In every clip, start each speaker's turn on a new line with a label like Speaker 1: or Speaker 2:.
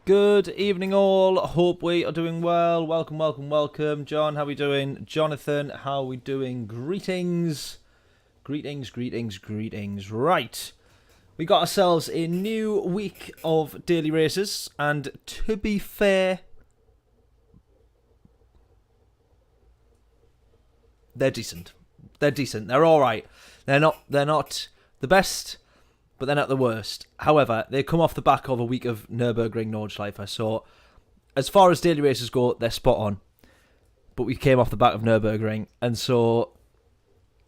Speaker 1: Good evening all, hope we are doing well. Welcome, welcome, welcome. John, how we doing? Jonathan, how we doing? Greetings. Greetings, greetings, greetings. Right, we got ourselves a new week of daily races, and to be fair, they're decent. They're decent. They're alright. They're not the best, but they're not the worst. However, they come off the back of a week of Nürburgring Nordschleife, so as far as daily races go, they're spot on. But we came off the back of Nürburgring, and so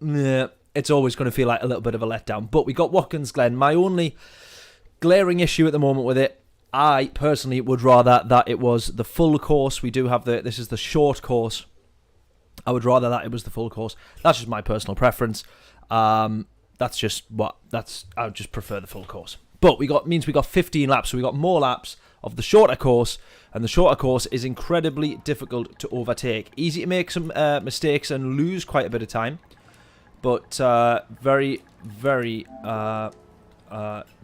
Speaker 1: it's always going to feel like a little bit of a letdown. But we got Watkins Glen. My only glaring issue at the moment with it, I personally would rather that it was the full course. We do have this is the short course. I would rather that it was the full course. That's just my personal preference. I would just prefer the full course. But means we got 15 laps, so we got more laps of the shorter course, and the shorter course is incredibly difficult to overtake. Easy to make some mistakes and lose quite a bit of time, but very, very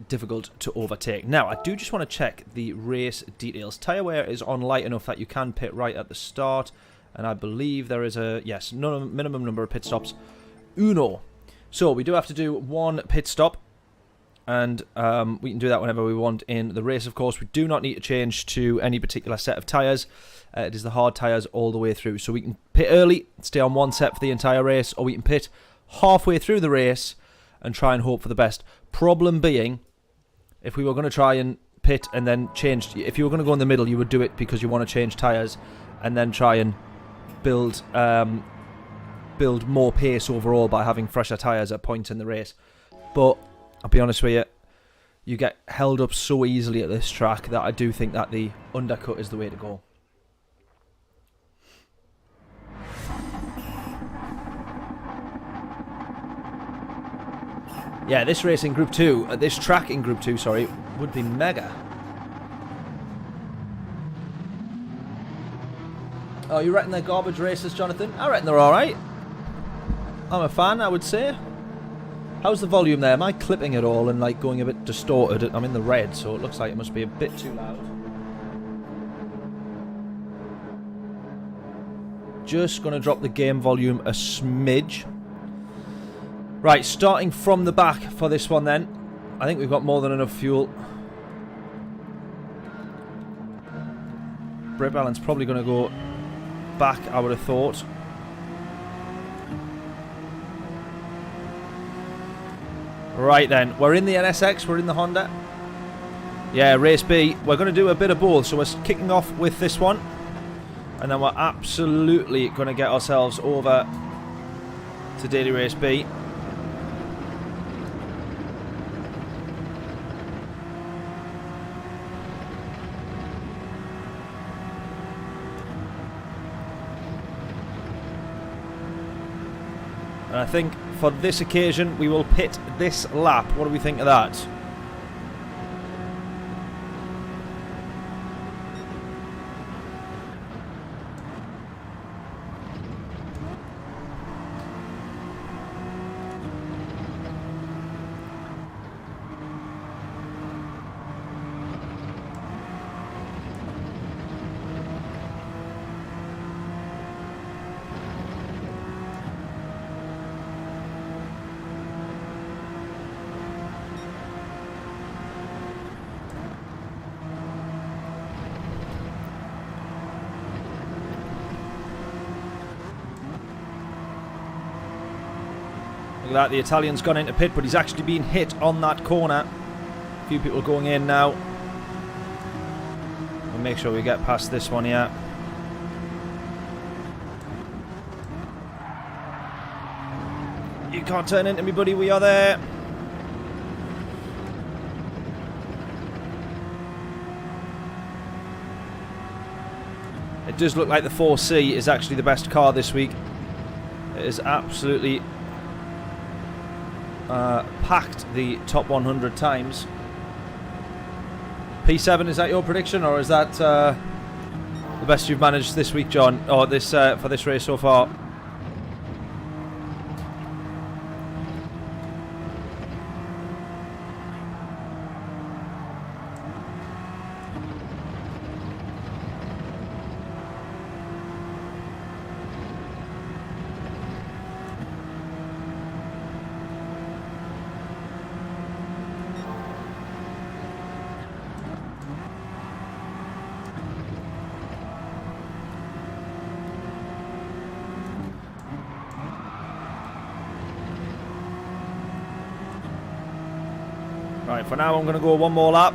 Speaker 1: difficult to overtake. Now, I do just want to check the race details. Tyre wear is on light enough that you can pit right at the start, and I believe there is a minimum number of pit stops. Uno. So we do have to do one pit stop, and we can do that whenever we want in the race, of course. We do not need to change to any particular set of tyres. It is the hard tyres all the way through. So we can pit early, stay on one set for the entire race, or we can pit halfway through the race and try and hope for the best. Problem being, if we were going to try and pit and then change, if you were going to go in the middle, you would do it because you want to change tyres and then try and build more pace overall by having fresher tyres at points in the race. But I'll be honest with you, you get held up so easily at this track that I do think that the undercut is the way to go. Yeah, this race in Group 2, this track in Group 2, sorry, would be mega. Oh, you reckon they're garbage races, Jonathan? I reckon they're alright. I'm a fan, I would say. How's the volume there? Am I clipping it all and like going a bit distorted? I'm in the red, so it looks like it must be a bit too loud. Just going to drop the game volume a smidge. Right, starting from the back for this one then. I think we've got more than enough fuel. Brake balance probably going to go back, I would have thought. Right then, we're in the NSX, we're in the Honda. Yeah, race B. We're going to do a bit of both, so we're kicking off with this one. And then we're absolutely going to get ourselves over to daily race B. And I think for this occasion, we will pit this lap. What do we think of that? Look at that, the Italian's gone into pit, but he's actually been hit on that corner. A few people going in now. We'll make sure we get past this one here. You can't turn into me, buddy, we are there. It does look like the 4C is actually the best car this week. It is absolutely packed the top 100 times. P7, is that your prediction, or is that the best you've managed this week, John, or this for this race so far? Right, for now I'm going to go one more lap.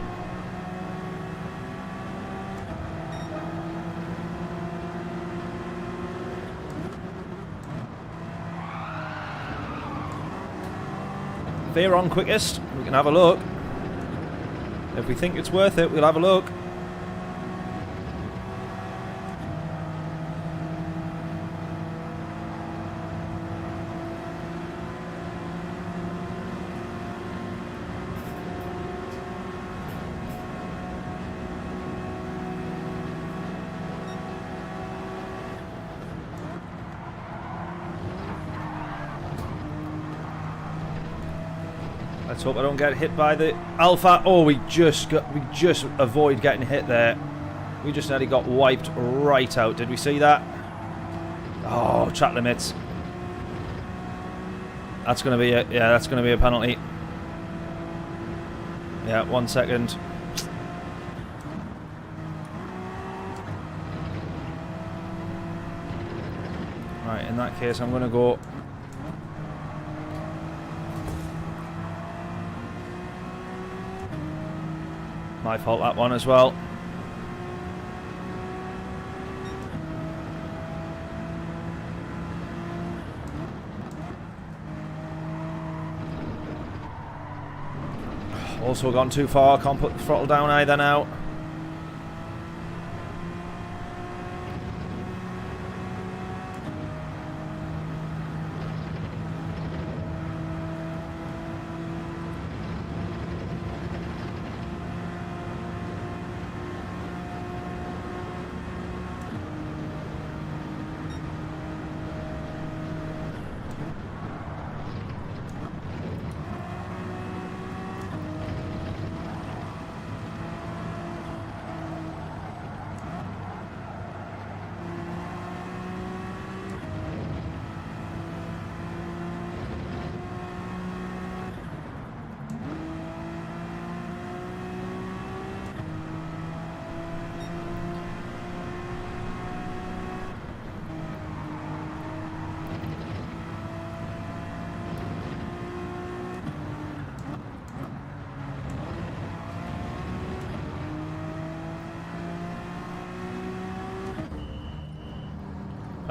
Speaker 1: Veyron quickest. We can have a look. If we think it's worth it, we'll have a look. Let's hope I don't get hit by the Alpha. Oh, we just avoid getting hit there. We just nearly got wiped right out. Did we see that? Oh, track limits. That's going to be it. Yeah, that's going to be a penalty. Yeah, 1 second. Right, in that case, I'm going to go. My fault, that one as well. Also gone too far. Can't put the throttle down either now.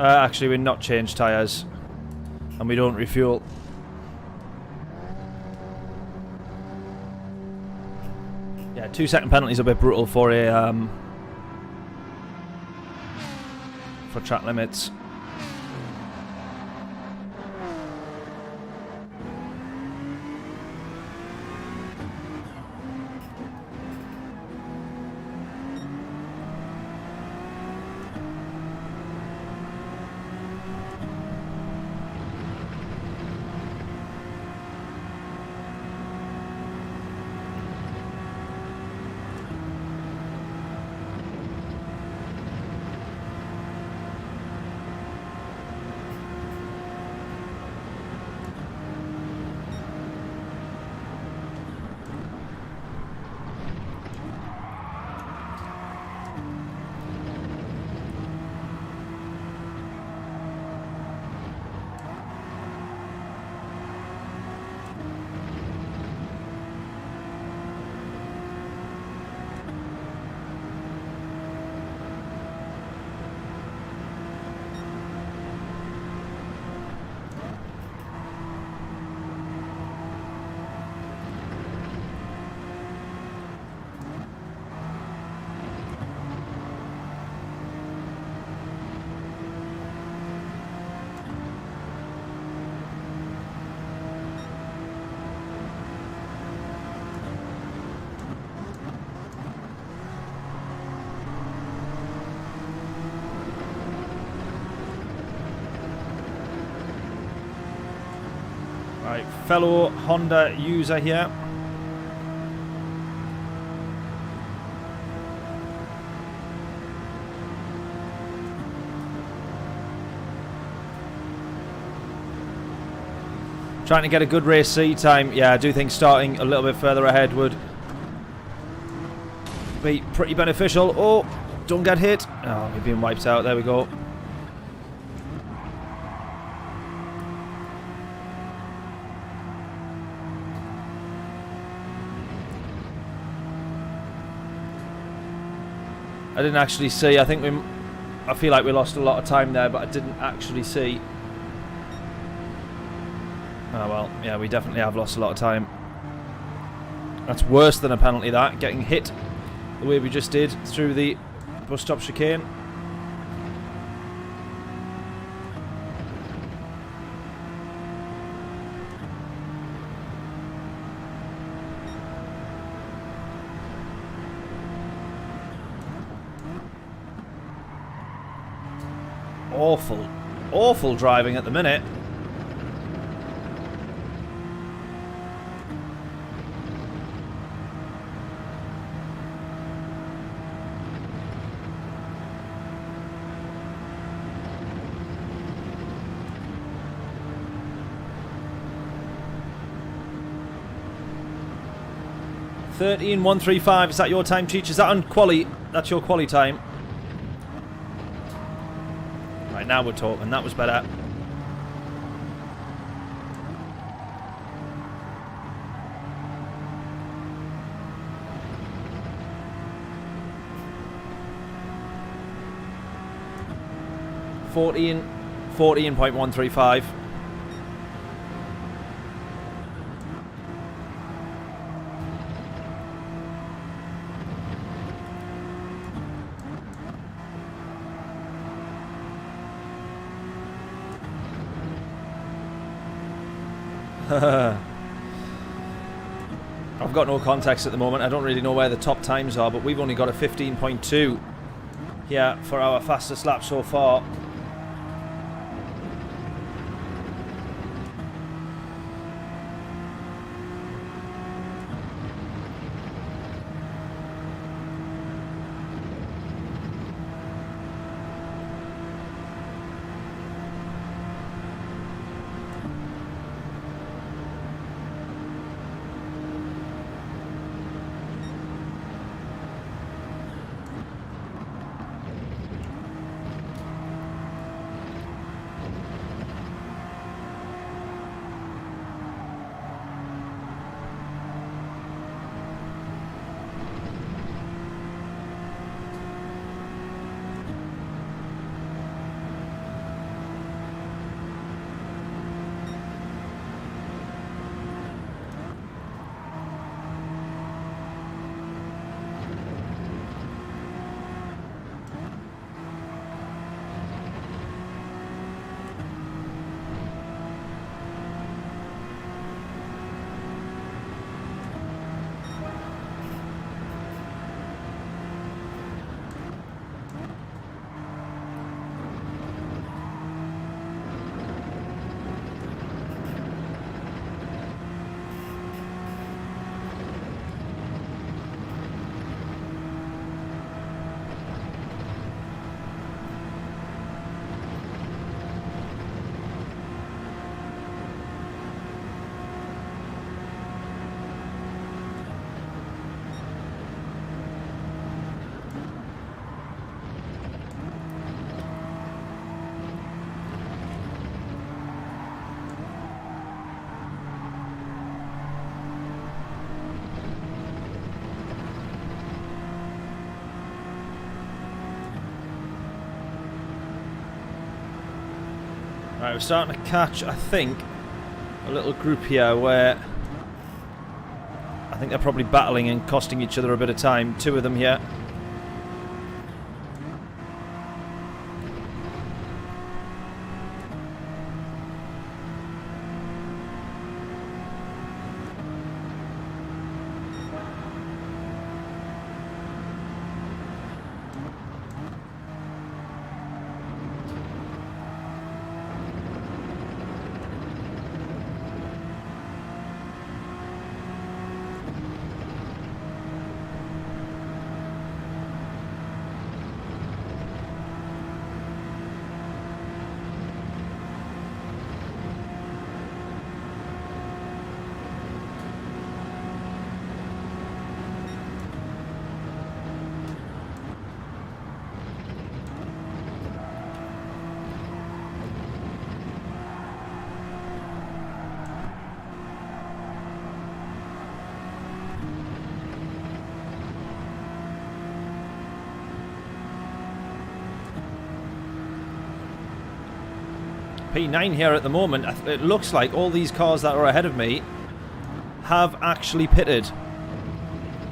Speaker 1: Actually, we're not changed tyres, and we don't refuel. Yeah, 2-second penalty is a bit brutal for a for track limits. Right, fellow Honda user here. Trying to get a good race C time. Yeah, I do think starting a little bit further ahead would be pretty beneficial. Oh, don't get hit. Oh, we're being wiped out. There we go. I didn't actually see. I feel like we lost a lot of time there, but I didn't actually see. Oh well, yeah, we definitely have lost a lot of time. That's worse than a penalty, that, getting hit the way we just did through the bus stop chicane. Awful driving at the minute. (13.135). Is that your time, Cheech? Is that on quali? That's your quali time. Right, now we're talking. That was better. (14.135). I've got no context at the moment. I don't really know where the top times are, but we've only got a 15.2 here for our fastest lap so far. Right, we're starting to catch, I think, a little group here where I think they're probably battling and costing each other a bit of time. Two of them here. P9 here at the moment. It looks like all these cars that are ahead of me have actually pitted,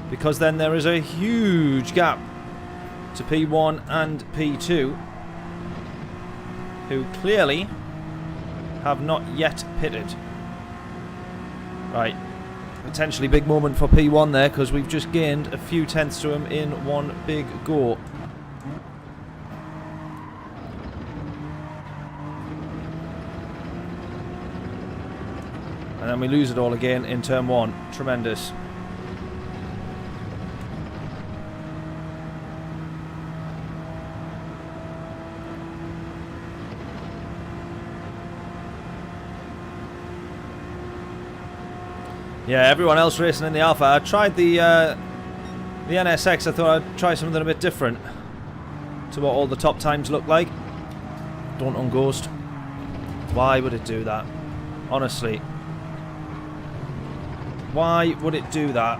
Speaker 1: because then there is a huge gap to P1 and P2, who clearly have not yet pitted. Right, potentially big moment for P1 there, because we've just gained a few tenths to him in one big go. And then we lose it all again in turn 1. Tremendous. Yeah, everyone else racing in the Alpha. I tried the NSX. I thought I'd try something a bit different to what all the top times look like. Don't unghost. Why would it do that? Honestly. Why would it do that?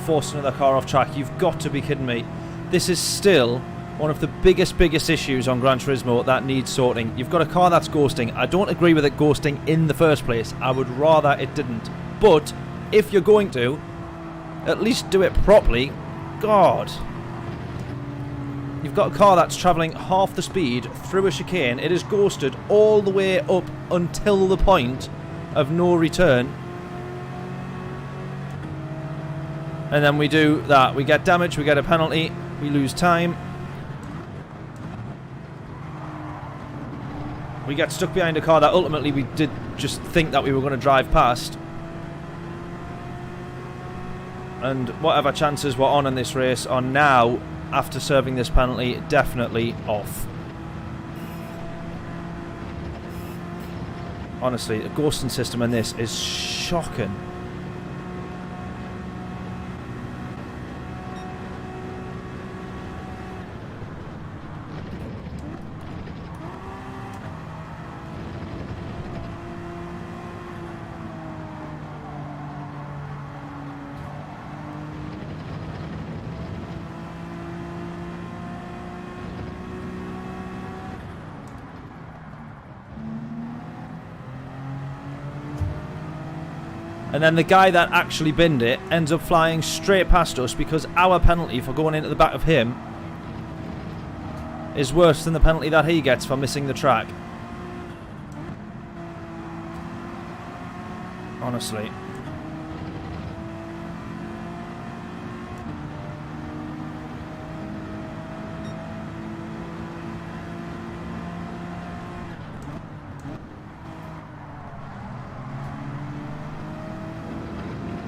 Speaker 1: Force another car off track. You've got to be kidding me. This is still one of the biggest issues on Gran Turismo that needs sorting. You've got a car that's ghosting. I don't agree with it ghosting in the first place. I would rather it didn't. But if you're going to, at least do it properly. God. You've got a car that's travelling half the speed through a chicane. It is ghosted all the way up until the point of no return. And then we do that. We get damage, we get a penalty, we lose time. We get stuck behind a car that ultimately we did just think that we were going to drive past. And whatever chances were on in this race are now, after serving this penalty, definitely off. Honestly, the ghosting system in this is shocking. And then the guy that actually binned it ends up flying straight past us, because our penalty for going into the back of him is worse than the penalty that he gets for missing the track. Honestly.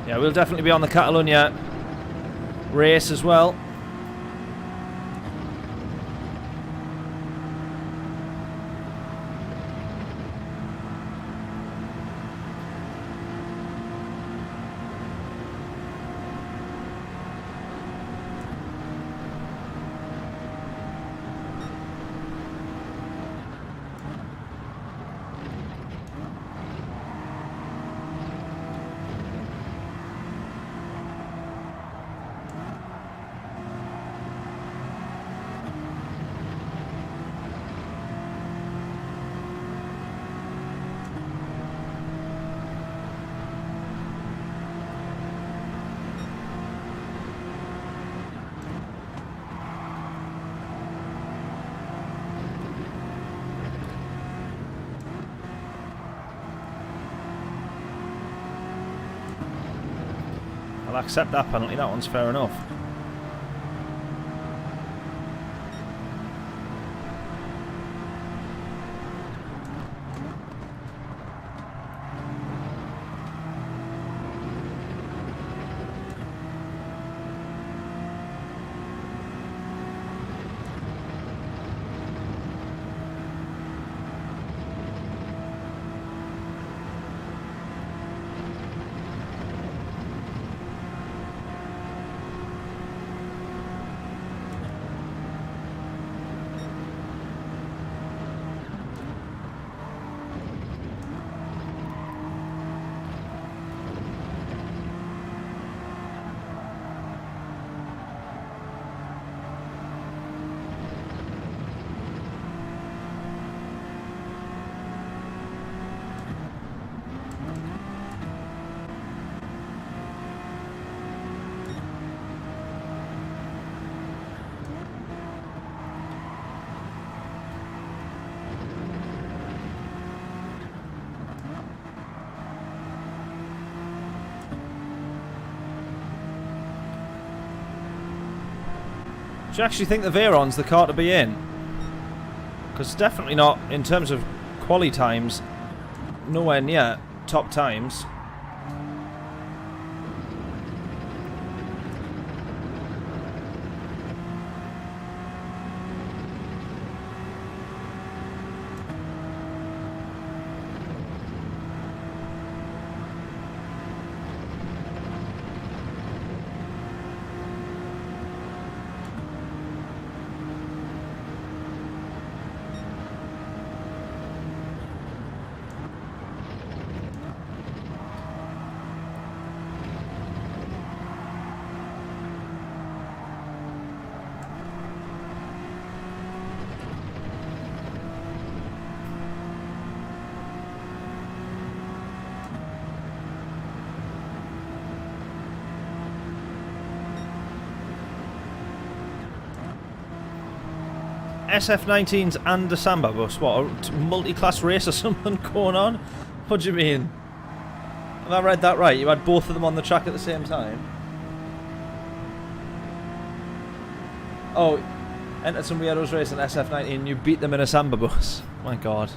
Speaker 1: Yeah, we'll definitely be on the Catalonia race as well. I'll accept that penalty, that one's fair enough. Do you actually think the Veyron's the car to be in? Because definitely not, in terms of quali times, nowhere near top times. SF19s and a Samba bus. What, a multi-class race or something going on? What do you mean? Have I read that right? You had both of them on the track at the same time? Oh, entered some weirdos race in SF19 and you beat them in a Samba bus. My god.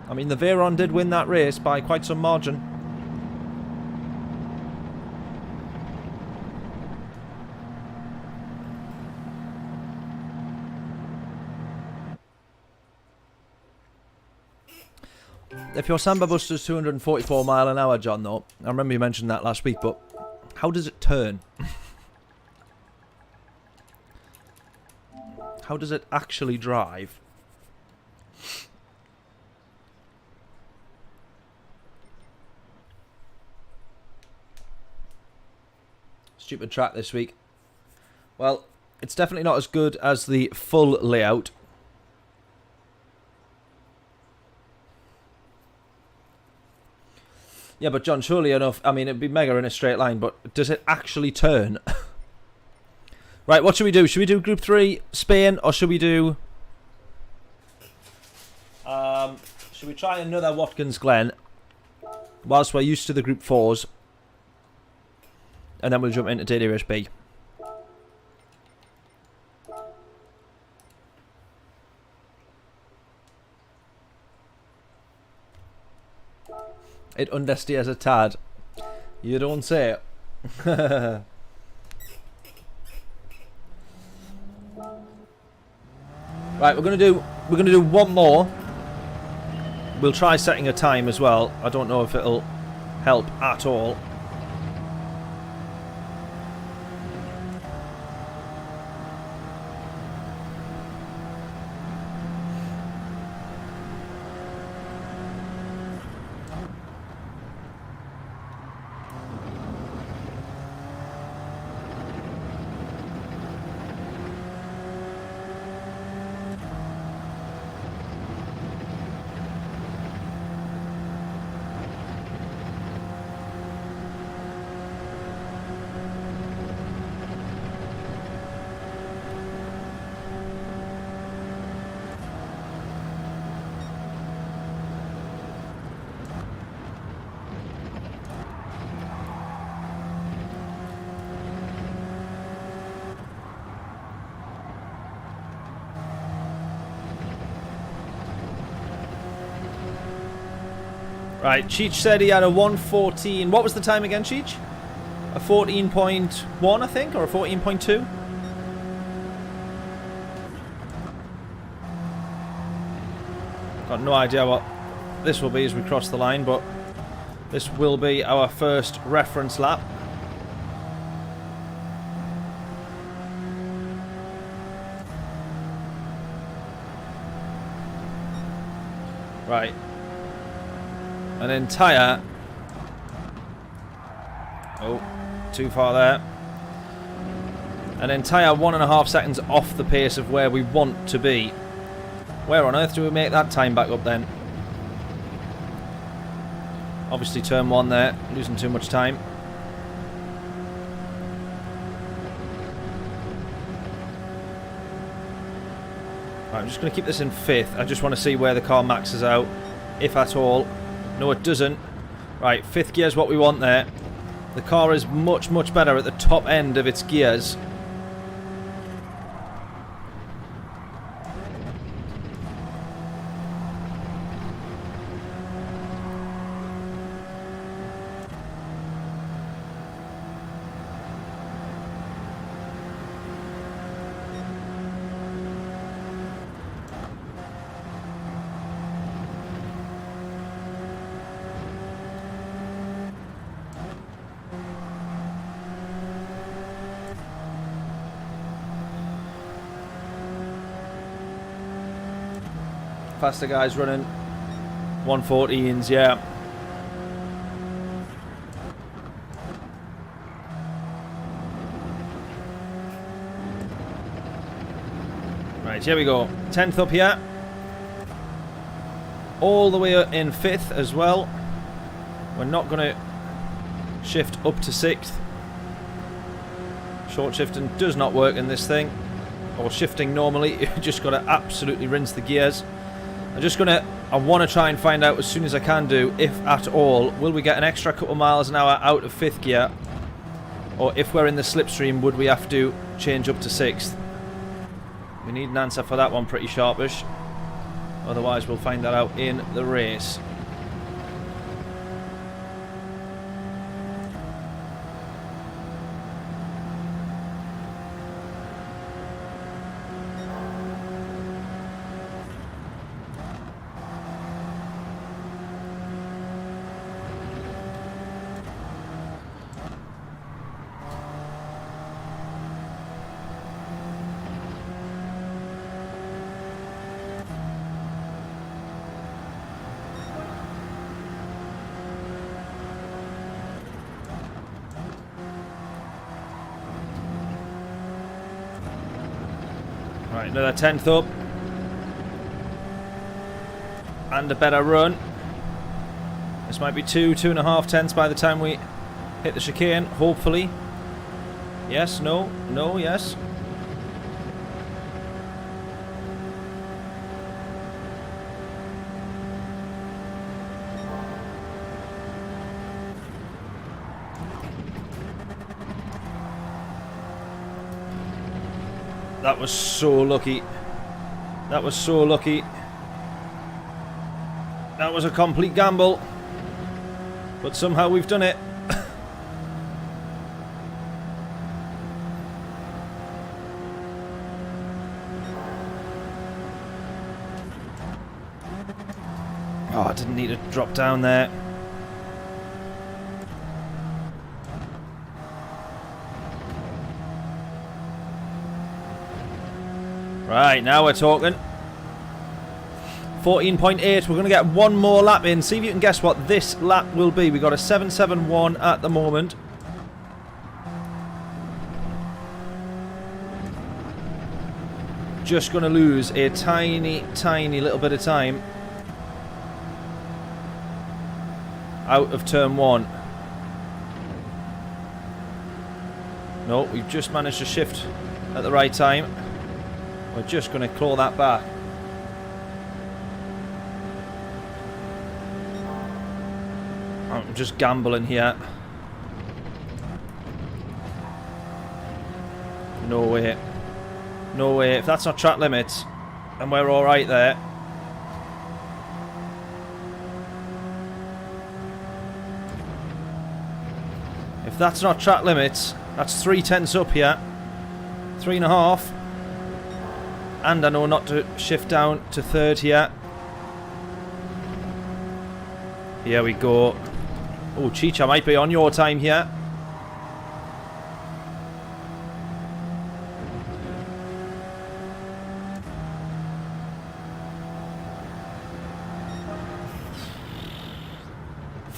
Speaker 1: I mean, the Veyron did win that race by quite some margin. If your Samba bus does 244 mile an hour, John, though, I remember you mentioned that last week, but how does it turn? How does it actually drive? Stupid track this week. Well, it's definitely not as good as the full layout. Yeah, but John, surely enough, I mean, it'd be mega in a straight line, but does it actually turn? Right, what should we do? Should we do Group 3, Spain, or should we do... should we try another Watkins Glen, whilst we're used to the Group 4s? And then we'll jump into DDRSB. It understeers a tad. You don't say it. Right, we're gonna do one more. We'll try setting a time as well. I don't know if it'll help at all. Right, Cheech said he had a 1:14. What was the time again, Cheech? A 14.1, I think, or a 14.2? Got no idea what this will be as we cross the line, but this will be our first reference lap. Right. An entire... Oh, too far there. An entire 1.5 seconds off the pace of where we want to be. Where on earth do we make that time back up then? Obviously turn 1 there, losing too much time. Right, I'm just going to keep this in 5th. I just want to see where the car maxes out if at all. No, it doesn't. Right, 5th gear is what we want there. The car is much, much better at the top end of its gears. Faster guys running 114s, yeah. Right, here we go. 10th up here. All the way in 5th as well. We're not going to shift up to 6th. Short shifting does not work in this thing. Or shifting normally, you just got to absolutely rinse the gears. I want to try and find out as soon as I can do, if at all, will we get an extra couple miles an hour out of 5th gear? Or if we're in the slipstream, would we have to change up to 6th? We need an answer for that one pretty sharpish. Otherwise, we'll find that out in the race. Right, another 10th up. And a better run. This might be 2.5 tenths by the time we hit the chicane, hopefully. Yes, no, no, yes. That was so lucky. That was so lucky. That was a complete gamble. But somehow we've done it. Oh, I didn't need to drop down there. Right, now we're talking. 14.8. We're going to get one more lap in. See if you can guess what this lap will be. We've got a 7.71 at the moment. Just going to lose a tiny, tiny little bit of time out of turn 1. No, we've just managed to shift at the right time. We're just going to claw that back. I'm just gambling here. No way. No way. If that's not track limits, and we're alright there. If that's not track limits, that's 3 tenths up here. 3.5. And I know not to shift down to 3rd here. Here we go. Oh, Cheech, I might be on your time here.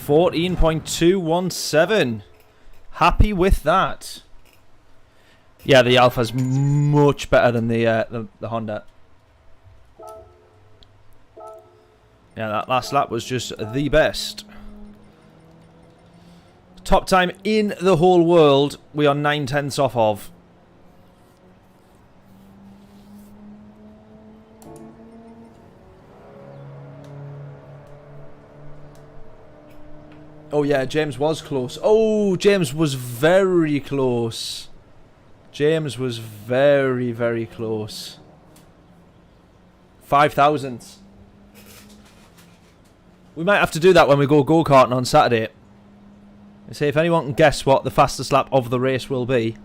Speaker 1: .217. Happy with that. Yeah, the Alpha's much better than the Honda. Yeah, that last lap was just the best. Top time in the whole world, we are 9 tenths off of. Oh yeah, James was close. Oh, James was very close. James was very, very close. 5,000. We might have to do that when we go go-karting on Saturday. And see if anyone can guess what the fastest lap of the race will be.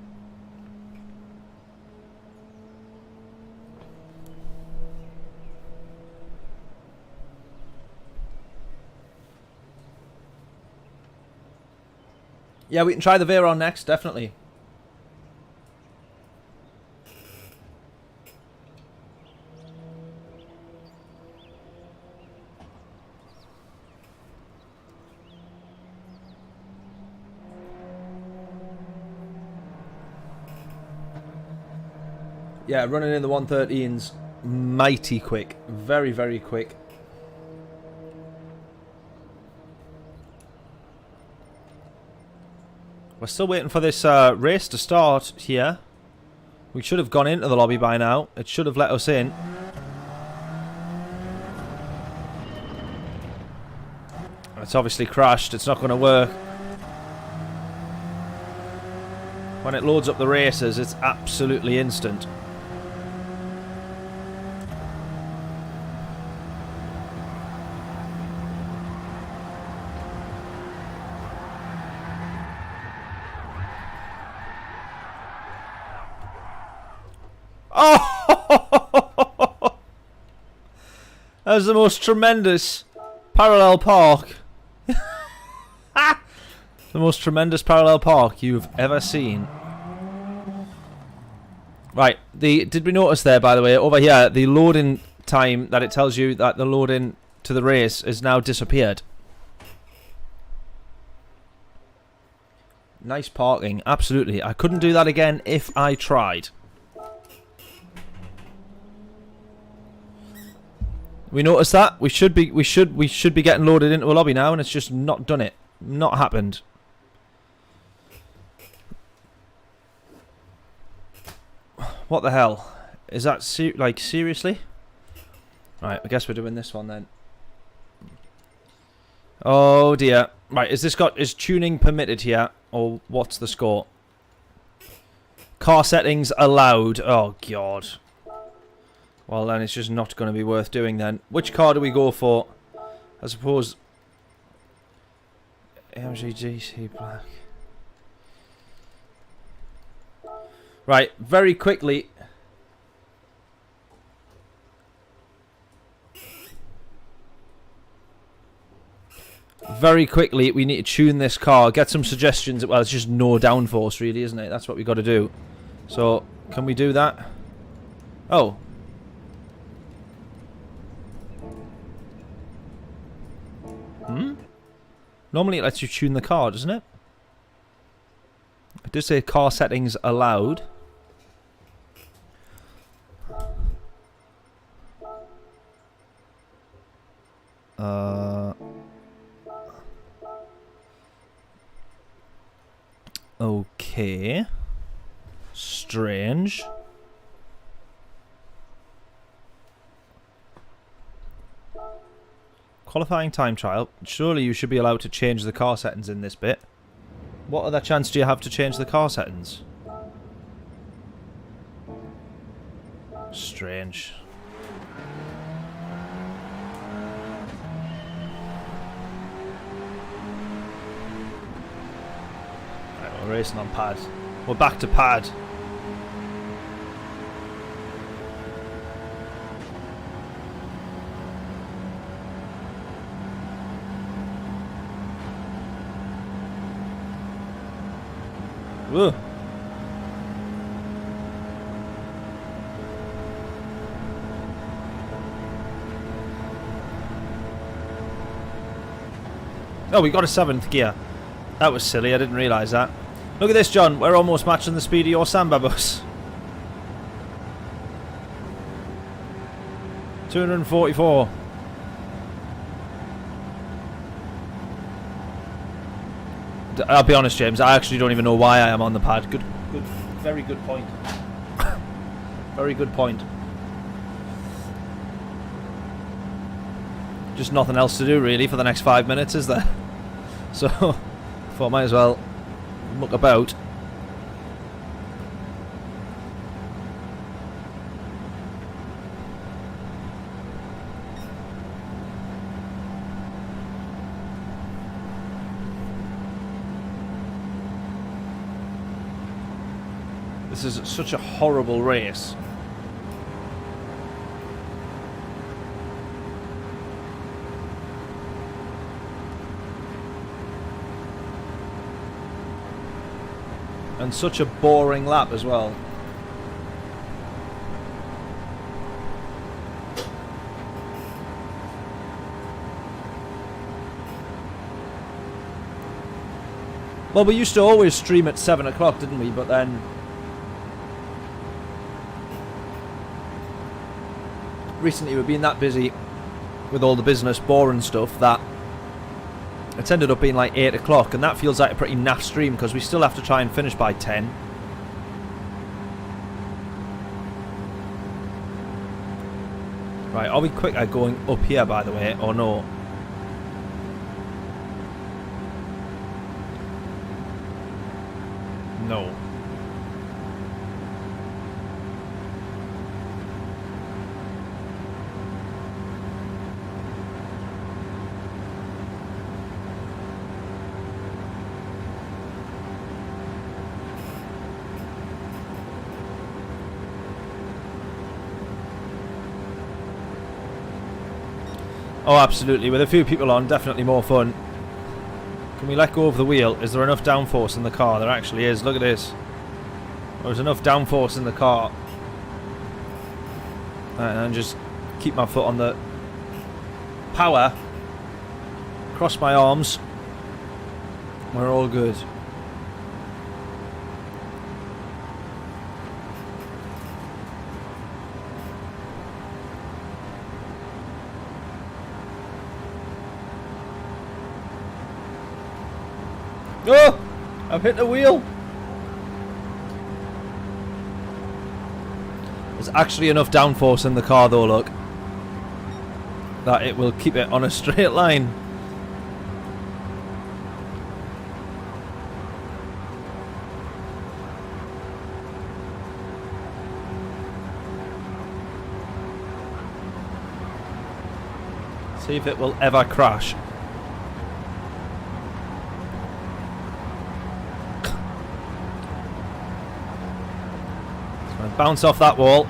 Speaker 1: Yeah, we can try the Veyron next, definitely. Yeah, running in the 113's mighty quick. Very, very quick. We're still waiting for this race to start here. We should have gone into the lobby by now. It should have let us in. It's obviously crashed. It's not going to work. When it loads up the races, it's absolutely instant. Oh! That was the most tremendous parallel park. The most tremendous parallel park you've ever seen. Right, did we notice there, by the way, over here, the loading time that it tells you that the loading to the race has now disappeared. Nice parking, absolutely. I couldn't do that again if I tried. We noticed that we should be getting loaded into a lobby now, and it's just not done it. Not happened. What the hell? Is that like seriously? Right, I guess we're doing this one then. Oh dear. Right, is tuning permitted here, or what's the score? Car settings allowed. Oh god. Well then it's just not going to be worth doing then. Which car do we go for? I suppose AMG GT Black. Right, very quickly. Very quickly, we need to tune this car. Get some suggestions. Well, it's just no downforce, really, isn't it? That's what we got to do. So, can we do that? Oh. Normally it lets you tune the car, doesn't it? It does say car settings allowed. Okay. Strange. Qualifying time trial. Surely you should be allowed to change the car settings in this bit. What other chance do you have to change the car settings? Strange. Right, we're racing on pad. We're back to pad. Whoa. Oh, we got a 7th gear. That was silly, I didn't realise that. Look at this, John. We're almost matching the speed of your Samba bus. 244. I'll be honest, James, I actually don't even know why I am on the pad. Good, very good point. Very good point. Just nothing else to do, really, for the next 5 minutes, is there? So, thought I might as well muck about. This is such a horrible race. And such a boring lap as well. Well, we used to always stream at 7 o'clock, didn't we? But then recently we've been that busy with all the business boring stuff that it's ended up being like 8 o'clock, and that feels like a pretty naff stream because we still have to try and finish by 10. Right, are we quicker going up here, by the way, or no? No. Oh, absolutely. With a few people on, definitely more fun. Can we let go of the wheel? Is there enough downforce in the car? There actually is. Look at this. There's enough downforce in the car. And just keep my foot on the power. Cross my arms. We're all good. Oh! I've hit the wheel! There's actually enough downforce in the car though, look. That it will keep it on a straight line. See if it will ever crash. Bounce off that wall.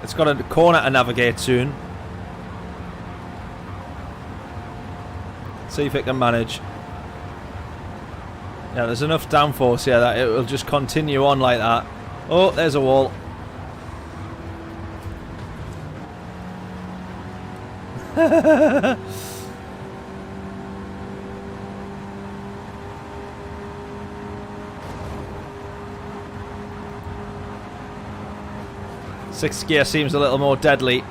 Speaker 1: It's got a corner to navigate soon. See if it can manage. Yeah, there's enough downforce here that it will just continue on like that. Oh, there's a wall. Sixth gear seems a little more deadly.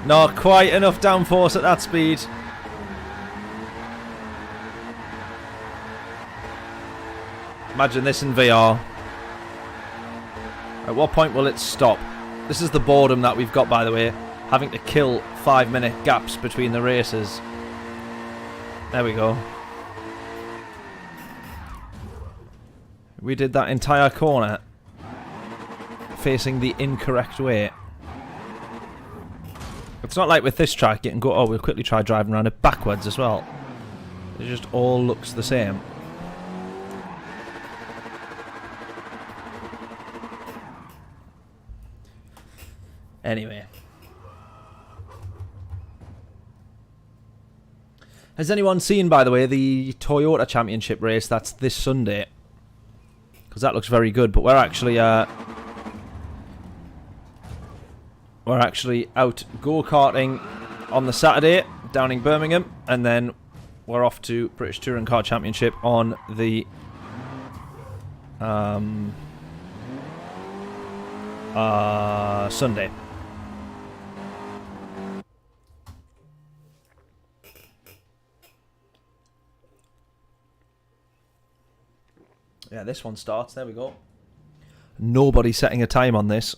Speaker 1: Not quite enough downforce at that speed. Imagine this in VR. At what point will it stop? This is the boredom that we've got, by the way. Having to kill 5-minute gaps between the races. There we go. We did that entire corner facing the incorrect way. It's not like with this track you can go, oh, we'll quickly try driving around it backwards as well. It just all looks the same. Anyway. Has anyone seen, by the way, the Toyota Championship race that's this Sunday? Because that looks very good, but we're actually out go-karting on the Saturday down in Birmingham, and then we're off to British Touring Car Championship on the Sunday. Yeah, this one starts. There we go. Nobody setting a time on this.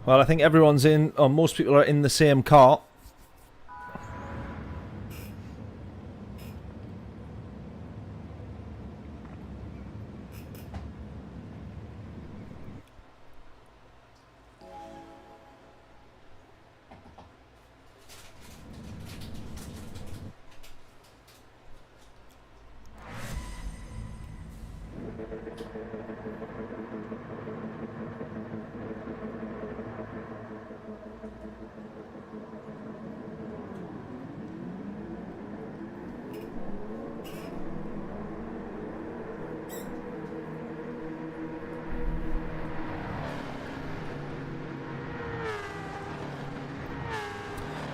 Speaker 1: Well, I think everyone's in, or most people are in the same car.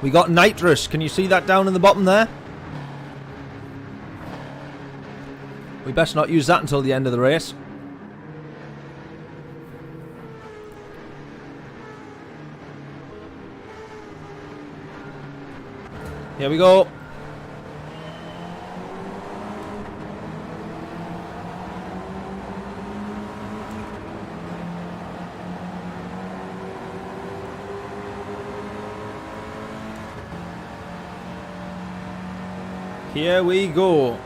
Speaker 1: We got nitrous. Can you see that down in the bottom there? We best not use that until the end of the race. Here we go. Here we go.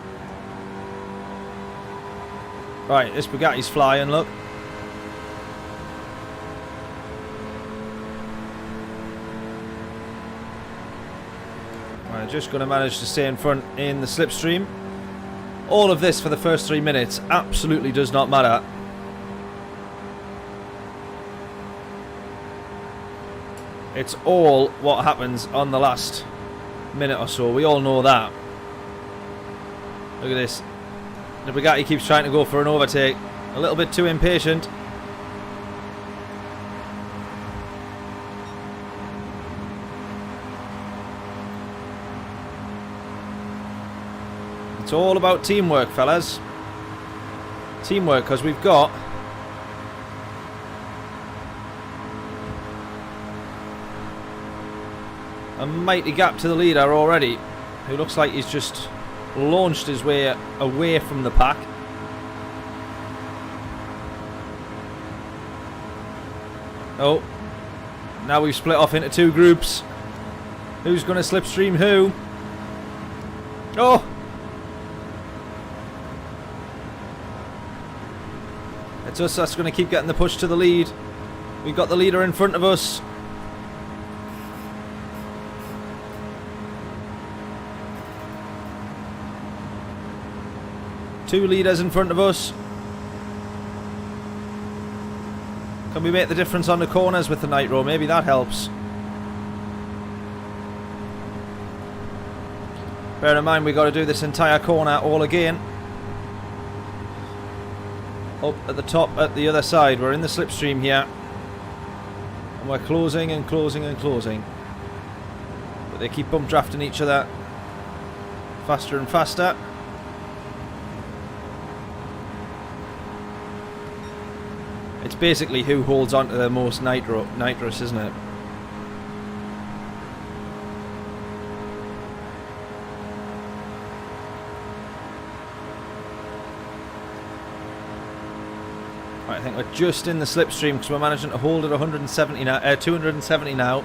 Speaker 1: Right, this Bugatti's flying, look. We're just going to manage to stay in front in the slipstream. All of this for the first 3 minutes absolutely does not matter. It's all what happens on the last minute or so. We all know that. Look at this. The Bugatti keeps trying to go for an overtake. A little bit too impatient. It's all about teamwork, fellas. Teamwork, because we've got a mighty gap to the leader already, who looks like he's just launched his way away from the pack. Oh, now we've split off into 2 groups. Who's going to slipstream who? Oh! It's us that's going to keep getting the push to the lead. We've got the leader in front of us. Two leaders in front of us. Can we make the difference on the corners with the nitro? Maybe that helps. Bear in mind we've got to do this entire corner all again. Up at the top at the other side. We're in the slipstream here. And we're closing and closing and closing. But they keep bump drafting each other faster and faster. It's basically who holds on to the most nitrous, isn't it? Right, I think we're just in the slipstream because we're managing to hold at 170 now, 270 now.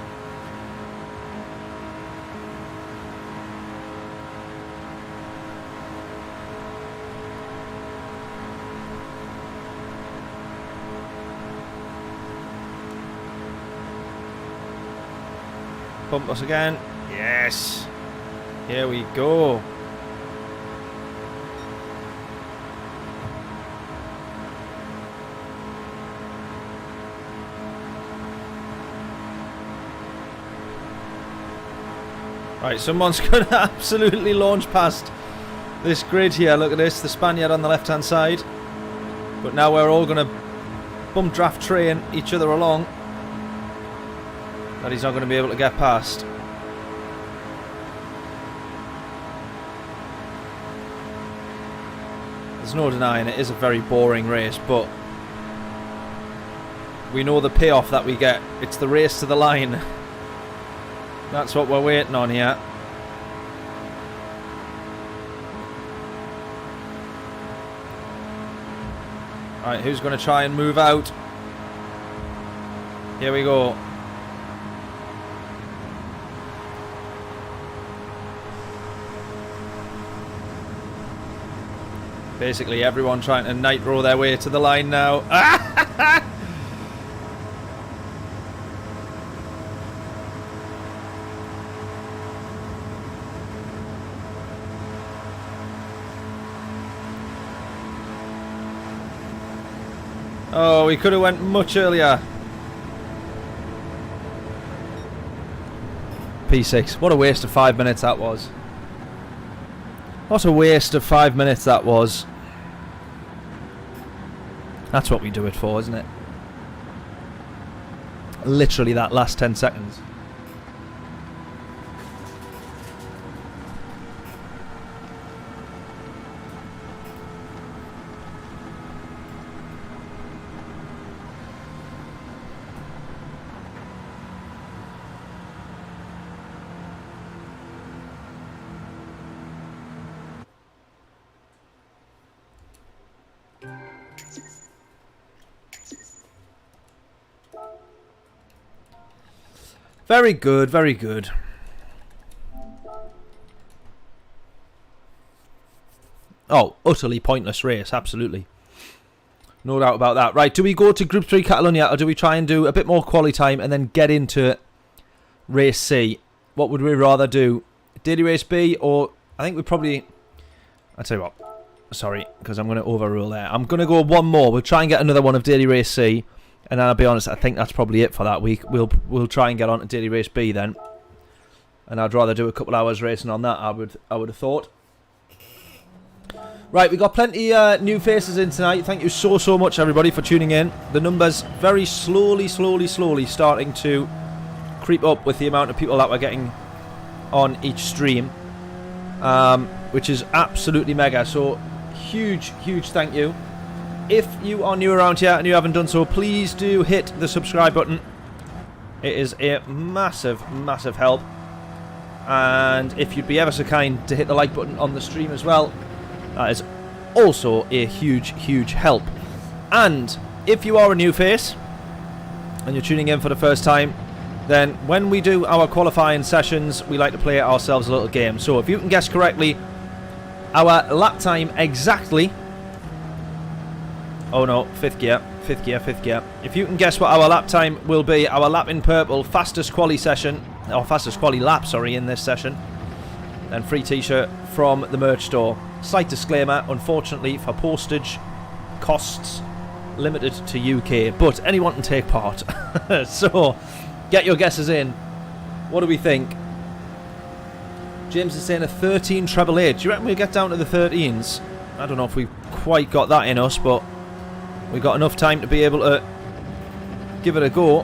Speaker 1: Pump us again. Yes. Here we go. Right, someone's going to absolutely launch past this grid here. Look at this, the Spaniard on the left-hand side. But now we're all going to bump draft train each other along. That he's not going to be able to get past. There's no denying it is a very boring race, but we know the payoff that we get. It's the race to the line. That's what we're waiting on here. Right, who's going to try and move out? Here we go. Basically everyone trying to nitro their way to the line now. Oh, we could have went much earlier. P6. What a waste of 5 minutes that was. What a waste of 5 minutes that was. That's what we do it for, isn't it? Literally that last 10 seconds. Very good, very good. Oh, utterly pointless race, absolutely. No doubt about that. Right, do we go to Group 3 Catalonia or do we try and do a bit more quali time and then get into Race C? What would we rather do? Daily Race B or... I think we probably... I'll tell you what. Sorry, because I'm going to overrule there. I'm going to go one more. We'll try and get another one of Daily Race C. And then I'll be honest, I think that's probably it for that week. We'll try and get on to Daily Race B then. And I'd rather do a couple hours racing on that, I would have thought. Right, we got plenty new faces in tonight. Thank you so much everybody for tuning in. The numbers very slowly starting to creep up with the amount of people that we're getting on each stream. Which is absolutely mega. So huge thank you. If you are new around here and you haven't done so, please do hit the subscribe button. It is a massive help. And if you'd be ever so kind to hit the like button on the stream as well, that is also a huge help. And if you are a new face and you're tuning in for the first time, then when we do our qualifying sessions, we like to play ourselves a little game. So if you can guess correctly our lap time exactly... Oh no, fifth gear. If you can guess what our lap time will be, our lap in purple, fastest quali session, or fastest quali lap, sorry, in this session, then free t-shirt from the merch store. Slight disclaimer, unfortunately for postage costs, limited to UK, but anyone can take part. So, get your guesses in. What do we think? James is saying a 13 treble 8. Do you reckon we'll get down to the 13s? I don't know if we've quite got that in us, but we've got enough time to be able to give it a go.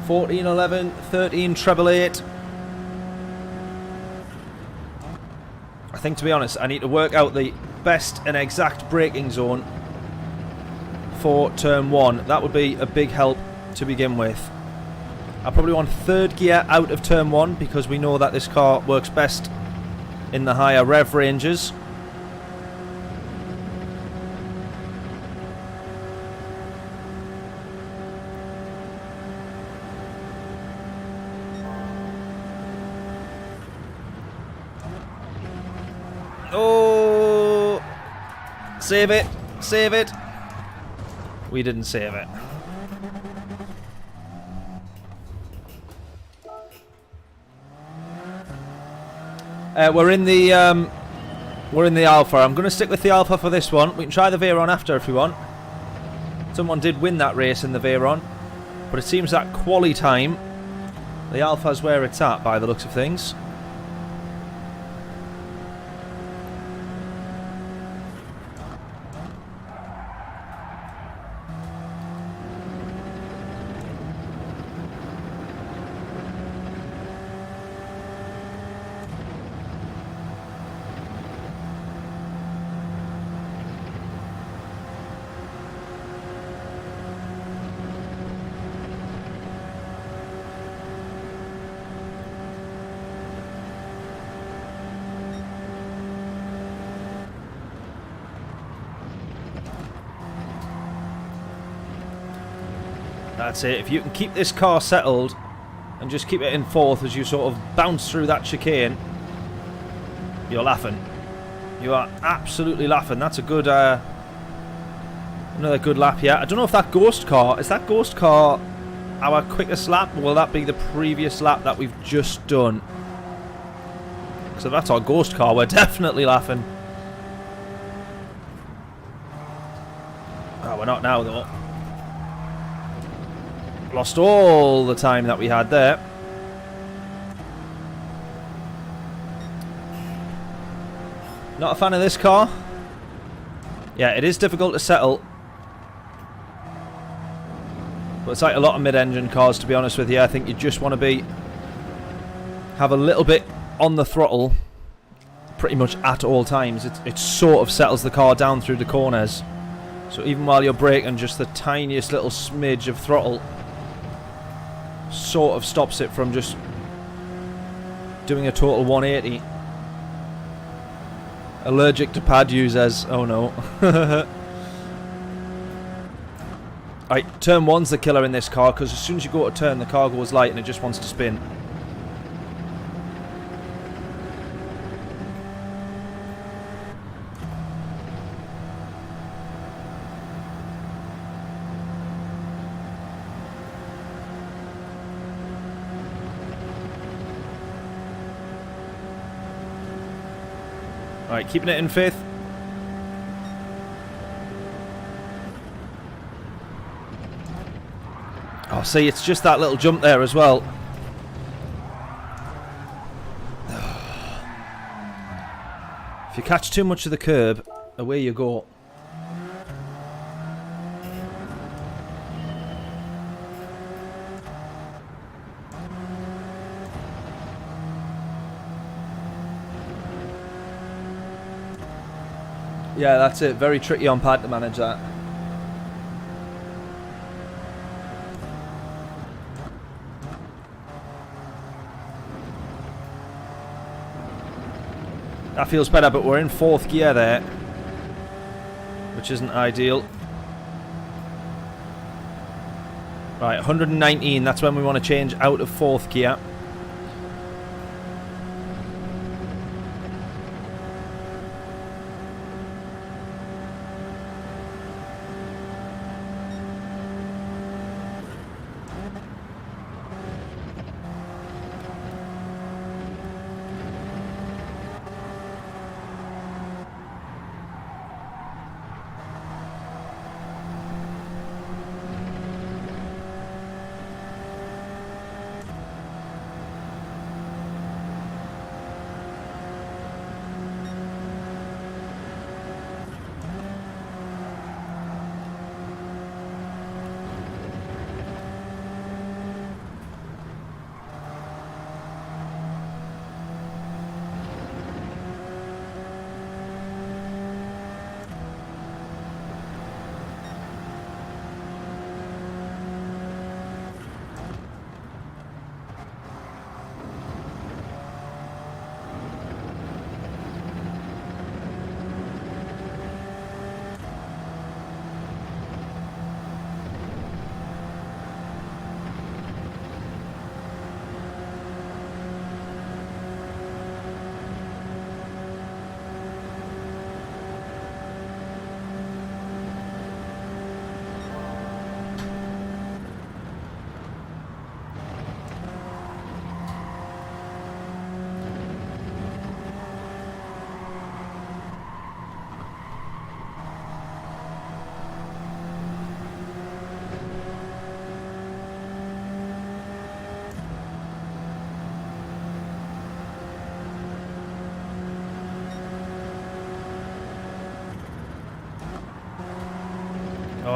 Speaker 1: (14, 11, 13, treble 8). I think, to be honest, I need to work out the best and exact braking zone for turn 1. That would be a big help to begin with. I probably want third gear out of turn 1 because we know that this car works best in the higher rev ranges. Oh! Save it! Save it! We didn't save it. We're in the Alpha. I'm going to stick with the Alpha for this one. We can try the Veyron after if we want. Someone did win that race in the Veyron, but it seems that quali time, the Alpha's where it's at by the looks of things. That's it. If you can keep this car settled and just keep it in fourth as you sort of bounce through that chicane, you're laughing. You are absolutely laughing. That's a good, another good lap here. I don't know if that ghost car, is that ghost car our quickest lap, or will that be the previous lap that we've just done? So that's our ghost car. We're definitely laughing. Oh, we're not now though. Lost all the time that we had there. Not a fan of this car. Yeah, it is difficult to settle. But it's like a lot of mid-engine cars, to be honest with you. I think you just want to have a little bit on the throttle pretty much at all times. It sort of settles the car down through the corners. So even while you're braking, just the tiniest little smidge of throttle sort of stops it from just doing a total 180. Allergic to pad users. Oh no. Right, turn one's the killer in this car, because as soon as you go to turn, the car goes light and it just wants to spin. Alright, keeping it in fifth. Oh, see, it's just that little jump there as well. If you catch too much of the curb, away you go. Yeah, that's it. Very tricky on pad to manage that. That feels better, but we're in fourth gear there, which isn't ideal. Right, 119. That's when we want to change out of fourth gear.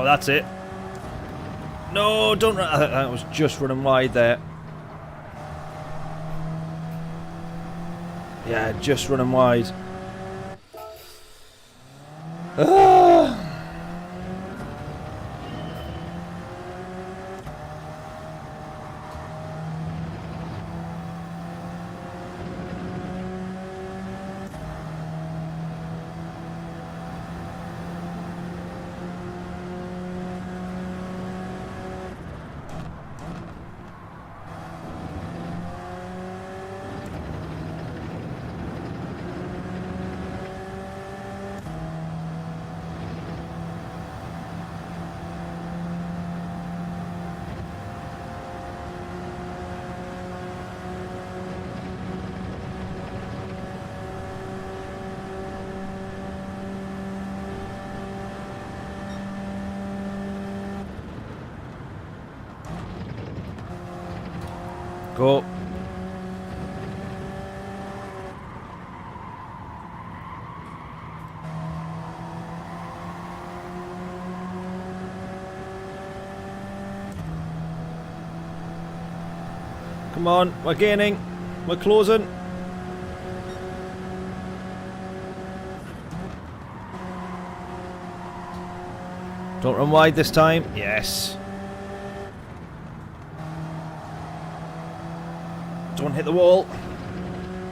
Speaker 1: that's it. No, don't run. I was just running wide there. Yeah, just running wide. Go. Come on, we're gaining. We're closing. Don't run wide this time. Yes. Don't hit the wall.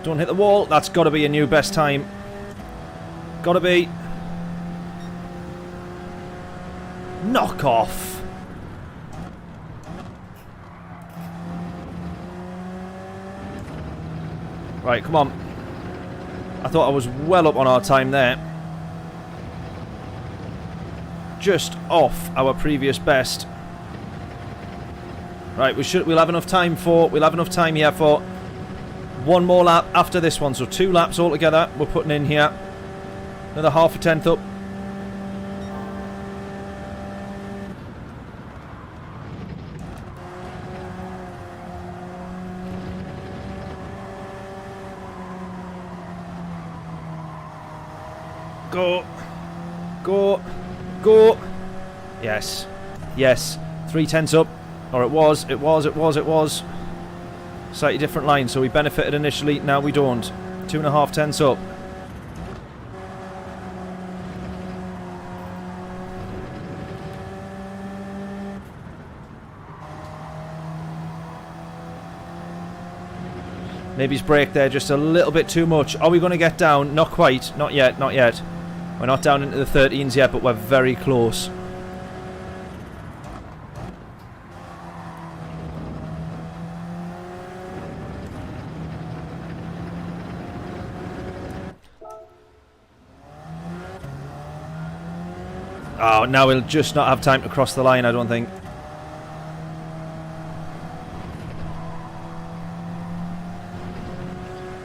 Speaker 1: Don't hit the wall. That's got to be a new best time. Got to be. Knock off. Right, come on. I thought I was well up on our time there. Just off our previous best. Right, we'll have enough time here for one more lap after this one. So 2 laps altogether we're putting in here. Another half a tenth up. Go. Go. Go. Yes. Yes. 3 tenths up. Or it was. Slightly different line, so we benefited initially, now we don't. 2.5 tenths up. Maybe his brake there just a little bit too much. Are we going to get down? Not quite. Not yet. Not yet. We're not down into the 13s yet, but we're very close. Oh, now we'll just not have time to cross the line, I don't think.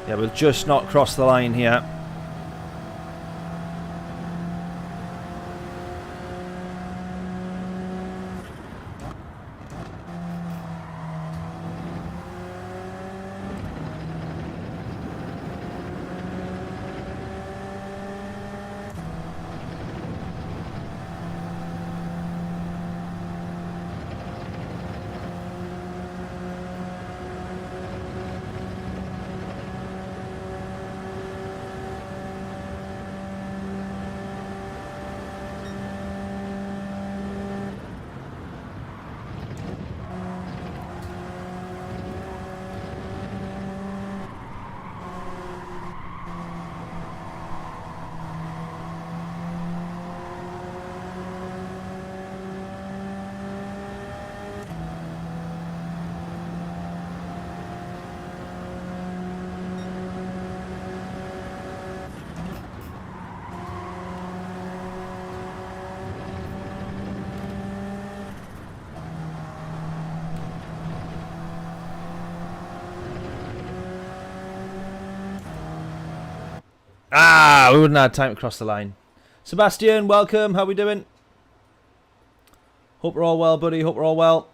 Speaker 1: Yeah, we'll just not cross the line here. Ah, we wouldn't have time to cross the line. Sebastian, welcome. How we doing? Hope we're all well, buddy. Hope we're all well.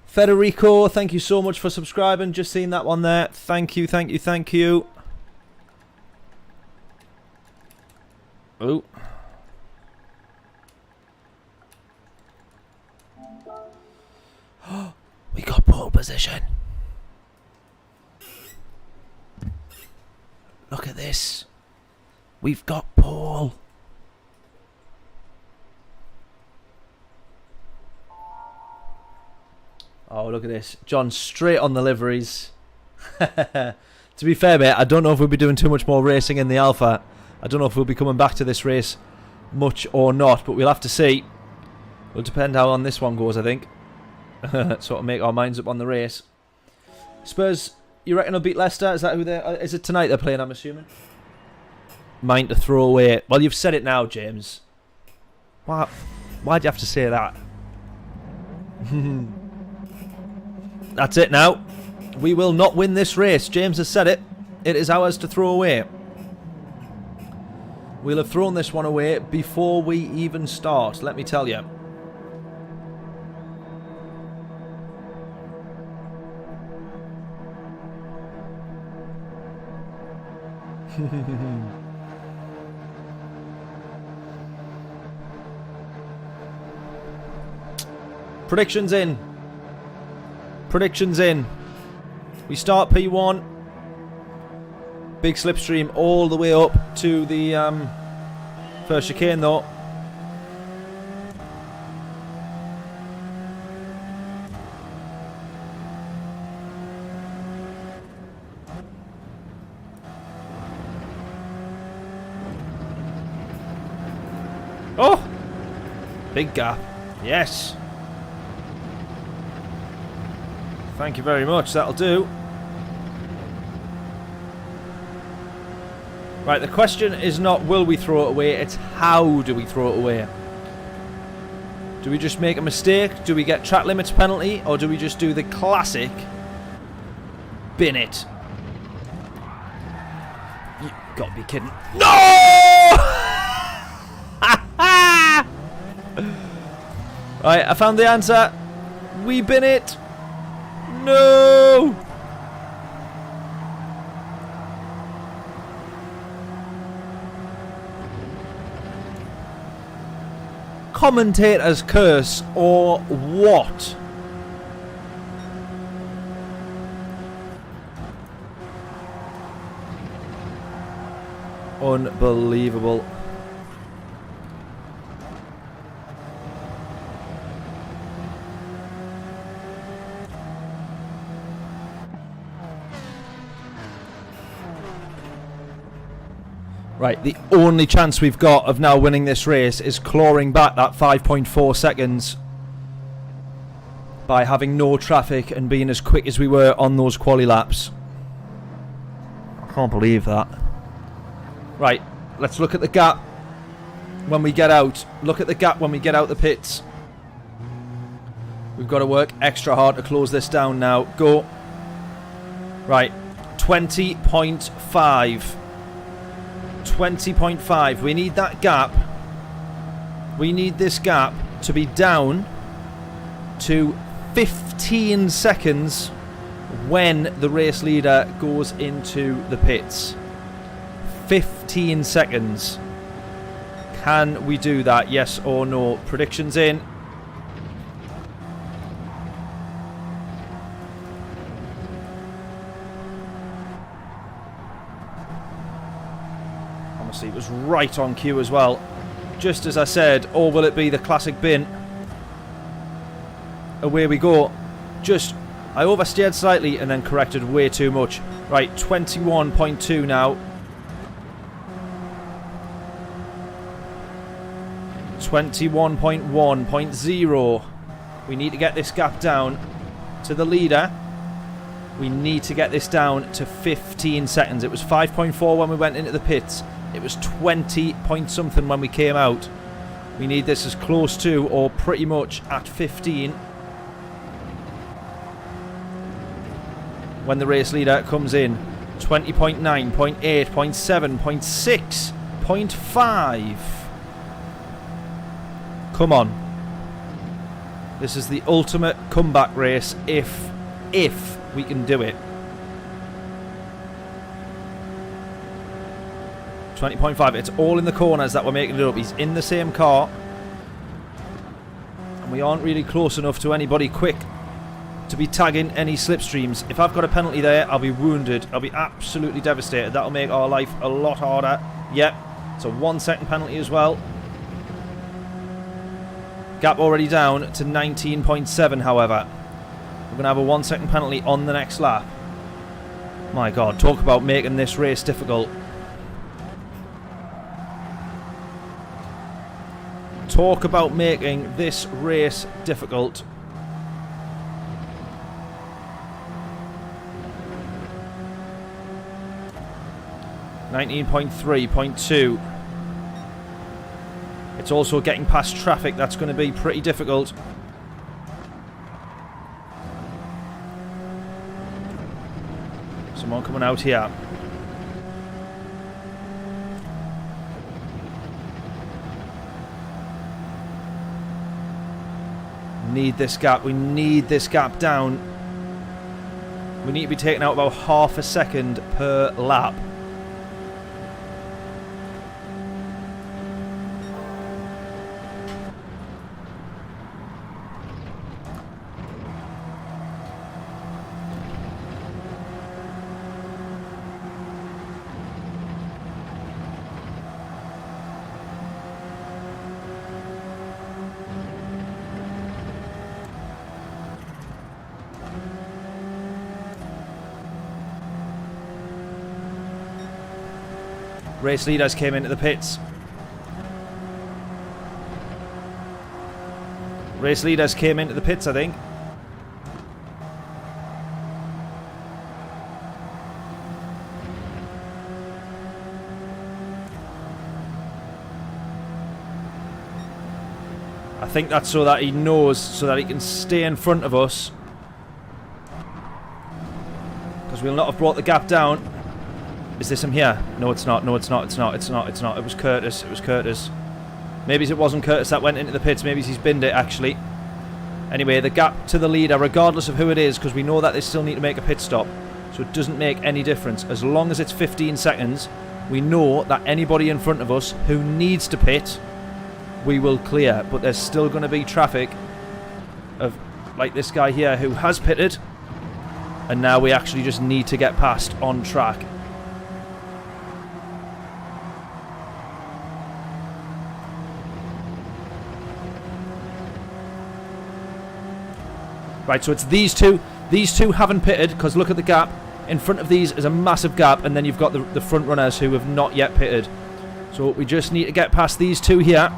Speaker 1: Federico, thank you so much for subscribing. Just seen that one there. Thank you, thank you, thank you. Oh. We got pole position. Look at this. We've got pole. Oh, look at this. John straight on the liveries. To be fair, mate, I don't know if we'll be doing too much more racing in the Alpha. I don't know if we'll be coming back to this race much or not, but we'll have to see. It'll depend how on this one goes, I think. Sort of make our minds up on the race. Spurs, you reckon they'll beat Leicester? Is that who they is it tonight they're playing, I'm assuming? Mind to throw away. Well, you've said it now, James. Why'd you have to say that? That's it now. We will not win this race. James has said it. It is ours to throw away. We'll have thrown this one away before we even start, let me tell you. Predictions in. Predictions in. We start P1. Big slipstream all the way up to the first chicane though. Oh! Big gap. Yes. Thank you very much. That'll do. Right, the question is not will we throw it away, it's how do we throw it away. Do we just make a mistake? Do we get track limits penalty? Or do we just do the classic bin it? You gotta be kidding. No! Right, I found the answer. We bin it. No! Commentator's curse or what? Unbelievable. Right, the only chance we've got of now winning this race is clawing back that 5.4 seconds by having no traffic and being as quick as we were on those quali laps. I can't believe that. Right, let's look at the gap when we get out. Look at the gap when we get out the pits. We've got to work extra hard to close this down now. Go. Right, 20.5. 20.5. We need that gap. We need this gap to be down to 15 seconds when the race leader goes into the pits. 15 seconds. Can we do that? Yes or no? Predictions in. It was right on cue as well, just as I said. Or will it be the classic bin? Away we go. Just I oversteered slightly and then corrected way too much. Right, 21.2 now. 21.1.0. We need to get this gap down to the leader. We need to get this down to 15 seconds. It was 5.4 when we went into the pits. It was 20 point something when we came out. We need this as close to or pretty much at 15 when the race leader comes in. 20.9, 0.8, 0.7, 0.6, 0.5. Come on. This is the ultimate comeback race if we can do it. 20.5. It's all in the corners that we're making it up. He's in the same car. And we aren't really close enough to anybody quick to be tagging any slipstreams. If I've got a penalty there, I'll be wounded. I'll be absolutely devastated. That'll make our life a lot harder. Yep. It's a 1 second penalty as well. Gap already down to 19.7, however. We're going to have a 1 second penalty on the next lap. My God, talk about making this race difficult. Talk about making this race difficult. .3.2. It's also getting past traffic. That's going to be pretty difficult. Someone coming out here. Need this gap. We need this gap down. We need to be taking out about half a second per lap. Race leaders came into the pits. Race leaders came into the pits, I think. I think that's so that he knows, so that he can stay in front of us. Because we'll not have brought the gap down. Is this him here? No, it's not. No, it's not. It's not. It's not. It's not. It was Curtis. It was Curtis. Maybe it wasn't Curtis that went into the pits. Maybe he's binned it, actually. Anyway, the gap to the leader, regardless of who it is, because we know that they still need to make a pit stop. So it doesn't make any difference. As long as it's 15 seconds, we know that anybody in front of us who needs to pit, we will clear. But there's still going to be traffic of, like this guy here, who has pitted. And now we actually just need to get past on track. Right, so it's these two. These two haven't pitted, because look at the gap. In front of these is a massive gap, and then you've got the front runners who have not yet pitted. So we just need to get past these two here.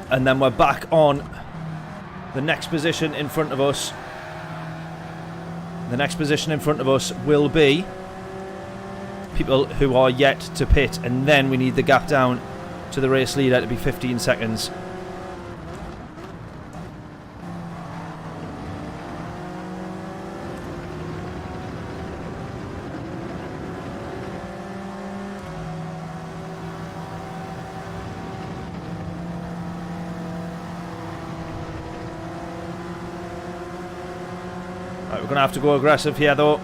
Speaker 1: And then we're back on the next position in front of us. The next position in front of us will be people who are yet to pit, and then we need the gap down to the race leader to be 15 seconds. Right, we're going to have to go aggressive here, though.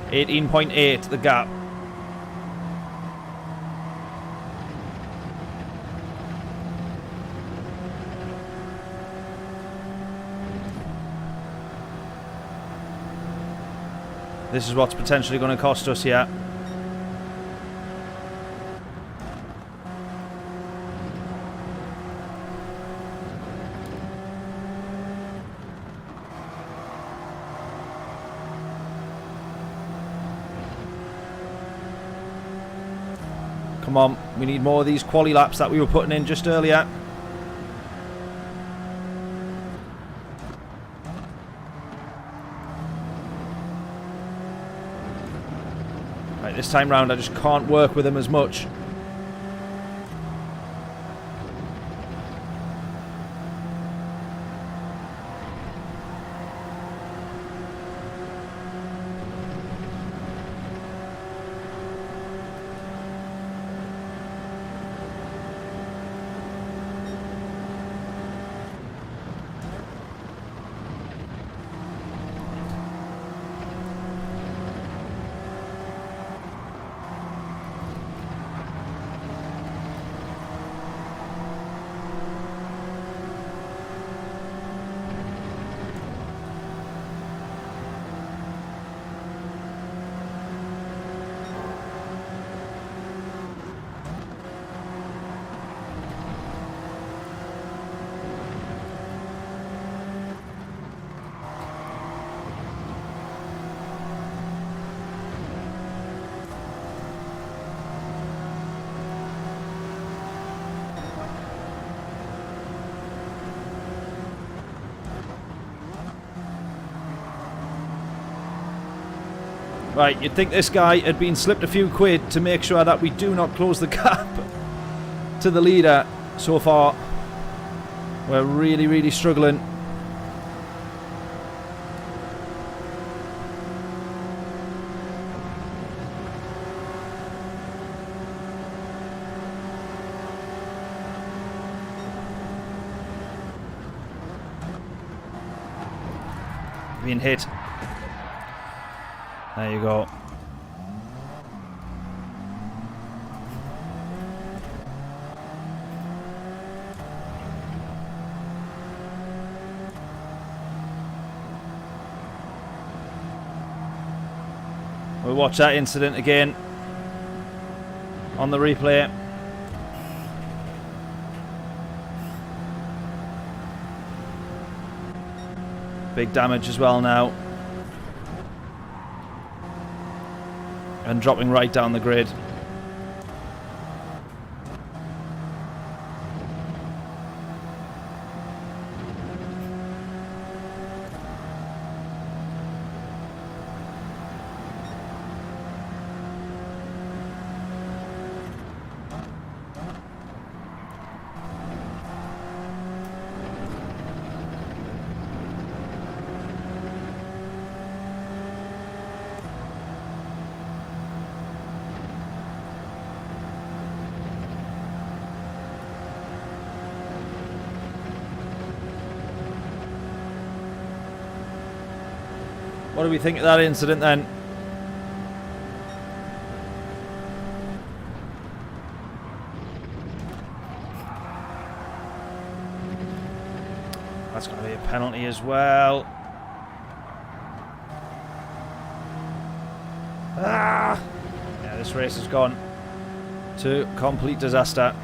Speaker 1: .8, the gap. This is what's potentially going to cost us here. Come on, we need more of these quali laps that we were putting in just earlier. Right, this time round I just can't work with him as much. Right, you'd think this guy had been slipped a few quid to make sure that we do not close the gap to the leader. So far, we're really, really struggling. Being hit. There you go. We'll watch that incident again on the replay. Big damage as well now. And dropping right down the grid. What do we think of that incident then? That's going to be a penalty as well. Ah! Yeah, this race has gone to complete disaster.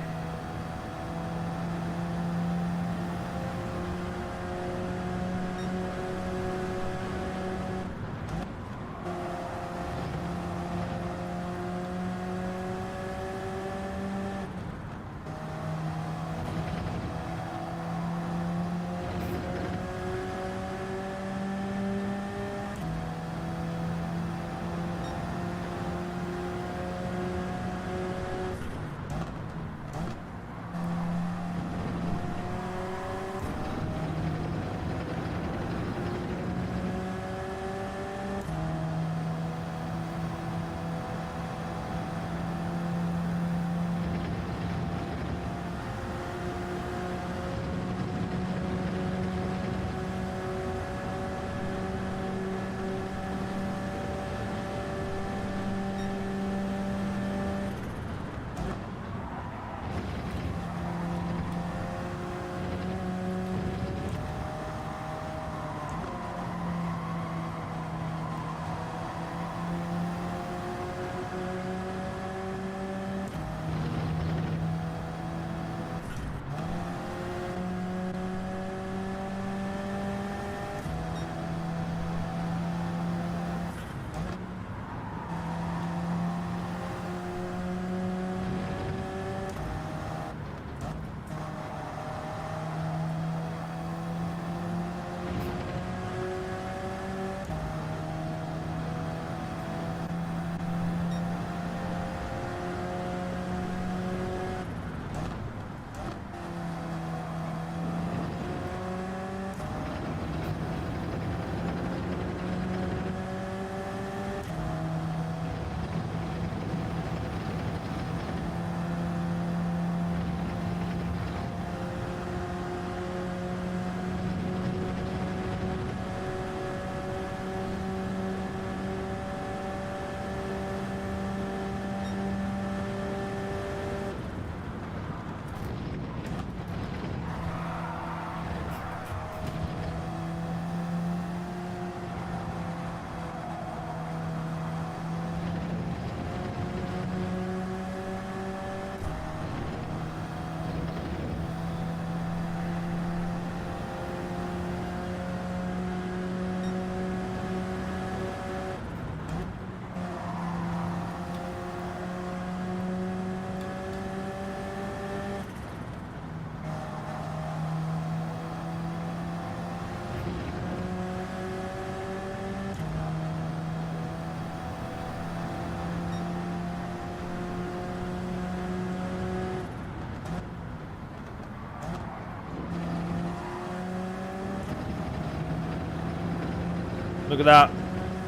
Speaker 1: Look at that.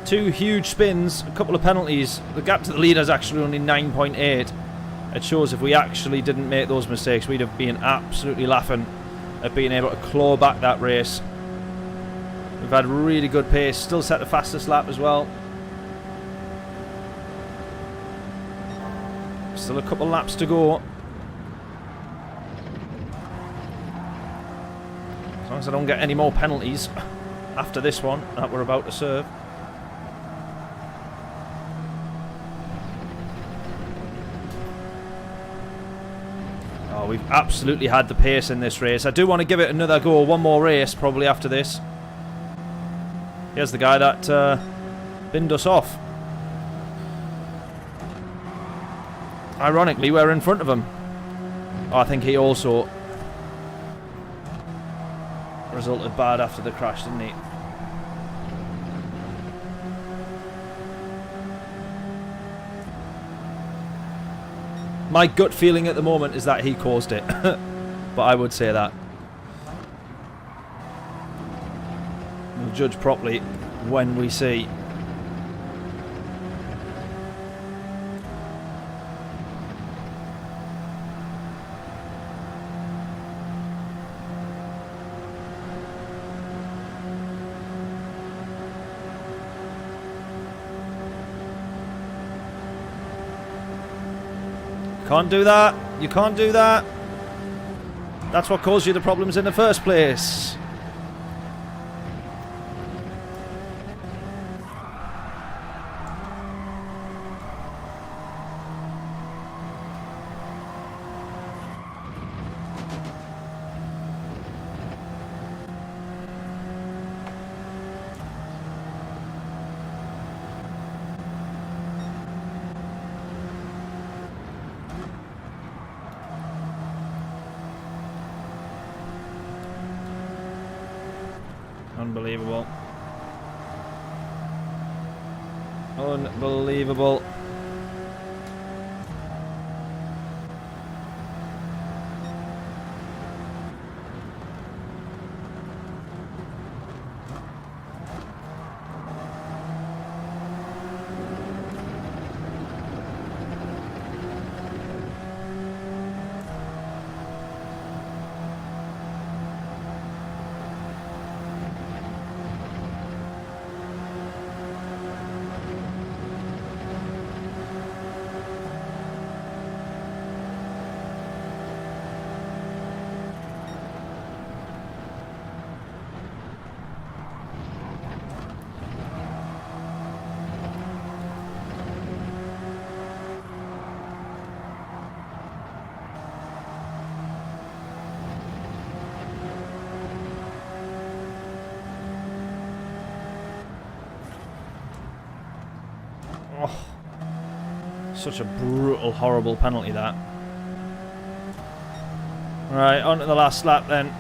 Speaker 1: 2 huge spins, a couple of penalties. The gap to the leader is actually only 9.8. It shows if we actually didn't make those mistakes, we'd have been absolutely laughing at being able to claw back that race. We've had really good pace. Still set the fastest lap as well. Still a couple laps to go. As long as I don't get any more penalties after this one that we're about to serve. Oh, we've absolutely had the pace in this race. I do want to give it another go. One more race probably after this. Here's the guy that binned us off. Ironically, we're in front of him. Oh, I think he also resulted bad after the crash, didn't he? My gut feeling at the moment is that he caused it. But I would say that. We'll judge properly when we see. Can't do that. You can't do that. That's what caused you the problems in the first place. Unbelievable. Unbelievable. Oh, such a brutal, horrible penalty that. Right, on to the last lap then.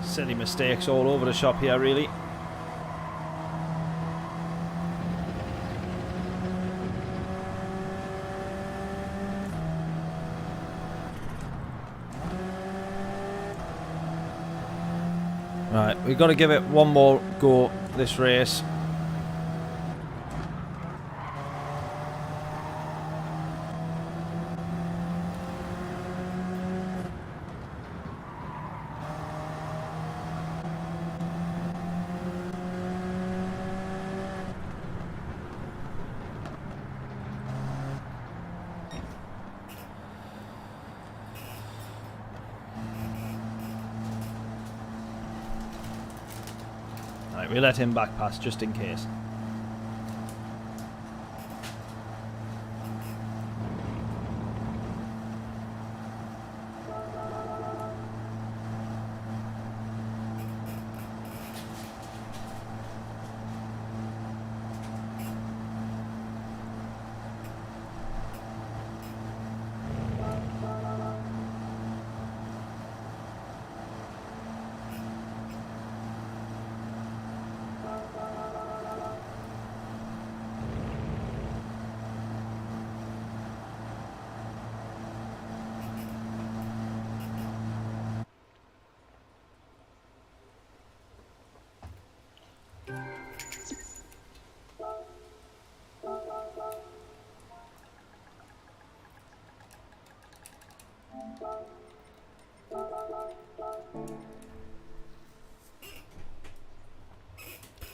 Speaker 1: Silly mistakes all over the shop here, really. Right, we've got to give it one more go this race. Right, we let him back past just in case.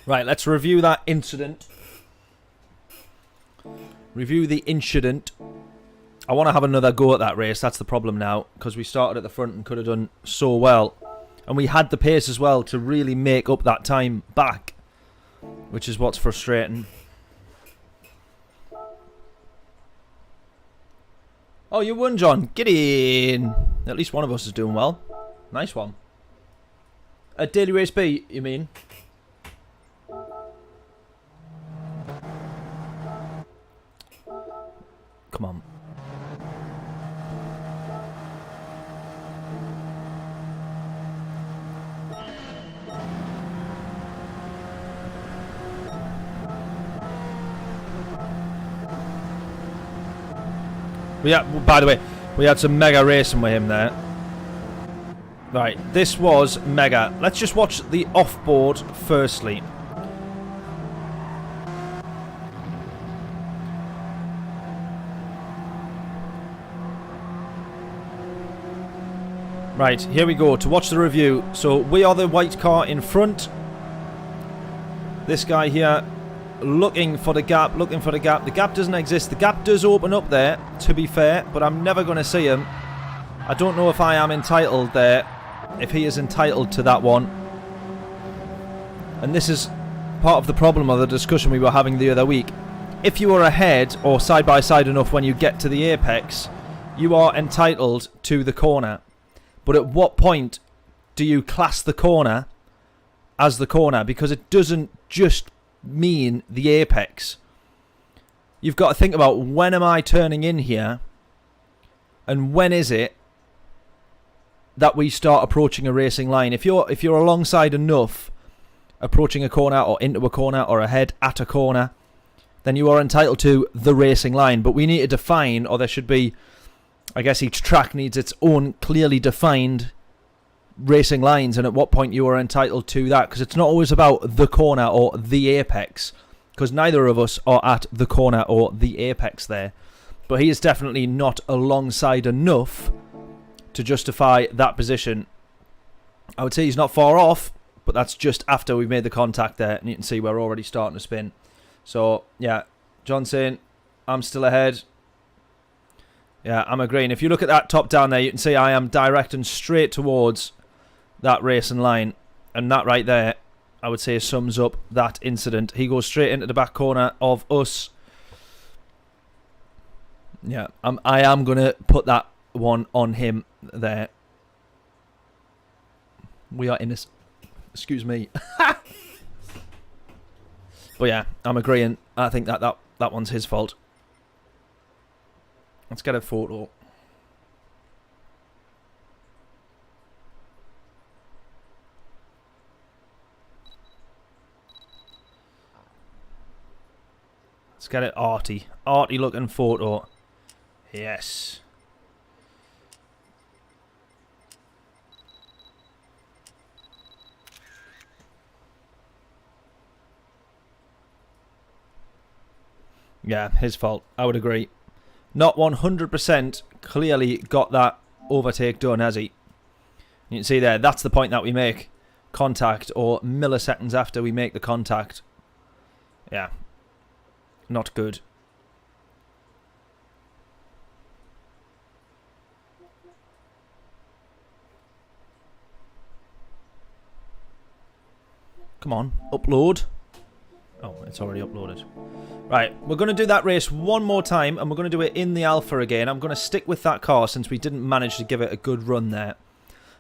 Speaker 1: Right, let's review that incident. Review the incident. I want to have another go at that race. That's the problem now, because we started at the front and could have done so well. And we had the pace as well to really make up that time back, which is what's frustrating. Oh, you won, John. Get in. At least one of us is doing well. Nice one. At Daily Race B, you mean? Come on. By the way, we had some mega racing with him there. Right, this was mega. Let's just watch the off-board firstly. Right, here we go to watch the review. So we are the white car in front. This guy here looking for the gap, looking for the gap. The gap doesn't exist. The gap does open up there, to be fair, but I'm never going to see him. I don't know if I am entitled there, if he is entitled to that one. And this is part of the problem of the discussion we were having the other week. If you are ahead or side by side enough when you get to the apex, you are entitled to the corner. But at what point do you class the corner as the corner? Because it doesn't just mean the apex. You've got to think about, when am I turning in here? And when is it that we start approaching a racing line? If you're alongside enough, approaching a corner or into a corner or ahead at a corner, then you are entitled to the racing line. But we need to define, or there should be, I guess each track needs its own clearly defined racing lines, and at what point you are entitled to that, because it's not always about the corner or the apex, because neither of us are at the corner or the apex there. But he is definitely not alongside enough to justify that position. I would say he's not far off, but that's just after we've made the contact there, and you can see we're already starting to spin. So yeah, John saying I'm still ahead. Yeah, I'm agreeing. If you look at that top down there, you can see I am directing straight towards that racing line. And that right there, I would say, sums up that incident. He goes straight into the back corner of us. Yeah, I am going to put that one on him there. We are in this... Excuse me. But yeah, I'm agreeing. I think that one's his fault. Let's get a photo. Let's get it arty. Arty looking photo. Yes. Yeah, his fault. I would agree. Not 100% clearly got that overtake done, has he? You can see there, that's the point that we make contact, or milliseconds after we make the contact. Yeah. Not good. Come on, upload. Oh, it's already uploaded. Right, we're going to do that race one more time, and we're going to do it in the Alpha again. I'm going to stick with that car since we didn't manage to give it a good run there.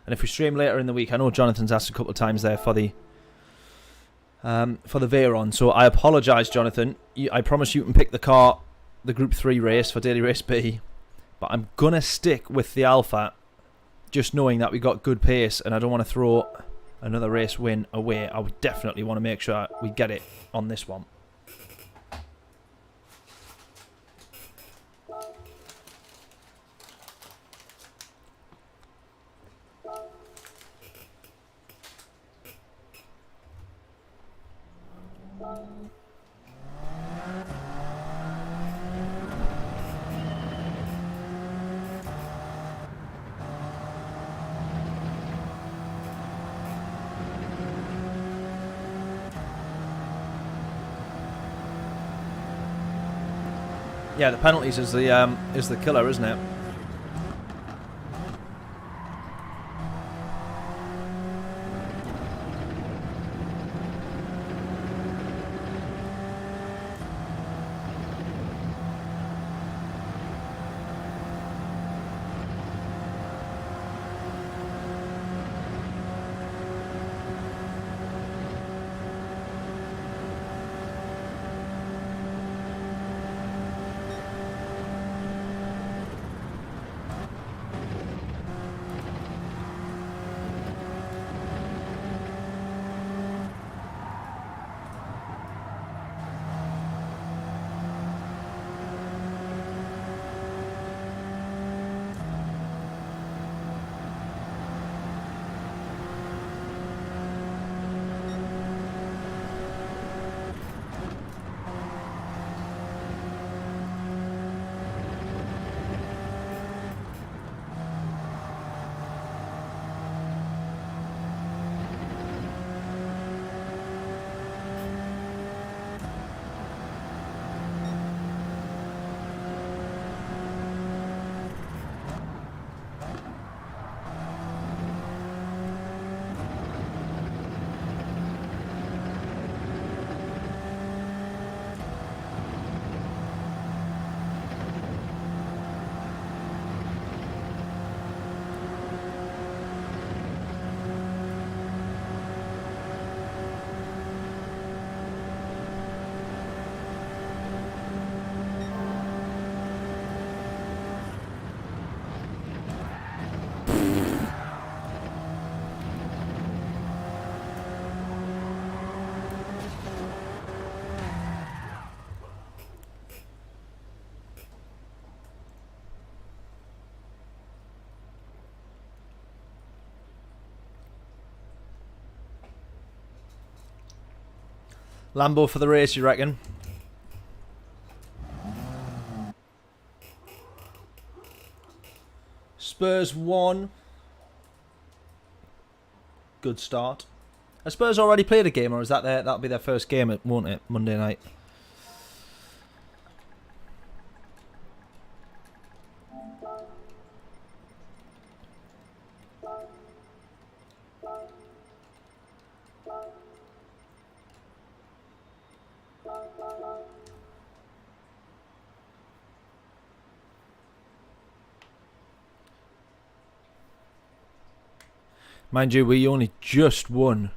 Speaker 1: And if we stream later in the week, I know Jonathan's asked a couple of times there for the Veyron, so I apologise, Jonathan. I promise you can pick the car, the Group 3 race for Daily Race B, but I'm going to stick with the Alpha, just knowing that we got good pace, and I don't want to throw another race win away. I would definitely want to make sure we get it on this one. Yeah, the penalties is the killer, isn't it? Lambo for the race, you reckon? Spurs 1. Good start. Has Spurs already played a game, or is that that'll be their first game, won't it? Monday night. Mind you, we only just won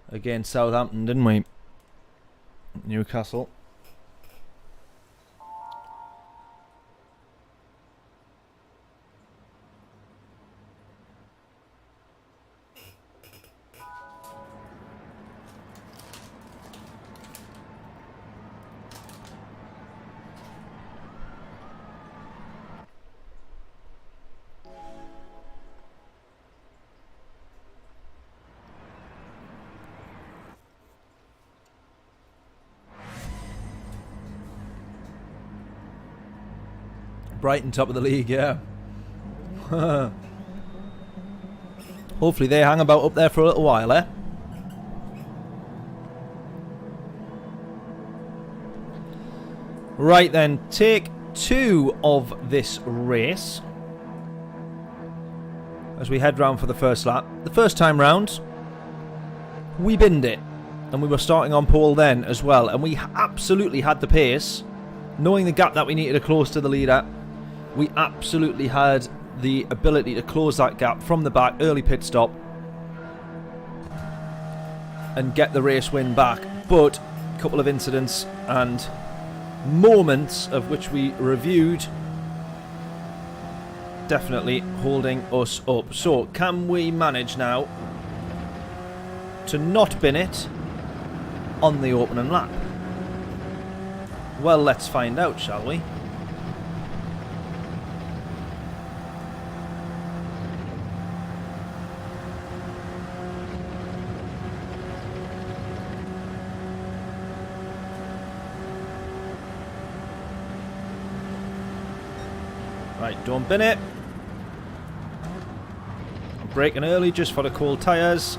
Speaker 1: against Southampton, didn't we? Newcastle. Brighton top of the league, yeah. Hopefully they hang about up there for a little while, eh? Right then, take 2 of this race as we head round for the first lap. The first time round, we binned it. and we were starting on pole then as well, and we absolutely had the pace, knowing the gap that we needed to close to the leader. We absolutely had the ability to close that gap from the back, early pit stop, and get the race win back. But a couple of incidents and moments of which we reviewed definitely holding us up. So can we manage now to not bin it on the opening lap? Well, let's find out, shall we? Right, don't bin it. I'm braking early just for the cold tyres.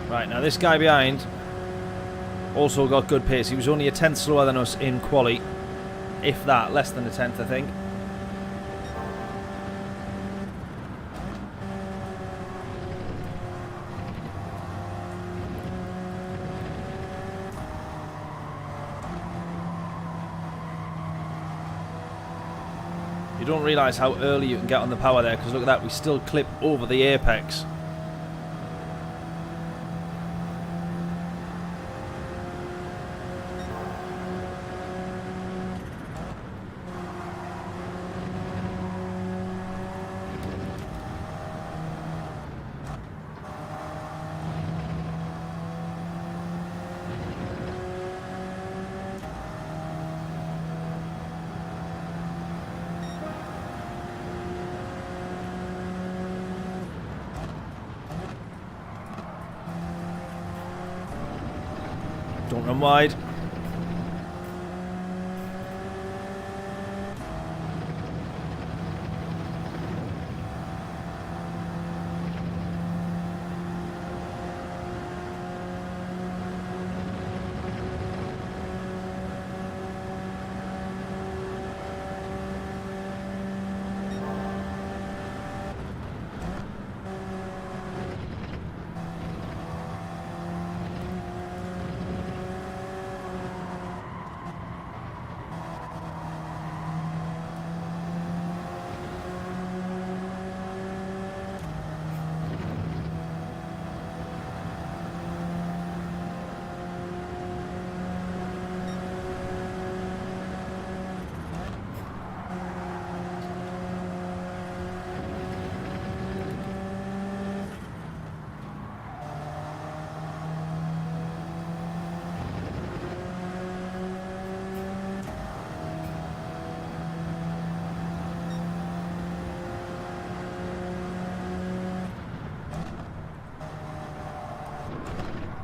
Speaker 1: Right, now this guy behind also got good pace. He was only a tenth slower than us in quali. If that, less than a tenth, I think. You don't realise how early you can get on the power there, because look at that, we still clip over the apex. Don't run wide.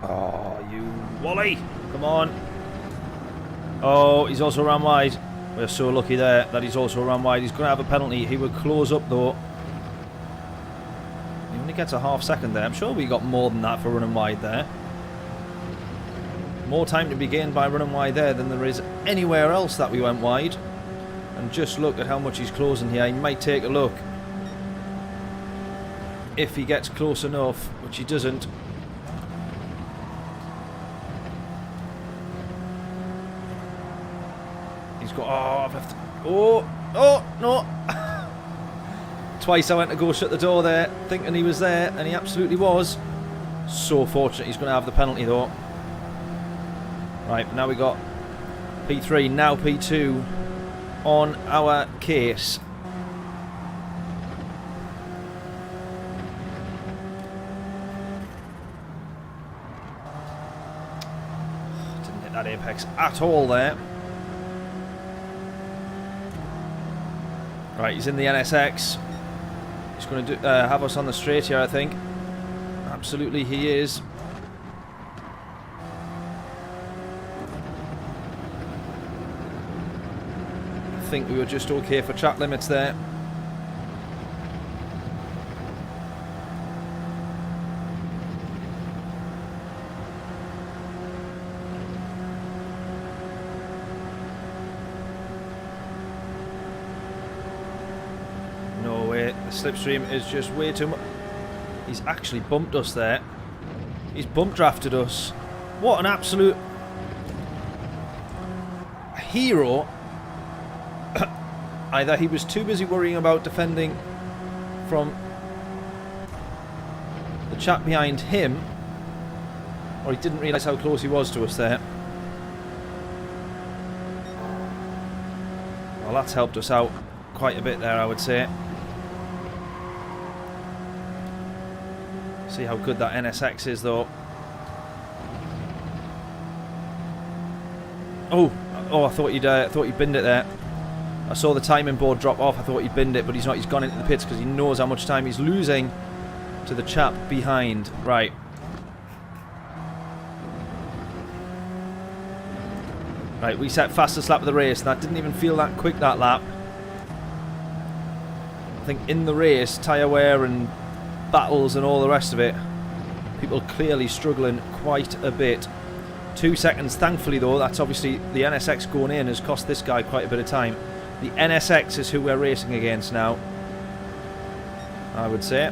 Speaker 1: Oh, you Wally! Come on. Oh, he's also ran wide. We're so lucky there that he's also ran wide. He's going to have a penalty. He would close up though. He only gets a half second there. I'm sure we got more than that for running wide there. More time to be gained by running wide there than there is anywhere else that we went wide. And just look at how much he's closing here. He might take a look if he gets close enough, which he doesn't. He's got... Oh, I've to, oh, no. Twice I went to go shut the door there, thinking he was there, and he absolutely was. So fortunate he's going to have the penalty, though. Right, now we got P3, now P2 on our case. Didn't hit that apex at all there. Right, he's in the NSX. He's going to have us on the straight here, I think. Absolutely, he is. I think we were just okay for track limits there. No way, the slipstream is just way too much. He's actually bumped us there. He's bump drafted us. What an absolute hero. Either he was too busy worrying about defending from the chap behind him, or he didn't realise how close he was to us there. Well, that's helped us out quite a bit there, I would say. See how good that NSX is, though. Oh, I thought you'd binned it there. I saw the timing board drop off. I thought he'd binned it, but he's not. He's gone into the pits because he knows how much time he's losing to the chap behind. Right. Right, we set fastest lap of the race. That didn't even feel that quick, that lap. I think in the race, tyre wear and battles and all the rest of it, people clearly struggling quite a bit. 2 seconds, thankfully, though. That's obviously the NSX going in has cost this guy quite a bit of time. The NSX is who we're racing against now, I would say.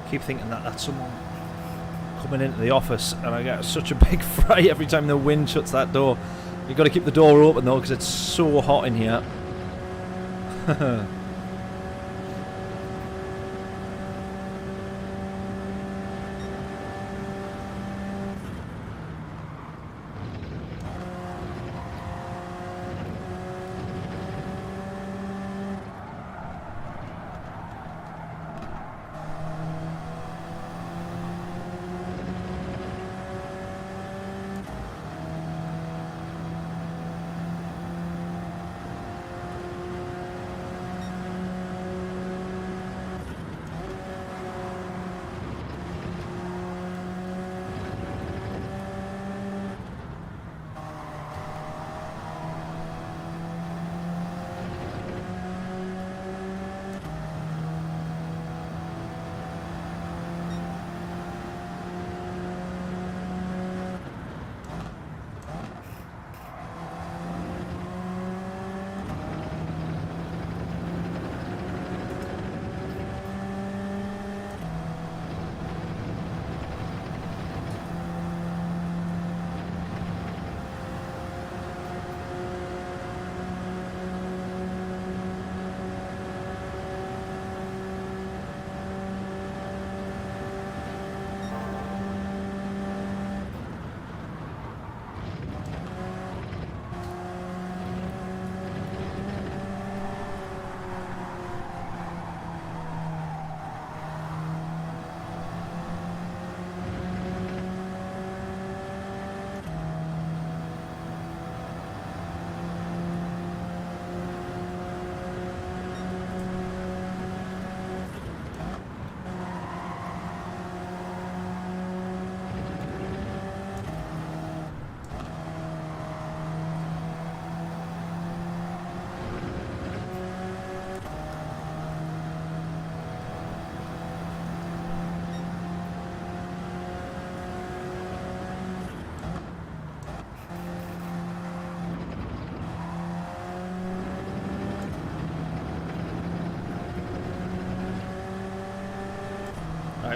Speaker 1: Keep thinking that that's someone coming into the office, and I get such a big fright every time the wind shuts that door. You've got to keep the door open though, because it's so hot in here.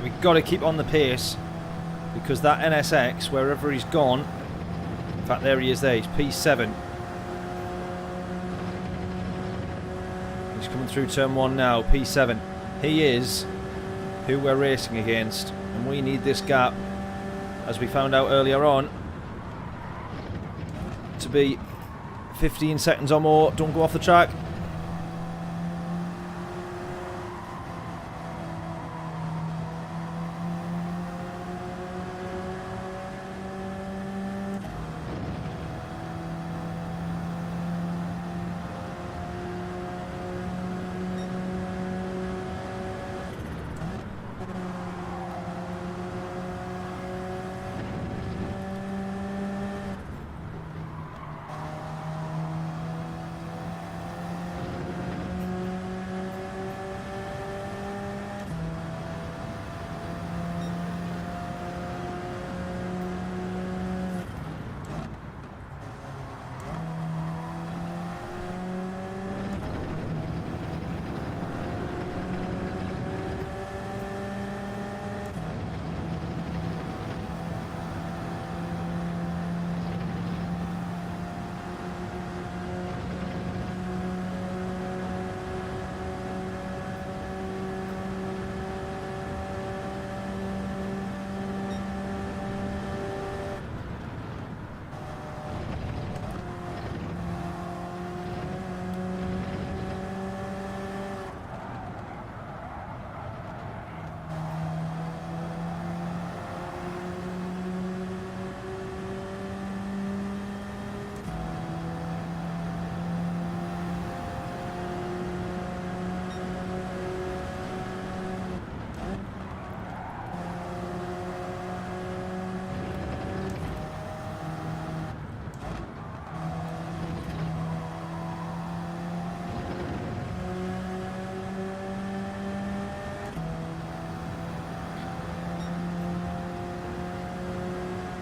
Speaker 1: Right, we've got to keep on the pace because that NSX, wherever he's gone, in fact, there he is there, he's P7. He's coming through turn 1 now, P7. He is who we're racing against, and we need this gap, as we found out earlier on, to be 15 seconds or more. Don't go off the track.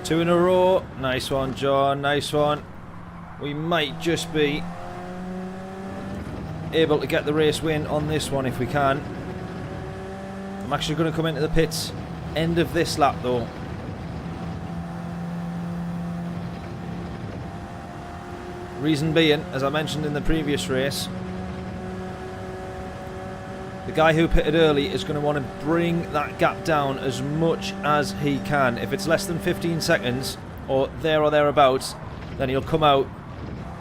Speaker 1: Two in a row. Nice one, John. Nice one. We might just be able to get the race win on this one if we can. I'm actually going to come into the pits end of this lap though. Reason being, as I mentioned in the previous race, the guy who pitted early is going to want to bring that gap down as much as he can. If it's less than 15 seconds or thereabouts, then he'll come out,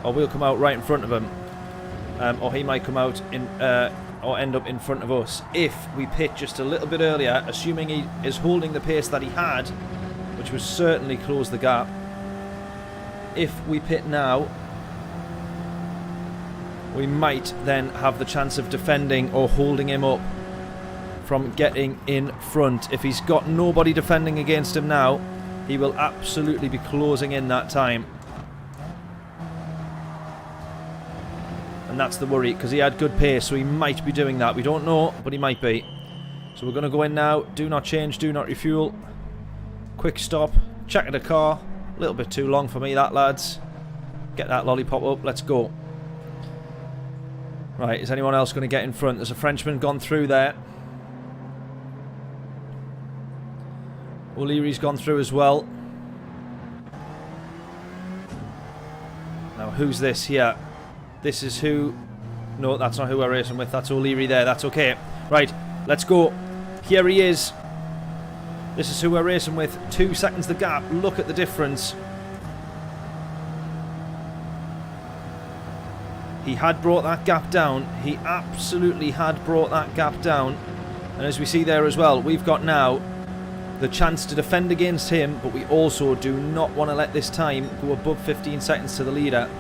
Speaker 1: or we'll come out right in front of him, or he might come out in or end up in front of us. If we pit just a little bit earlier, assuming he is holding the pace that he had, which would certainly close the gap. If we pit now, we might then have the chance of defending or holding him up from getting in front. If he's got nobody defending against him now, he will absolutely be closing in that time. And that's the worry, because he had good pace, so he might be doing that. We don't know, but he might be. So we're going to go in now. Do not change, do not refuel. Quick stop, check of the car. A little bit too long for me, that, lads. Get that lollipop up, let's go. Right, is anyone else going to get in front? There's a Frenchman gone through there. O'Leary's gone through as well. Now, who's this here? This is who... No, that's not who we're racing with. That's O'Leary there. That's okay. Right, let's go. Here he is. This is who we're racing with. 2 seconds the gap. Look at the difference. He had brought that gap down. He absolutely had brought that gap down. And as we see there as well, we've got now the chance to defend against him, but we also do not want to let this time go above 15 seconds to the leader.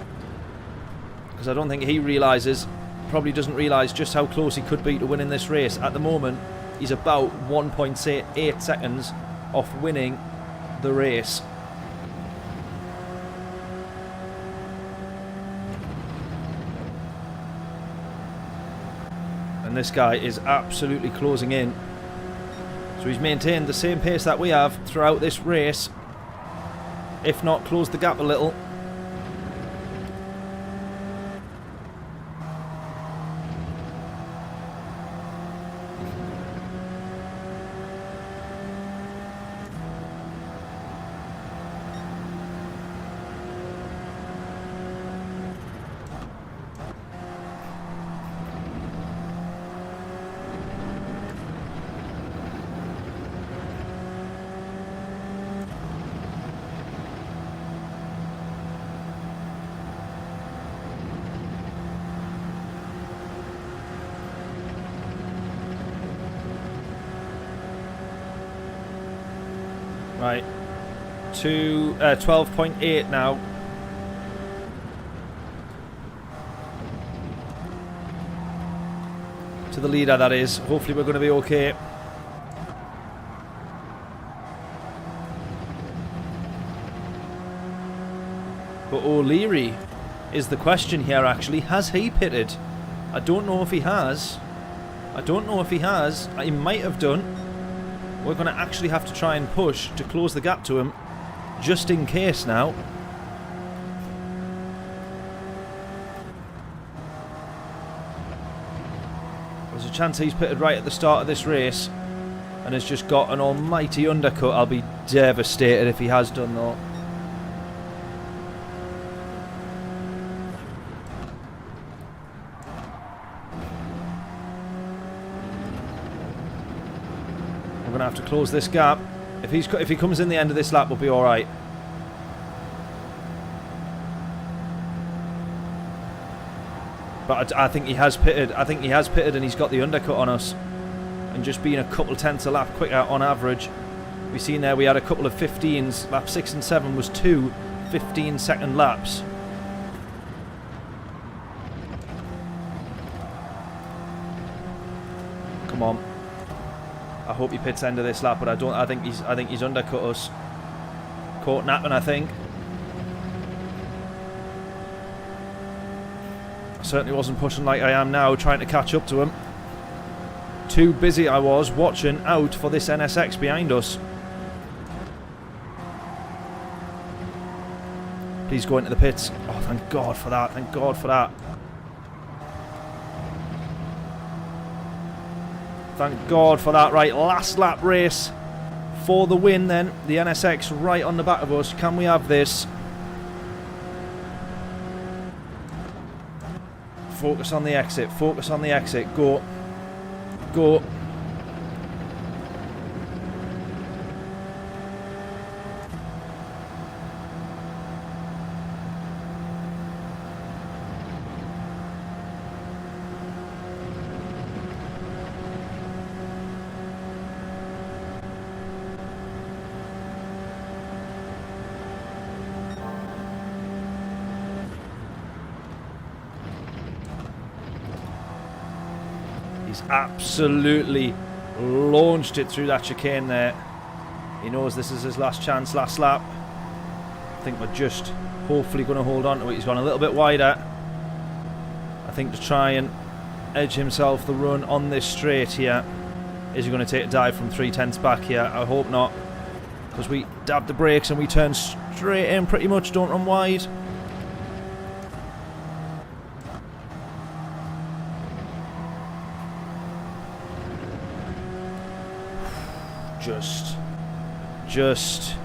Speaker 1: Because I don't think he realises, probably doesn't realise just how close he could be to winning this race. At the moment, he's about 1.8 seconds off winning the race. And this guy is absolutely closing in. So he's maintained the same pace that we have throughout this race, if not closed the gap a little. Right. 12.8 now. To the leader, that is. Hopefully we're going to be okay. But O'Leary is the question here, actually. Has he pitted? I don't know if he has. I don't know if he has. He might have done. We're going to actually have to try and push to close the gap to him, just in case now. There's a chance he's pitted right at the start of this race and has just got an almighty undercut. I'll be devastated if he has done, though. We're going to have to close this gap. If he comes in the end of this lap, we'll be all right. But I think he has pitted. I think he has pitted, and he's got the undercut on us, and just being a couple tenths a lap quicker on average. We've seen there we had a couple of 15s. Lap 6 and 7 was two 15-second laps. Come on. I hope he pits end of this lap, but I don't. I think he's undercut us. Caught napping, I think. I certainly wasn't pushing like I am now, trying to catch up to him. Too busy I was watching out for this NSX behind us. Please go into the pits. Oh, thank God for that. Thank God for that. Thank God for that. Right, last lap race for the win then. The NSX right on the back of us. Can we have this? Focus on the exit. Focus on the exit. Go. Go. He's absolutely launched it through that chicane there. He knows this is his last chance, last lap. I think we're just hopefully going to hold on to it. He's gone a little bit wider. I think to try and edge himself the run on this straight here. Is he going to take a dive from 3 tenths back here? I hope not. Because we dab the brakes and we turn straight in pretty much, don't run wide. Just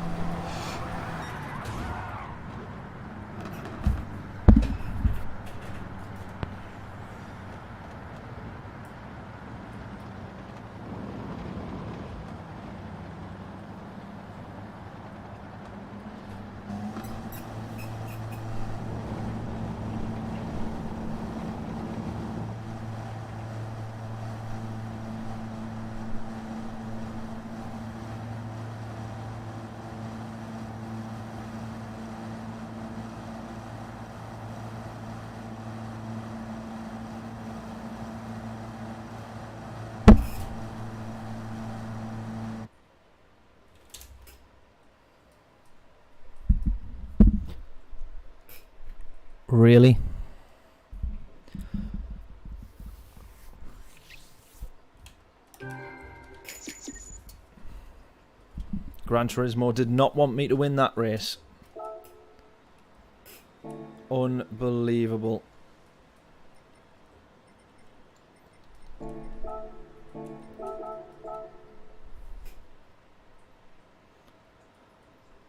Speaker 1: really? Gran Turismo did not want me to win that race. Unbelievable.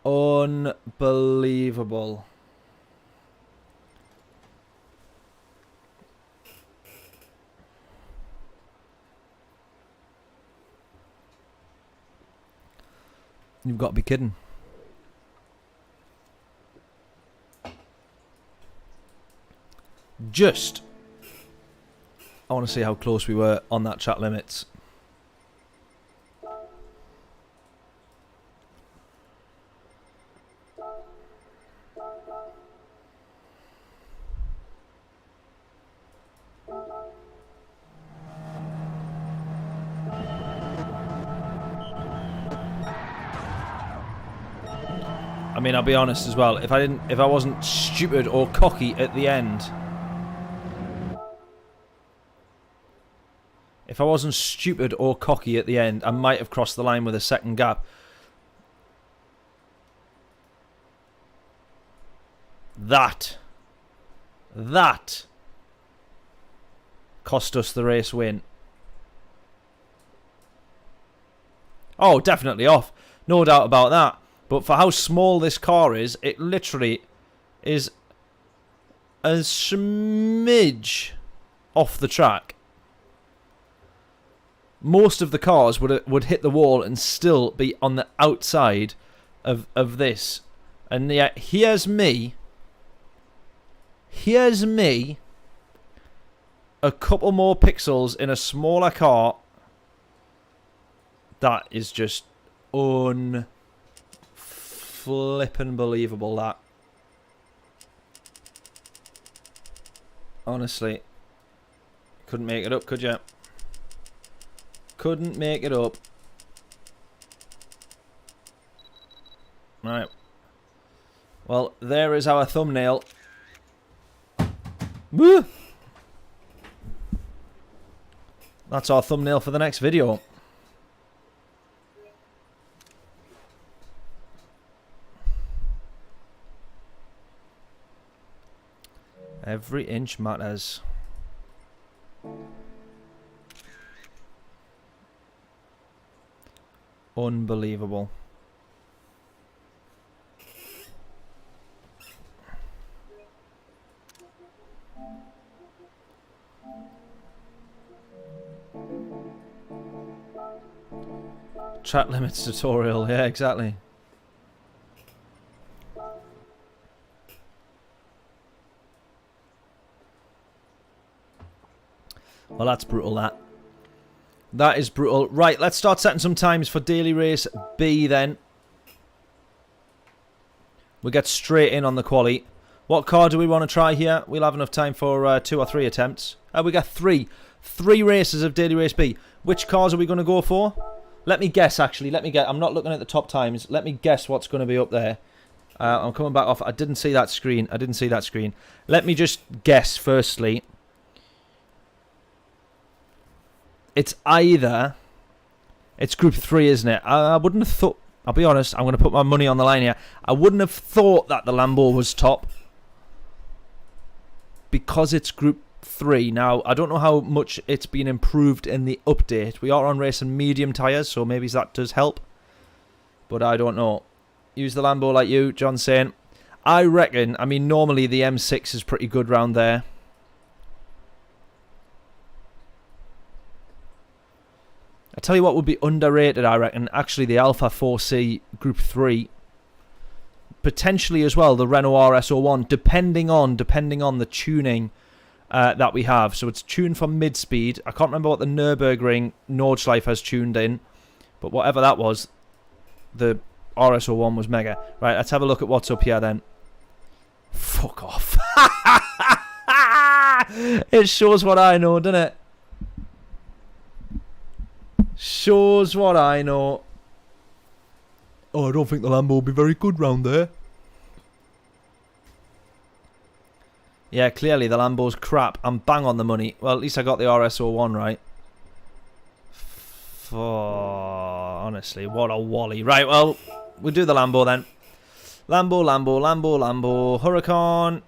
Speaker 1: Unbelievable. You've got to be kidding. Just. I want to see how close we were on that track limits. I mean, I'll be honest as well. If I wasn't stupid or cocky at the end. If I wasn't stupid or cocky at the end, I might have crossed the line with a second gap. That cost us the race win. Oh, definitely off. No doubt about that. But for how small this car is, it literally is a smidge off the track. Most of the cars would hit the wall and still be on the outside of this. And yet, here's me, a couple more pixels in a smaller car. That is just flippin' believable, that. Honestly. Couldn't make it up, could you? Couldn't make it up. Right. Well, there is our thumbnail. Woo! That's our thumbnail for the next video. Every inch matters. Unbelievable. Track limits tutorial, yeah, exactly. Well, that's brutal, that. That is brutal. Right, let's start setting some times for Daily Race B then. We'll get straight in on the quali. What car do we want to try here? We'll have enough time for 2 or 3 attempts. We got 3. 3 races of Daily Race B. Which cars are we going to go for? Let me guess, actually. Let me guess. I'm not looking at the top times. Let me guess what's going to be up there. I'm coming back off. I didn't see that screen. Let me just guess, firstly. It's either... It's Group 3, isn't it? I wouldn't have thought... I'll be honest, I'm going to put my money on the line here. I wouldn't have thought that the Lambo was top. Because it's Group 3. Now, I don't know how much it's been improved in the update. We are on racing medium tyres, so maybe that does help. But I don't know. Use the Lambo like you, John's saying. I reckon, I mean, normally the M6 is pretty good round there. I tell you what would be underrated, I reckon. Actually, the Alpha 4C Group 3. Potentially as well, the Renault RS01, depending on the tuning that we have. So it's tuned for mid-speed. I can't remember what the Nürburgring Nordschleife has tuned in. But whatever that was, the RS01 was mega. Right, let's have a look at what's up here then. Fuck off. It shows what I know, doesn't it? Shows what I know. Oh, I don't think the Lambo will be very good round there. Yeah, clearly the Lambo's crap. I'm bang on the money. Well, at least I got the RS01 right. Honestly, what a wally. Right, well, we'll do the Lambo then. Lambo. Huracan.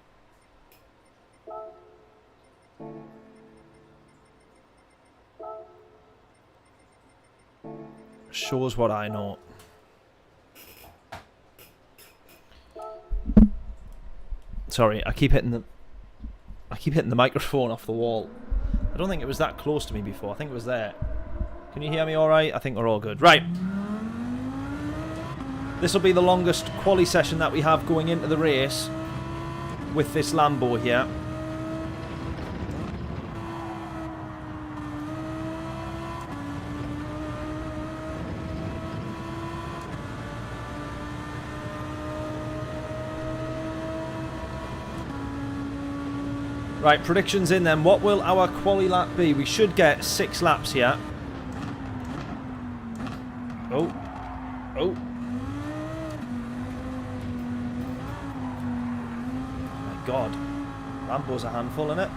Speaker 1: Shows what I know. Sorry, I keep hitting the microphone off the wall. I don't think it was that close to me before. I think it was there. Can you hear me all right? I think we're all good. Right. This will be the longest quali session that we have going into the race with this Lambo here. Right, predictions in then. What will our quali lap be? We should get 6 laps here. Oh. God. Lambo's a handful, isn't it?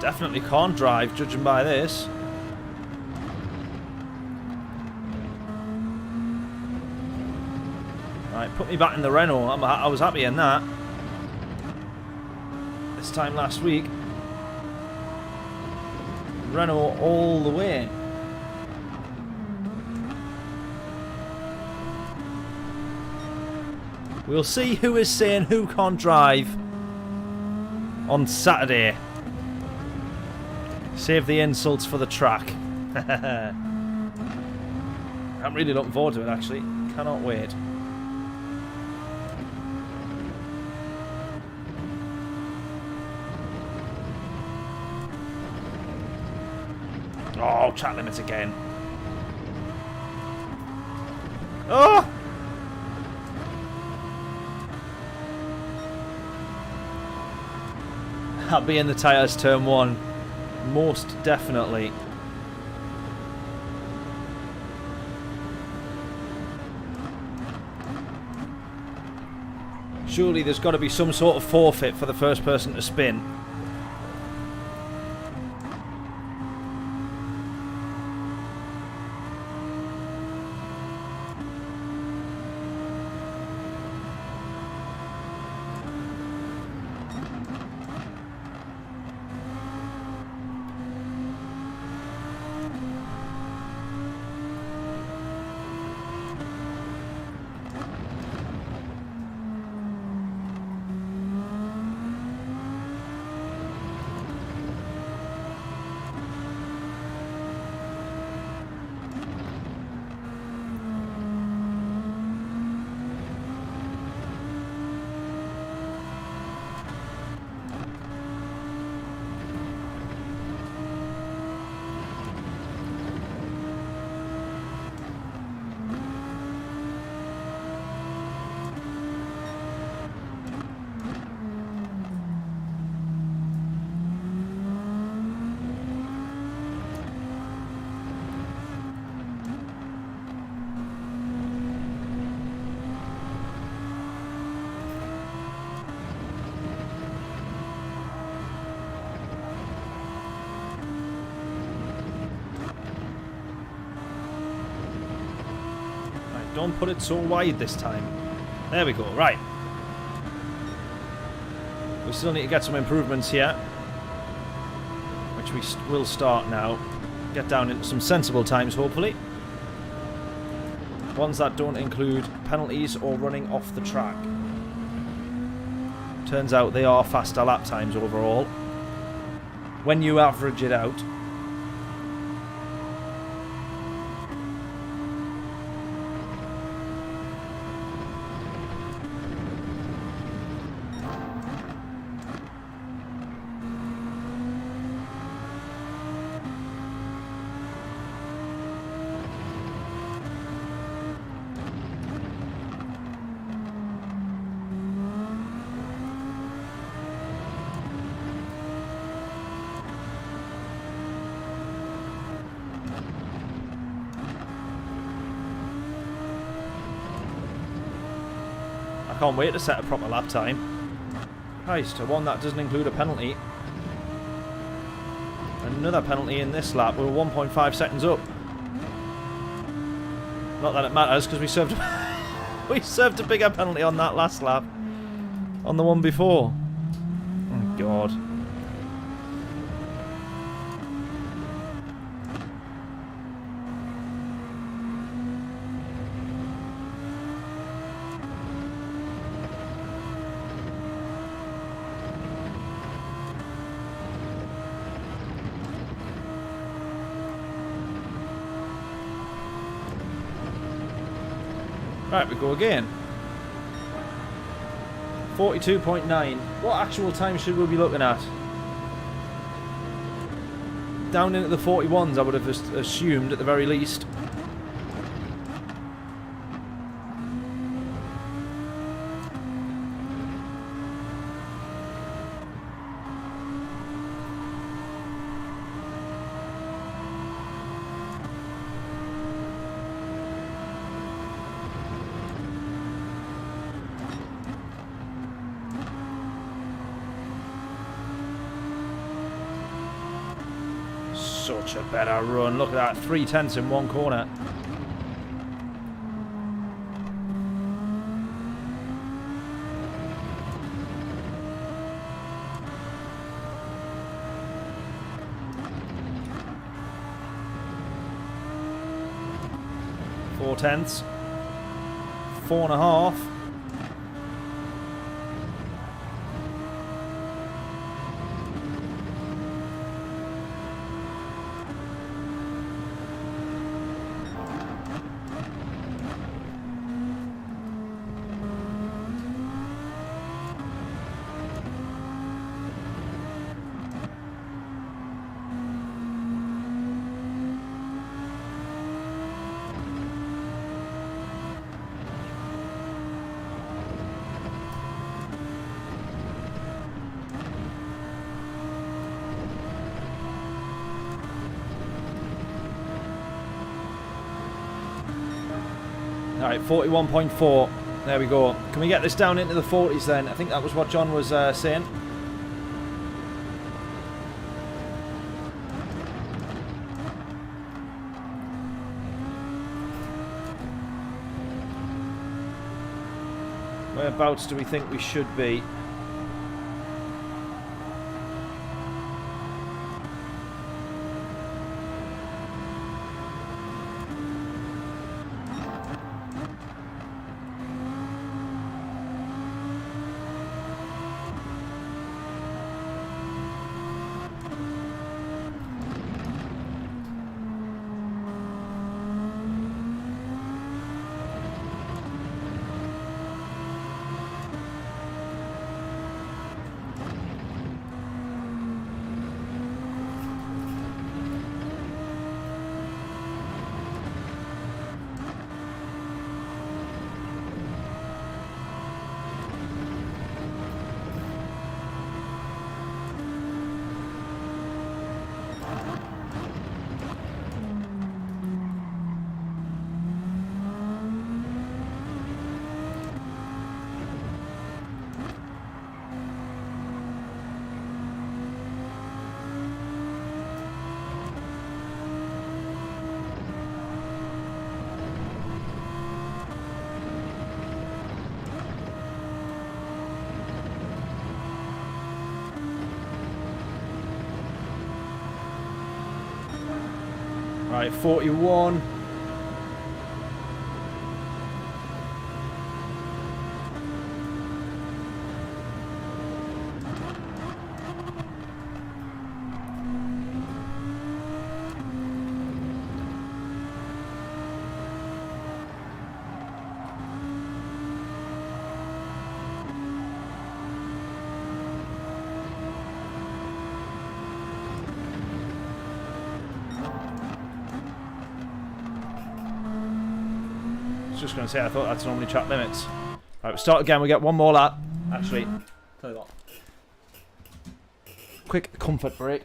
Speaker 1: Definitely can't drive, judging by this. Right, put me back in the Renault. I was happy in that. This time last week. Renault all the way. We'll see who is saying who can't drive on Saturday. Save the insults for the track. I'm really looking forward to it, actually. Cannot wait. Oh, track limits again. Oh! I'll be in the tyres turn 1. Most definitely. Surely there's got to be some sort of forfeit for the first person to spin. Don't put it so wide this time. There we go, right. We still need to get some improvements here, which we will start now. Get down into some sensible times, hopefully. Ones that don't include penalties or running off the track. Turns out they are faster lap times overall, when you average it out. I can't wait to set a proper lap time. Christ, a one that doesn't include a penalty. Another penalty in this lap. We're 1.5 seconds up. Not that it matters, because we served we served a bigger penalty on that last lap. On the one before. Oh God. Right, we go again. 42.9. What actual time should we be looking at? Down into the 41s, I would have assumed at the very least. Such a better run. Look at that. 3/10 in one corner. Four tenths. 4.5. Alright, 41.4. There we go. Can we get this down into the 40s then? I think that was what John was saying. Whereabouts do we think we should be? Right, 41. Just going to say, I thought that's normally track limits. Right, we'll start again. We get one more lap. Actually, tell you what. Quick comfort break.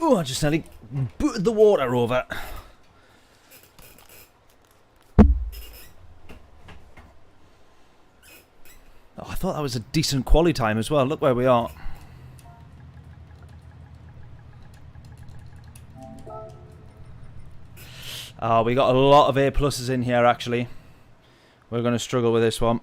Speaker 1: Oh, I just nearly booted the water over. Oh, I thought that was a decent quali time as well. Look where we are. Oh, we got a lot of A+ in here, actually. We're going to struggle with this one.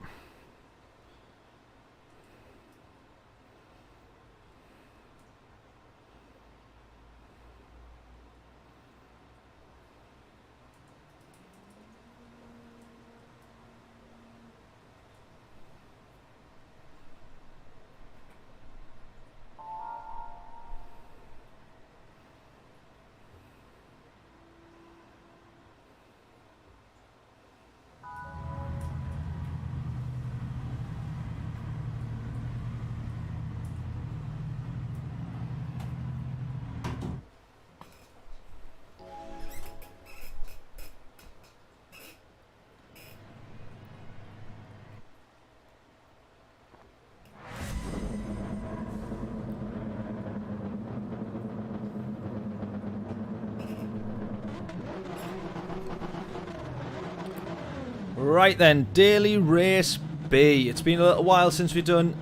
Speaker 1: Right then, Daily Race B. It's been a little while since we've done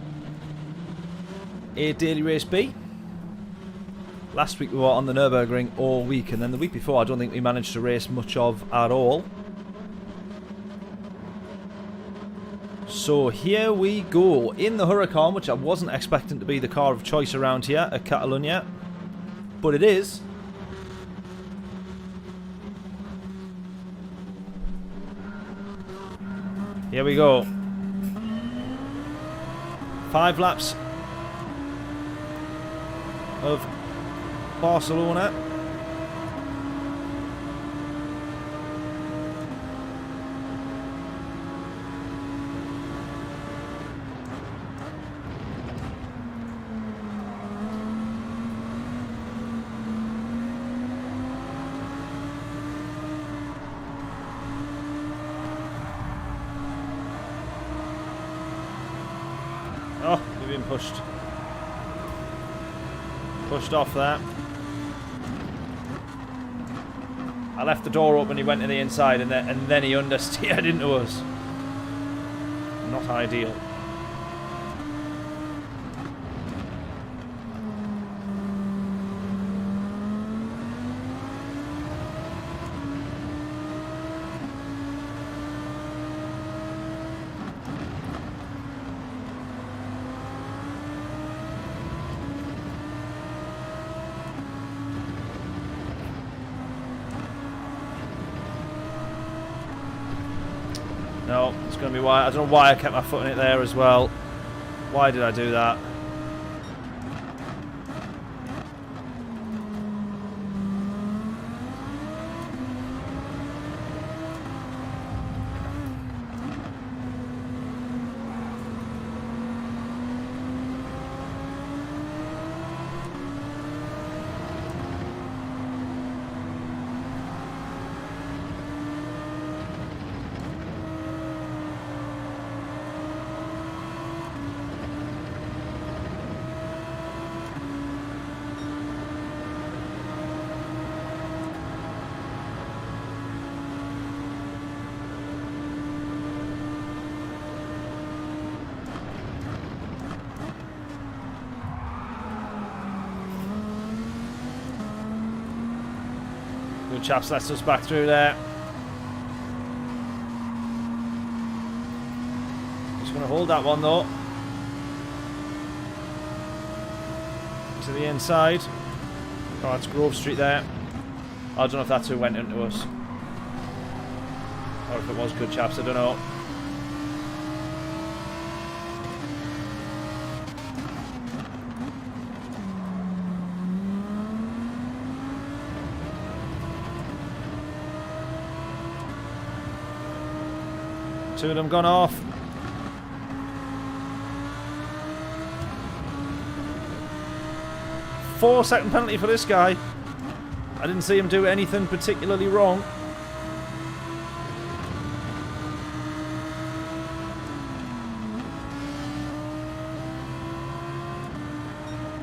Speaker 1: a Daily Race B. Last week we were on the Nürburgring all week, and then the week before I don't think we managed to race much of at all. So here we go, in the Huracan, which I wasn't expecting to be the car of choice around here at Catalonia, but it is. Here we go. 5 laps of Barcelona. Oh, we've been pushed off there. I left the door open, he went to the inside, and then he understeered into us. Not ideal. No, it's going to be why. I don't know why I kept my foot in it there as well. Why did I do that? Good chaps, lets us back through there. Just going to hold that one though. To the inside. Oh, that's Grove Street there. I don't know if that's who went into us. Or if it was good chaps, I don't know. Two of them gone off. Four-second penalty for this guy. I didn't see him do anything particularly wrong.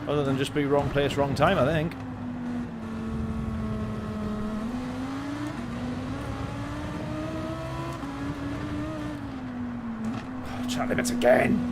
Speaker 1: Other than just be wrong place, wrong time, I think.
Speaker 2: the limits again.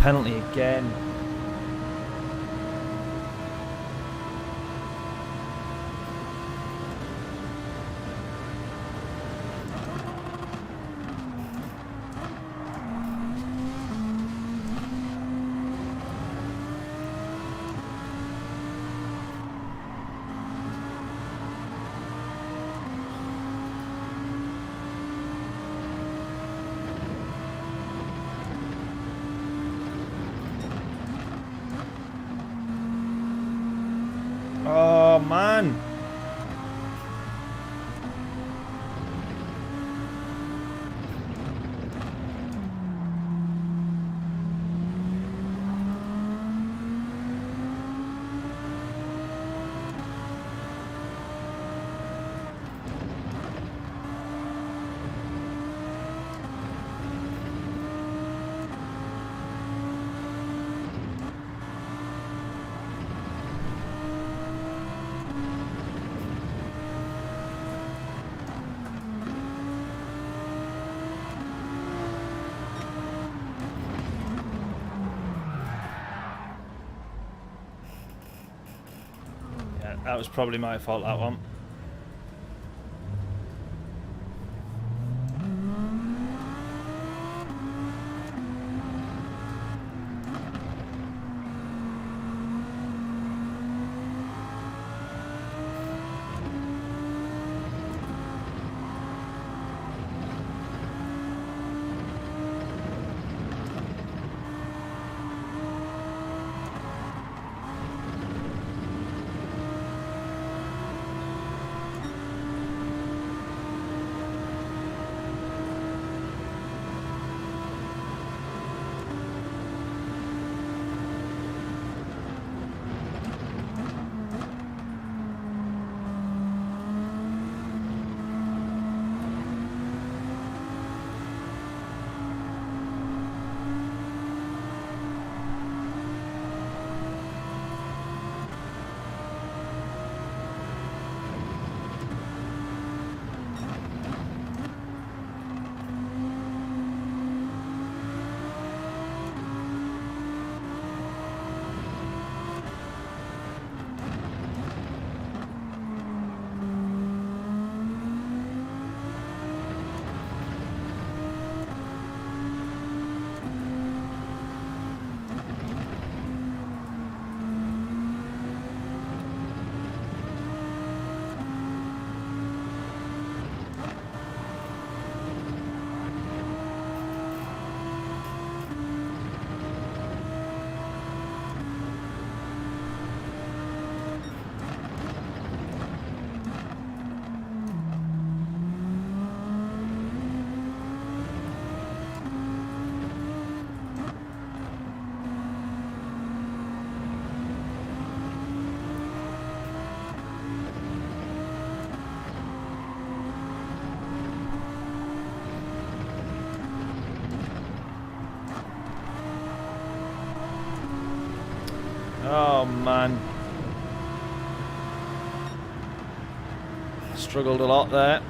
Speaker 1: Penalty again. Oh, man. That was probably my fault, that one. Oh man. Struggled a lot there.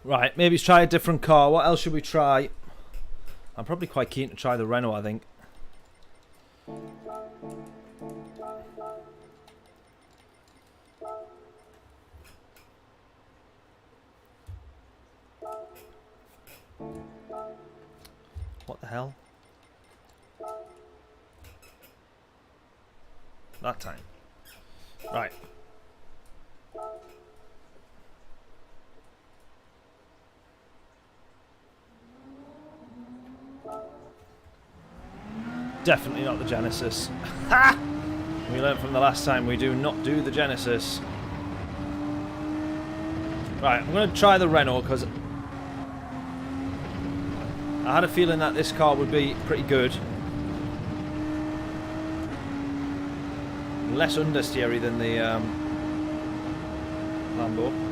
Speaker 1: Right, maybe try a different car. What else should we try? I'm probably quite keen to try the Renault, I think. What the hell? That time. Right. Definitely not the Genesis. Ha! We learned from the last time we do not do the Genesis. Right, I'm going to try the Renault because I had a feeling that this car would be pretty good. Less understeery than the Lambo.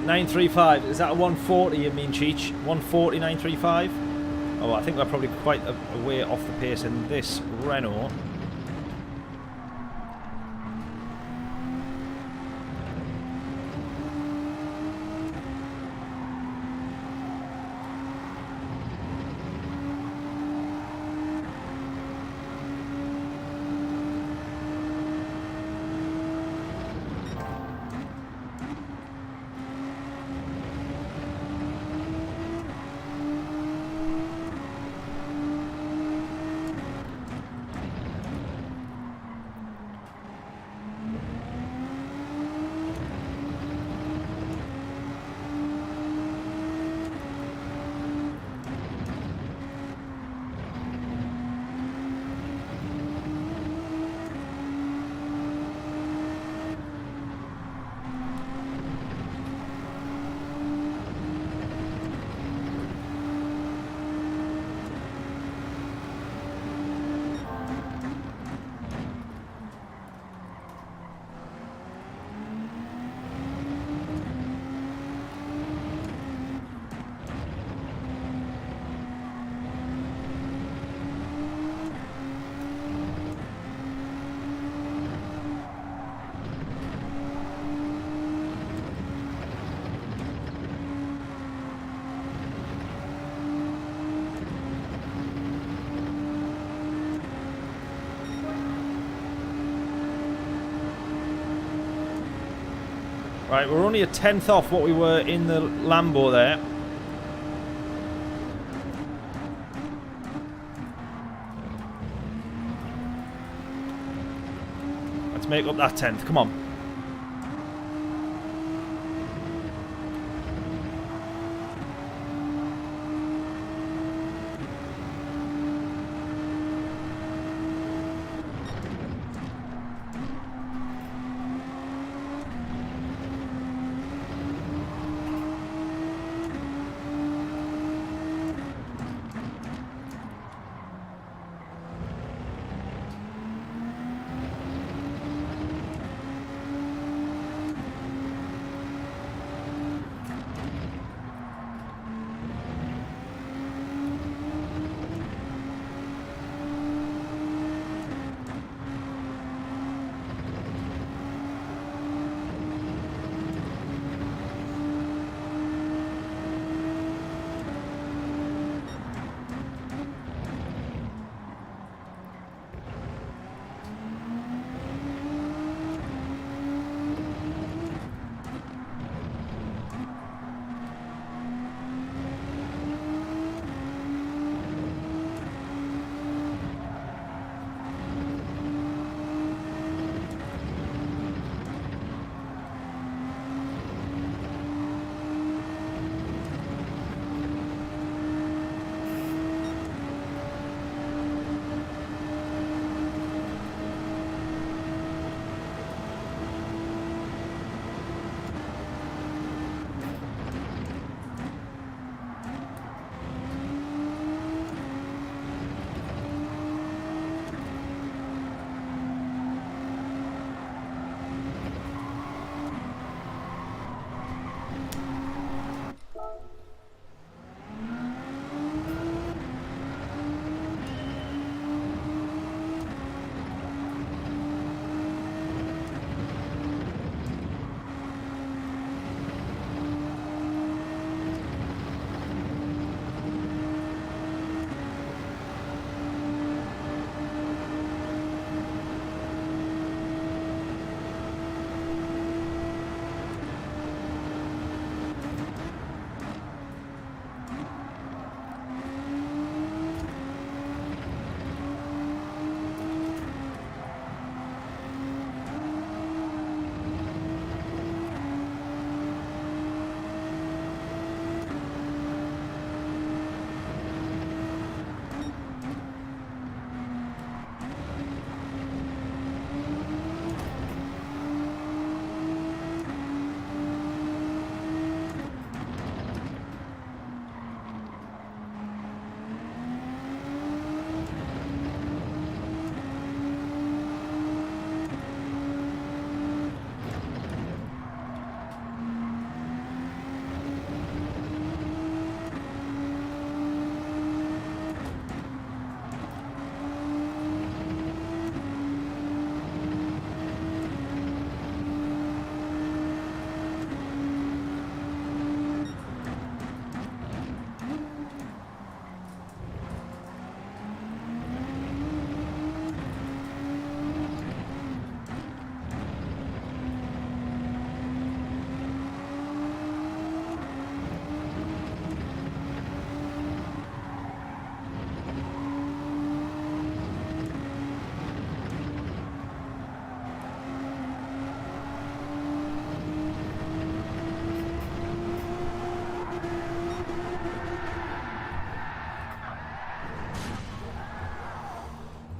Speaker 1: .935, is that a 140 you mean, Cheech? 140 935? Oh, I think we're probably quite a way off the pace in this Renault. Right, we're only a tenth off what we were in the Lambo there. Let's make up that tenth. Come on.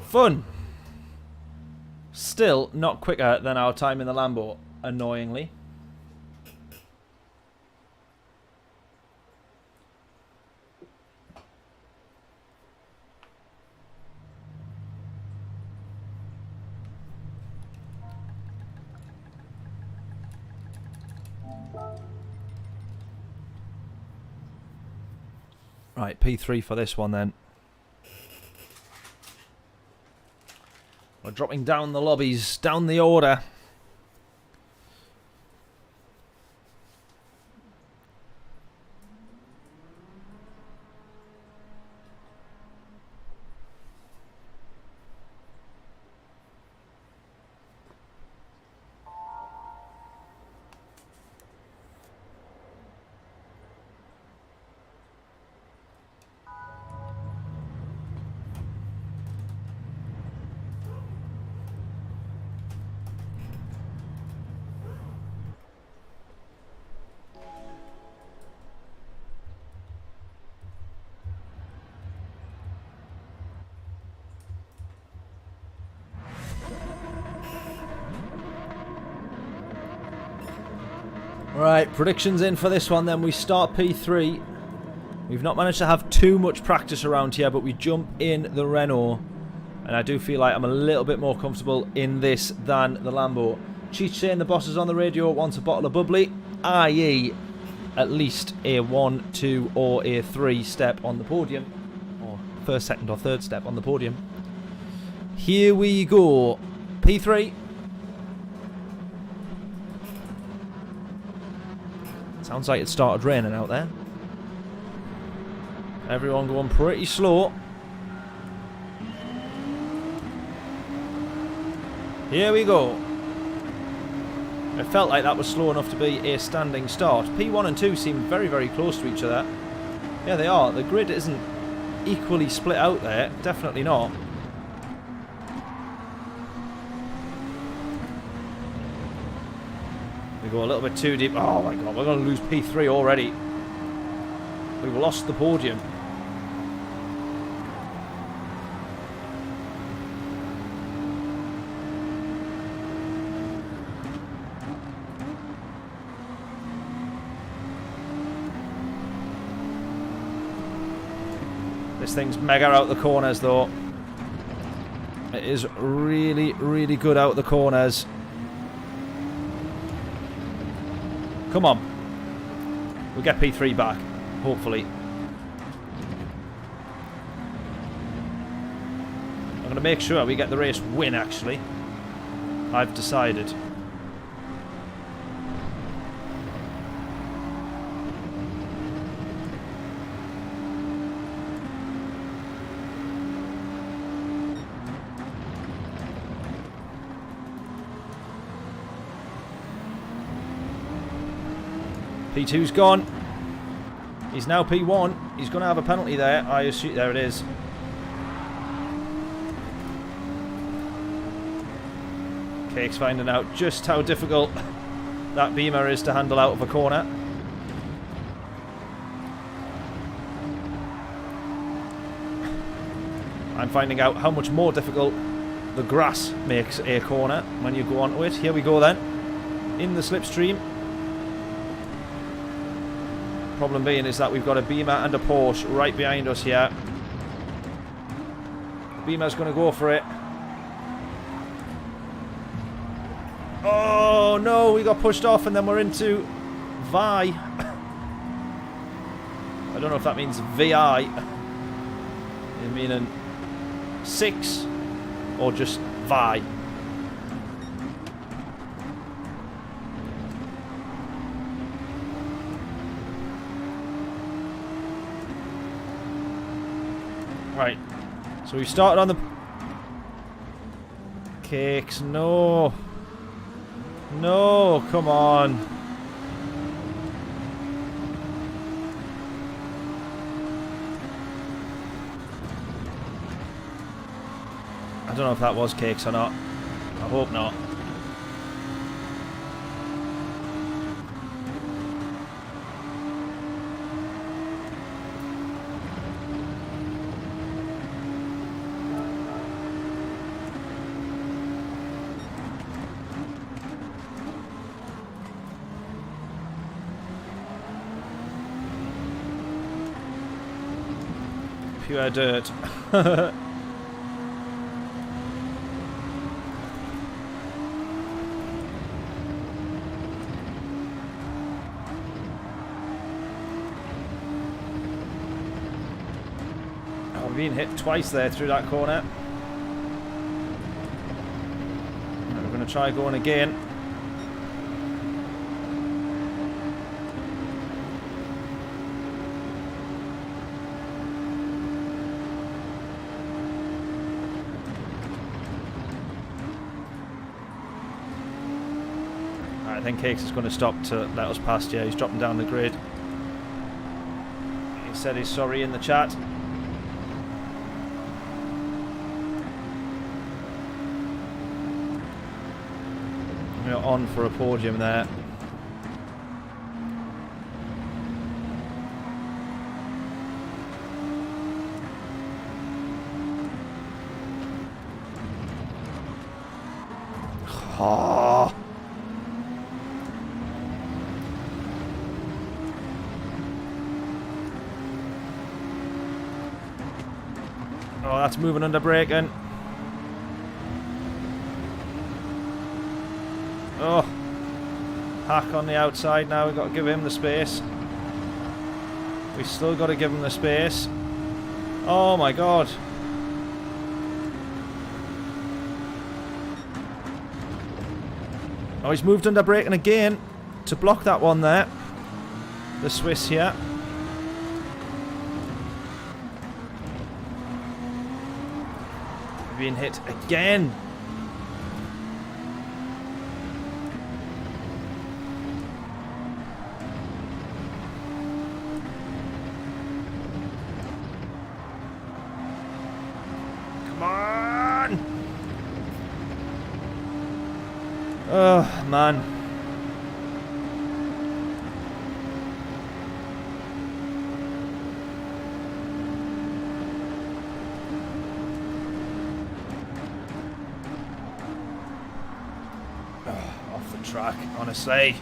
Speaker 1: Fun. Still not quicker than our time in the Lambo, annoyingly. Right, P3 for this one then. We're dropping down the lobbies, down the order. Right, predictions in for this one then. We start P3. We've not managed to have too much practice around here, but we jump in the Renault. And I do feel like I'm a little bit more comfortable in this than the Lambo. Cheech saying the bosses on the radio wants a bottle of bubbly, i.e. at least a 1, 2 or a 3 step on the podium. Or first, second or third step on the podium. Here we go. P3. Sounds like it started raining out there. Everyone going pretty slow. Here we go. It felt like that was slow enough to be a standing start. P1 and 2 seem very, very close to each other. Yeah, they are. The grid isn't equally split out there. Definitely not. We go a little bit too deep. Oh my god, we're going to lose P3 already. We've lost the podium. This thing's mega out the corners though. It is really, really good out the corners. Come on. We'll get P3 back, hopefully. I'm going to make sure we get the race win, actually. I've decided. P2's gone. He's now P1. He's going to have a penalty there. I assume. There it is. Cake's finding out just how difficult that Beamer is to handle out of a corner. I'm finding out how much more difficult the grass makes a corner when you go onto it. Here we go then. In the slipstream. Problem being is that we've got a Beamer and a Porsche right behind us here. Beamer's going to go for it. Oh no, we got pushed off and then we're into Vi. I don't know if that means VI. You meaning 6 or just Vi. Right, so we started on the Cakes. No, no, come on. I don't know if that was Cakes or not. I hope not. Pure dirt. I've been hit twice there through that corner. We're going to try going again. I think Cakes is going to stop to let us past. Yeah, he's dropping down the grid. He said he's sorry in the chat. We're on for a podium there. Oh. That's moving under braking. Oh. Hack on the outside now. We've got to give him the space. We've still got to give him the space. Oh my god. Oh, he's moved under braking again to block that one there. The Swiss here. Being hit again. Come on. Oh, man. Track, honestly.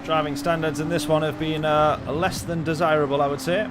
Speaker 1: Driving standards in this one have been less than desirable, I would say.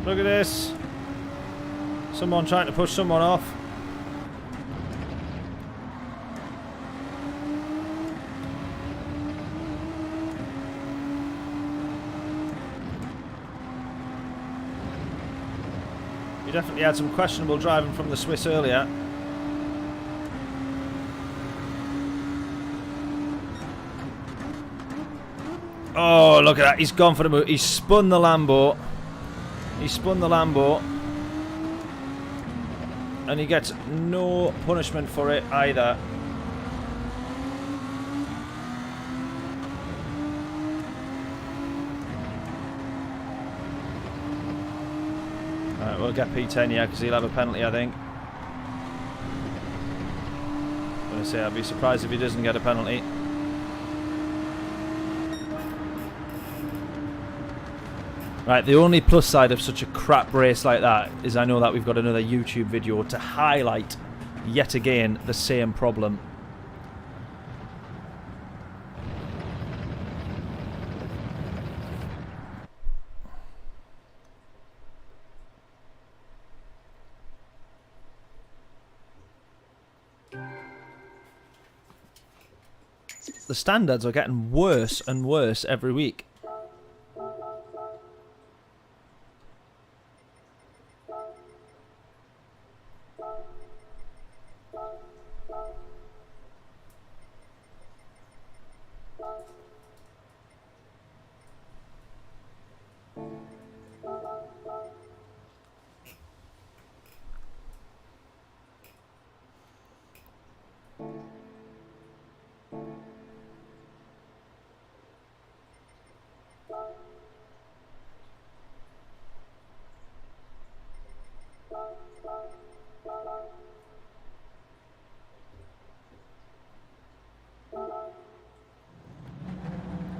Speaker 1: Look at this. Someone trying to push someone off. You definitely had some questionable driving from the Swiss earlier. Oh, look at that. He's gone for the move. He's spun the Lambo. He spun the Lambo. And he gets no punishment for it either. Alright, we'll get P10 here because he'll have a penalty, I think. I'm going to say I'd be surprised if he doesn't get a penalty. Right, the only plus side of such a crap race like that is I know that we've got another YouTube video to highlight, yet again, the same problem. The standards are getting worse and worse every week.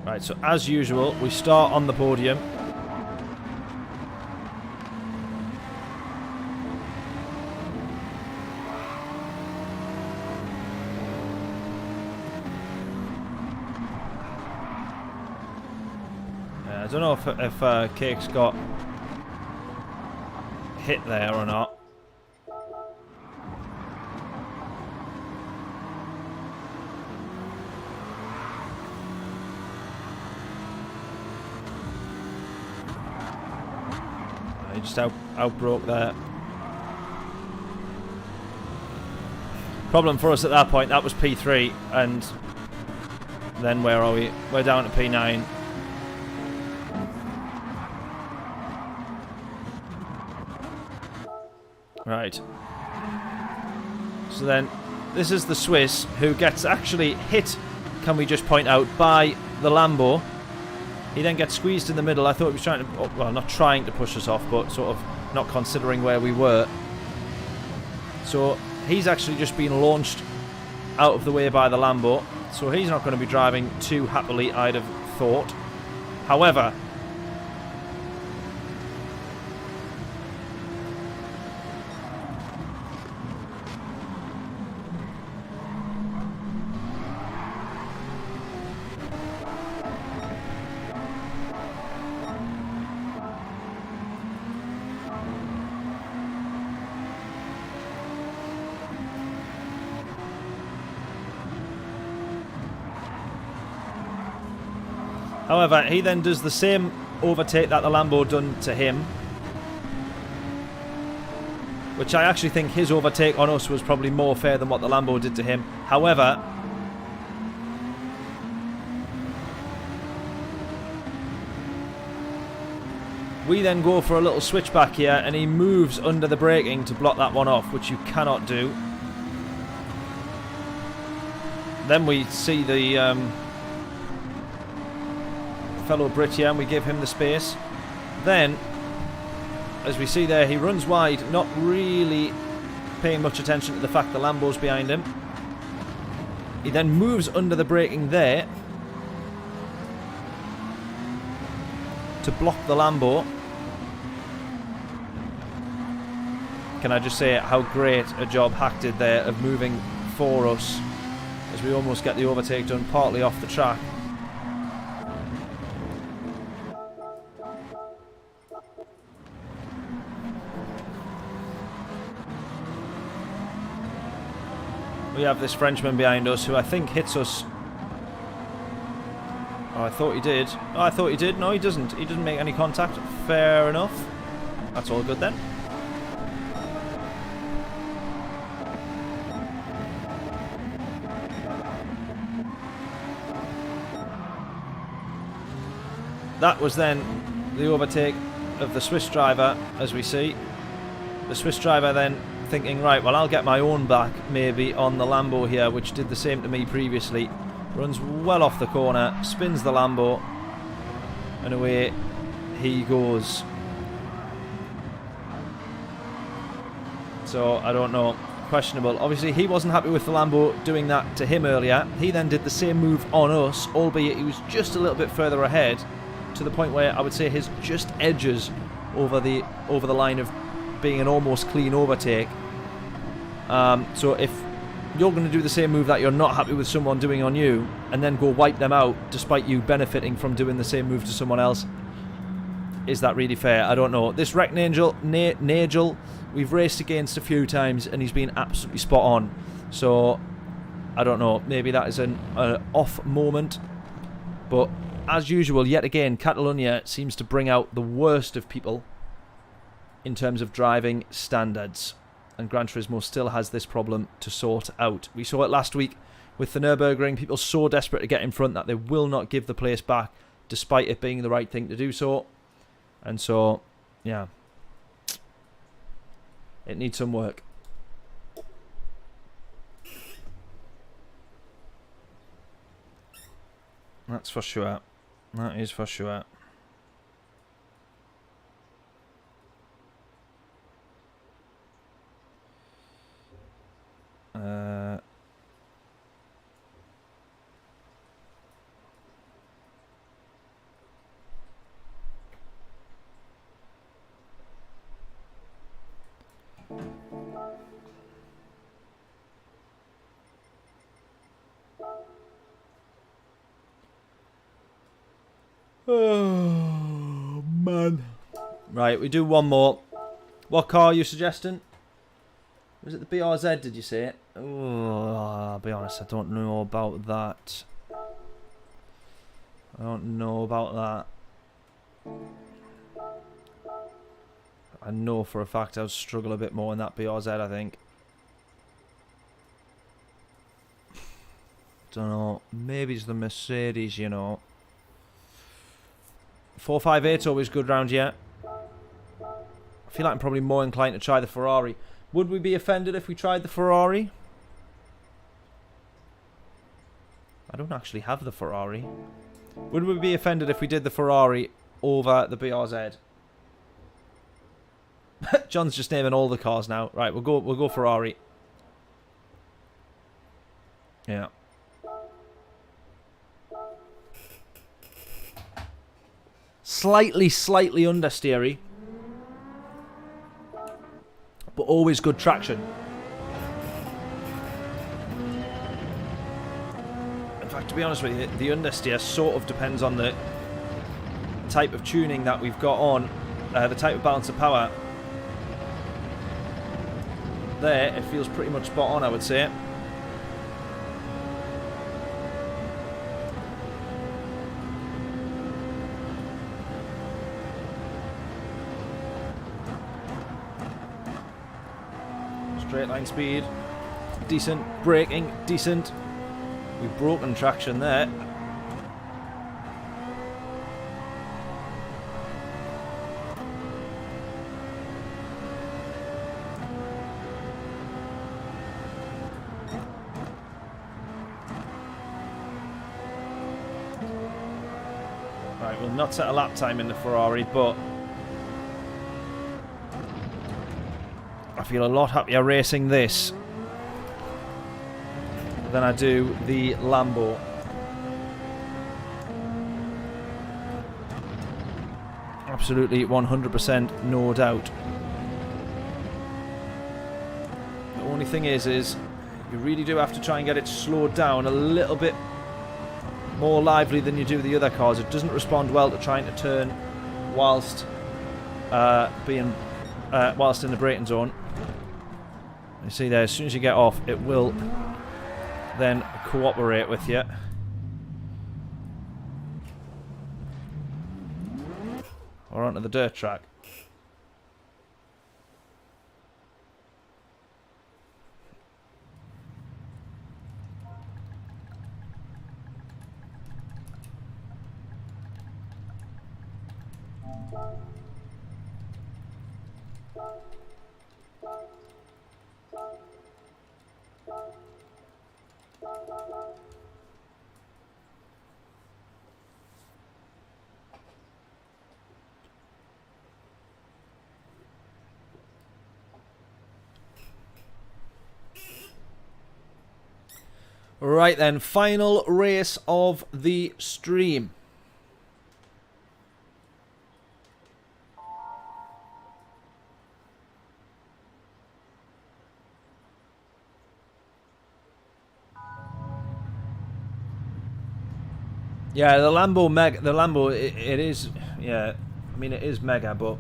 Speaker 1: Right, so as usual, we start on the podium. I don't know if Cake's got hit there or not. He just outbroke there. Problem for us at that point, that was P3, and then where are we? We're down to P9. Right. So then, this is the Swiss who gets actually hit, can we just point out, by the Lambo. He then gets squeezed in the middle. I thought he was trying to, well, not trying to push us off, but sort of not considering where we were. So he's actually just been launched out of the way by the Lambo. So he's not going to be driving too happily, I'd have thought. However, he then does the same overtake that the Lambo done to him, which I actually think his overtake on us was probably more fair than what the Lambo did to him. However, we then go for a little switchback here, and he moves under the braking to block that one off, which you cannot do. Then we see the fellow Brit here, and we give him the space. Then, as we see there, he runs wide, not really paying much attention to the fact the Lambo's behind him. He then moves under the braking there to block the Lambo. Can I just say how great a job Hack did there of moving for us as we almost get the overtake done partly off the track. We have this Frenchman behind us who I think hits us. Oh, I thought he did. Oh, I thought he did. No, he doesn't. He didn't make any contact. Fair enough. That's all good then. That was then the overtake of the Swiss driver, as we see. The Swiss driver then thinking, right, well, I'll get my own back maybe on the Lambo here, which did the same to me previously. Runs well off the corner, spins the Lambo, and away he goes. So, I don't know. Questionable. Obviously, he wasn't happy with the Lambo doing that to him earlier. He then did the same move on us, albeit he was just a little bit further ahead, to the point where I would say his just edges over the line of being an almost clean overtake. So if you're going to do the same move that you're not happy with someone doing on you, and then go wipe them out despite you benefiting from doing the same move to someone else, is that really fair? I don't know. This Wreck Nigel, we've raced against a few times and he's been absolutely spot on. So I don't know. Maybe that is an off moment. But as usual, yet again, Catalonia seems to bring out the worst of people in terms of driving standards. And Gran Turismo still has this problem to sort out. We saw it last week with the Nürburgring. People so desperate to get in front that they will not give the place back, despite it being the right thing to do so. And so, yeah, it needs some work. That's for sure. That is for sure. Oh, man. Right, we do one more. What car are you suggesting? Was it the BRZ, did you say it? Oh, I'll be honest, I don't know about that. I don't know about that. I know for a fact I'll struggle a bit more in that BRZ, I think. Don't know. Maybe it's the Mercedes, you know. 458's always good round here. I feel like I'm probably more inclined to try the Ferrari. Would we be offended if we tried the Ferrari? I don't actually have the Ferrari. Would we be offended if we did the Ferrari over the BRZ? John's just naming all the cars now. Right, we'll go Ferrari. Yeah. Slightly understeery. But always good traction. In fact, to be honest with you, the understeer sort of depends on the type of tuning that we've got on, the type of balance of power. There, it feels pretty much spot on, I would say. Straight line speed, decent. Braking, decent. We've broken traction there. Right, we'll not set a lap time in the Ferrari, but I feel a lot happier racing this than I do the Lambo. Absolutely 100%, no doubt. The only thing is you really do have to try and get it slowed down a little bit more lively than you do the other cars. It doesn't respond well to trying to turn whilst whilst in the braking zone. You see there, as soon as you get off, it will then cooperate with you. Or onto the dirt track. Right then, final race of the stream. Yeah, the Lambo, it is, yeah, I mean, it is mega, but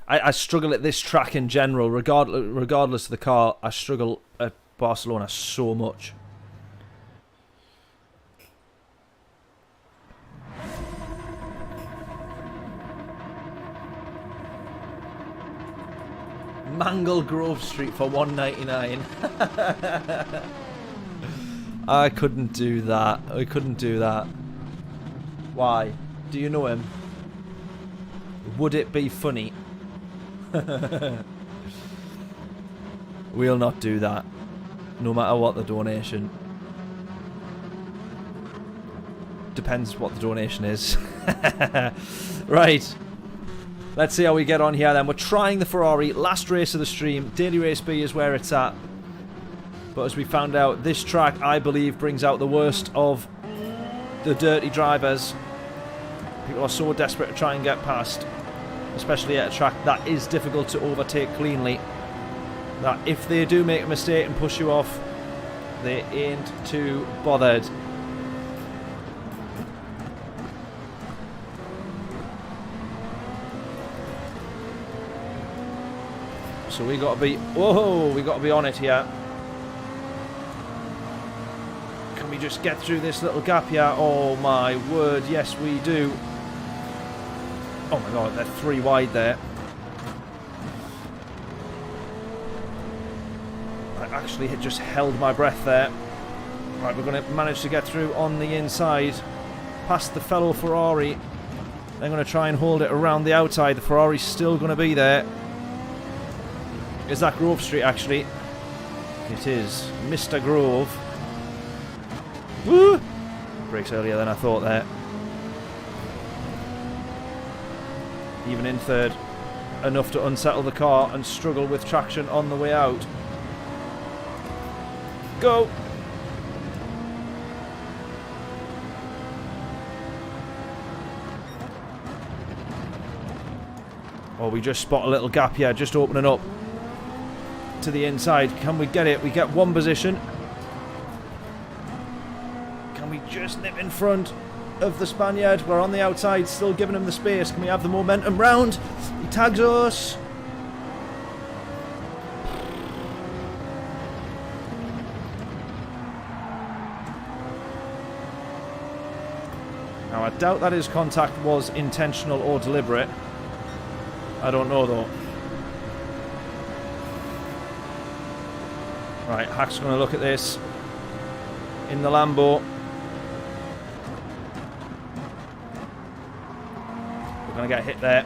Speaker 1: I struggle at this track in general, regardless of the car. I struggle at Barcelona so much. Mangle Grove Street for $1.99. I couldn't do that. I couldn't do that. Why? Do you know him? Would it be funny? We'll not do that. No matter what the donation. depends what the donation is. Right. Let's see how we get on here then. We're trying the Ferrari. Last race of the stream. Daily Race B is where it's at. But as we found out, this track, I believe, brings out the worst of the dirty drivers. People are so desperate to try and get past, especially at a track that is difficult to overtake cleanly, that if they do make a mistake and push you off, they ain't too bothered. So we got to be, whoa, we got to be on it here. Can we just get through this little gap here? Oh my word, yes we do. Oh my god, they're 3 wide there. I actually had just held my breath there. Right, we're going to manage to get through on the inside, past the fellow Ferrari. They're going to try and hold it around the outside. The Ferrari's still going to be there. Is that Grove Street, actually? It is. Mr. Grove. Woo! Brakes earlier than I thought there. Even in third. Enough to unsettle the car and struggle with traction on the way out. Go! Oh, we just spot a little gap here, just opening up to the inside. Can we get it? We get one position. Can we just nip in front of the Spaniard? We're on the outside, still giving him the space. Can we have the momentum round? He tags us. Now, I doubt that his contact was intentional or deliberate. I don't know, though. Right, Hack's going to look at this in the Lambo. We're going to get hit there.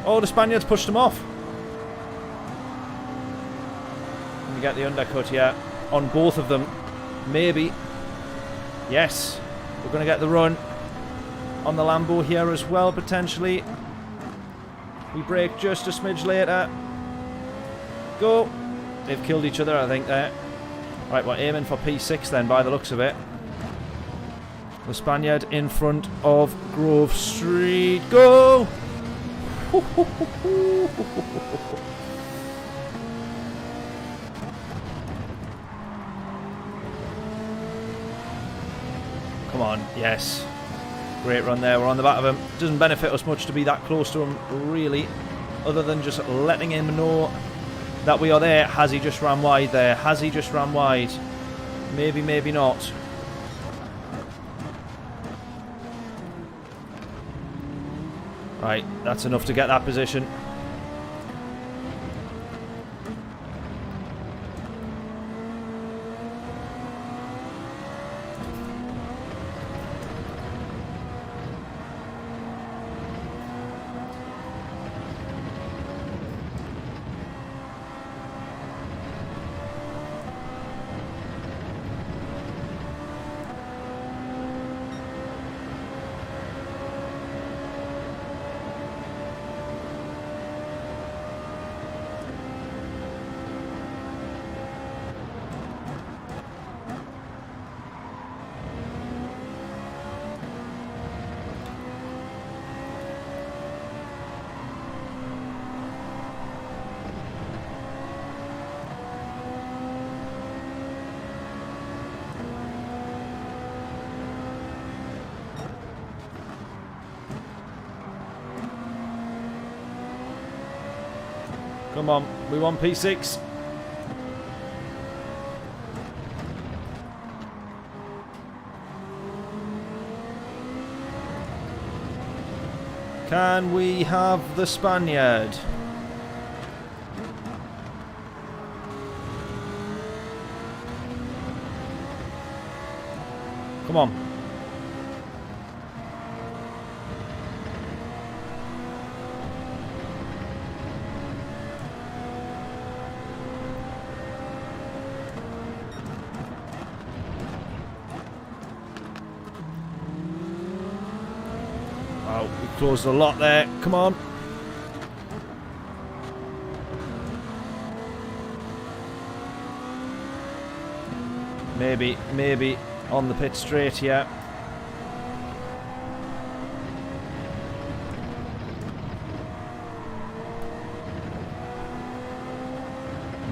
Speaker 1: Oh, the Spaniards pushed him off. Can we get the undercut here on both of them? Maybe. Yes. We're going to get the run on the Lambo here as well, potentially. We brake just a smidge later. Go. They've killed each other, I think, there. Right, we're aiming for P6 then, by the looks of it. The Spaniard in front of Grove Street. Go! Come on, yes. Great run there, we're on the back of him. Doesn't benefit us much to be that close to him, really, other than just letting him know that we are there. Has he just ran wide there? Has he just ran wide? Maybe, maybe not. Right, that's enough to get that position. Come on, we want P6. Can we have the Spaniard? Come on. Oh, we closed a lot there. Come on. Maybe on the pit straight here.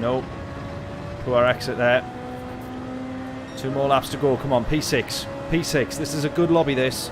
Speaker 1: Nope. Poor exit there. 2 more laps to go. Come on, P6. P6. This is a good lobby, this.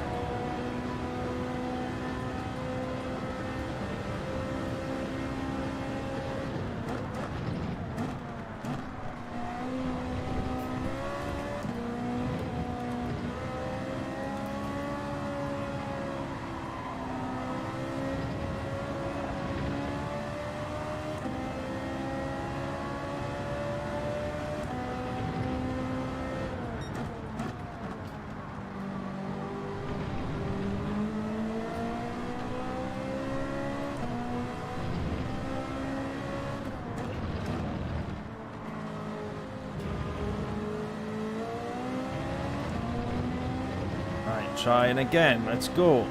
Speaker 1: Trying again. Let's go.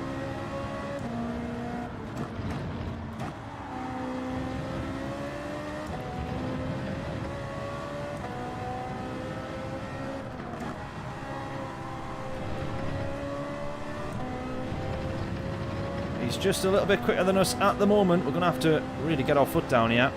Speaker 1: He's just a little bit quicker than us at the moment. We're going to have to really get our foot down here.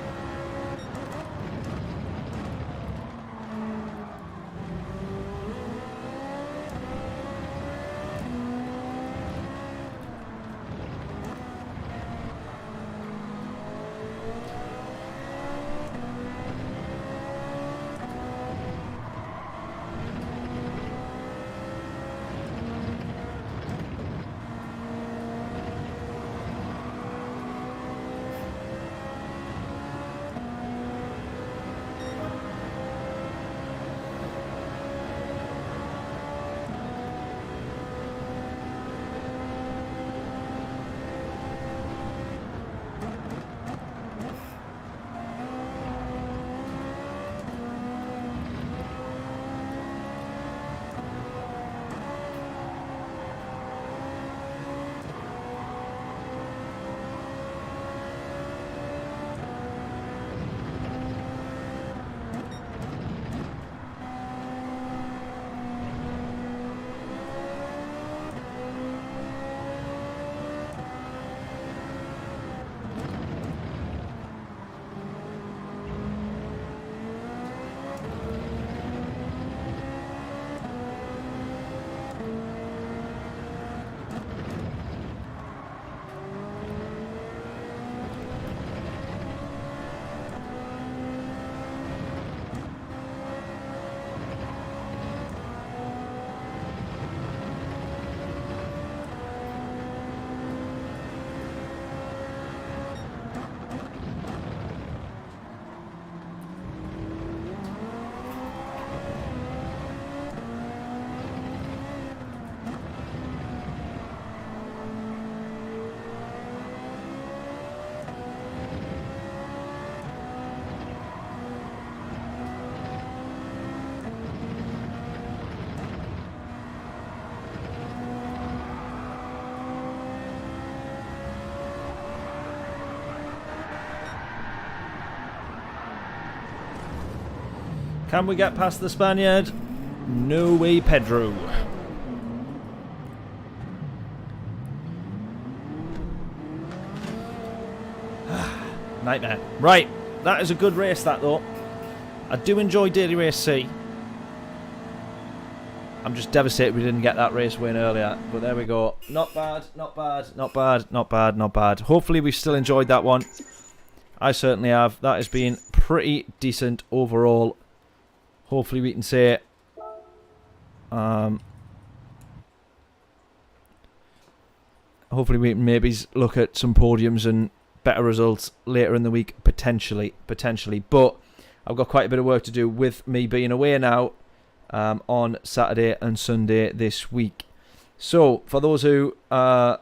Speaker 1: Can we get past the Spaniard? No way, Pedro. Nightmare. Right, that is a good race, that, though. I do enjoy Daily Race C. I'm just devastated we didn't get that race win earlier. But there we go. Not bad, not bad, not bad, not bad, not bad. Hopefully we've still enjoyed that one. I certainly have. That has been pretty decent overall. Hopefully we can say... hopefully we can maybe look at some podiums and better results later in the week, potentially. But I've got quite a bit of work to do with me being away now on Saturday and Sunday this week. So, for those who... not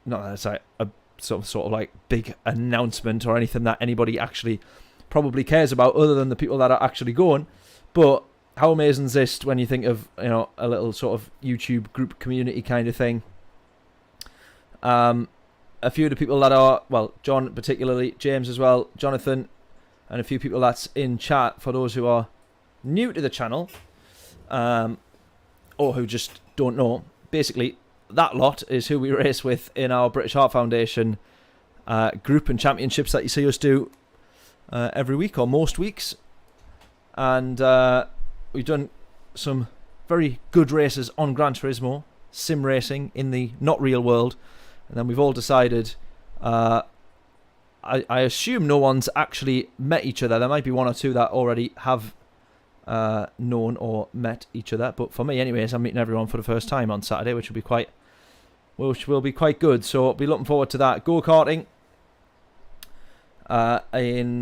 Speaker 1: that's like a sort of like big announcement or anything that anybody actually probably cares about other than the people that are actually going. But how amazing is this when you think of, you know, a little sort of YouTube group community kind of thing. A few of the people that are, well, John particularly, James as well, Jonathan, and a few people that's in chat, for those who are new to the channel, or who just don't know. Basically, that lot is who we race with in our British Heart Foundation group and championships that you see us do every week, or most weeks. And we've done some very good races on Gran Turismo, sim racing in the not real world. And then we've all decided, I assume no one's actually met each other. There might be one or two that already have known or met each other. But for me, anyways, I'm meeting everyone for the first time on Saturday, which will be quite good. So I'll be looking forward to that. Go-karting in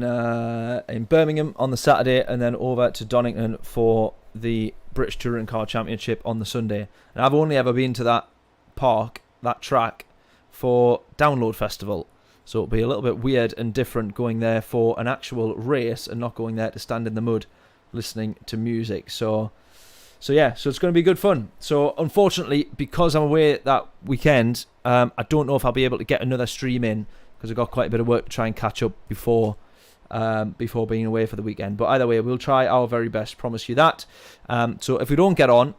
Speaker 1: Birmingham on the Saturday, and then over to Donington for the British Touring Car Championship on the Sunday. And I've only ever been to that park, that track, for Download Festival, so it'll be a little bit weird and different going there for an actual race and not going there to stand in the mud listening to music. So yeah, so it's going to be good fun. So unfortunately, because I'm away that weekend, I don't know if I'll be able to get another stream in, because I've got quite a bit of work to try and catch up before being away for the weekend. But either way, we'll try our very best, promise you that. So if we don't get on,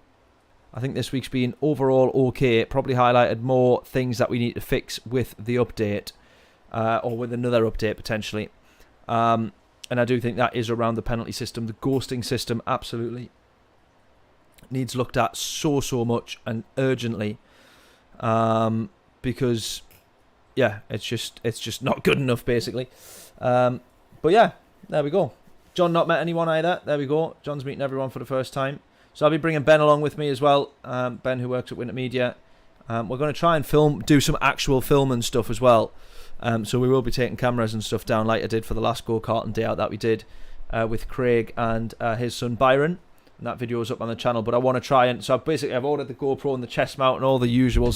Speaker 1: I think this week's been overall okay. It probably highlighted more things that we need to fix with the update, or with another update potentially. And I do think that is around the penalty system. The ghosting system absolutely needs looked at so much and urgently, because yeah, it's just not good enough basically. But yeah, there we go. John not met anyone either. There we go. John's meeting everyone for the first time. So I'll be bringing Ben along with me as well. Ben, who works at Winter Media. We're going to try and do some actual film and stuff as well. So we will be taking cameras and stuff down like I did for the last go-karting day out that we did with Craig and his son Byron. And that video is up on the channel. But I want to try and... So I've ordered the GoPro and the chest mount and all the usual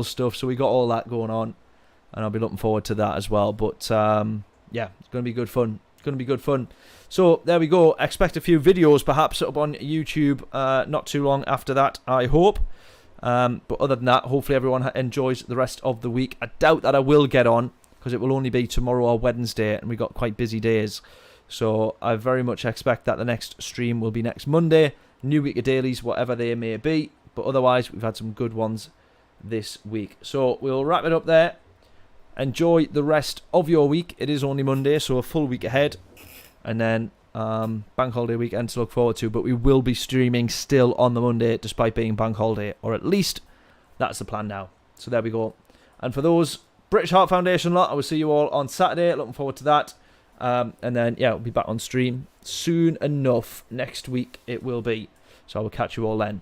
Speaker 1: stuff. So we got all that going on. And I'll be looking forward to that as well. But yeah, it's going to be good fun. It's going to be good fun. So there we go. Expect a few videos perhaps up on YouTube not too long after that, I hope. But other than that, hopefully everyone enjoys the rest of the week. I doubt that I will get on, because it will only be tomorrow or Wednesday, and we got quite busy days. So I very much expect that the next stream will be next Monday. New week of dailies, whatever they may be. But otherwise, we've had some good ones this week. So we'll wrap it up there. Enjoy the rest of your week. It is only Monday, so a full week ahead. And then bank holiday weekend to look forward to. But we will be streaming still on the Monday, despite being bank holiday. Or at least that's the plan now. So there we go. And for those British Heart Foundation lot, I will see you all on Saturday. Looking forward to that. And then, yeah, we'll be back on stream soon enough. Next week it will be. So I will catch you all then.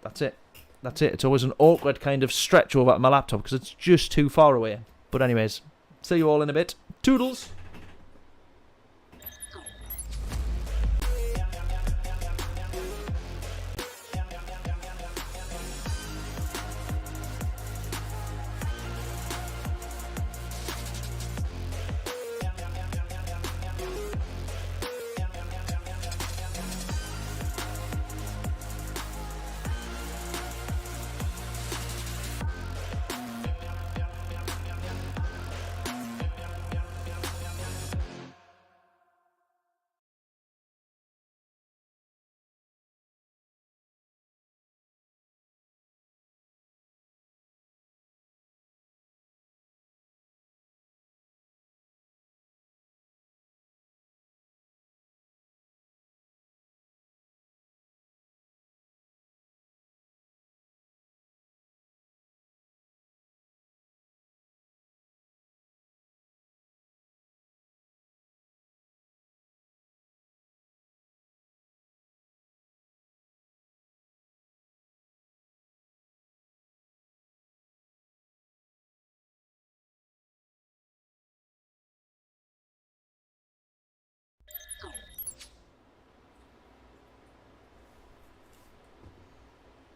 Speaker 1: That's it. That's it. It's always an awkward kind of stretch over at my laptop because it's just too far away. But anyways, see you all in a bit. Toodles!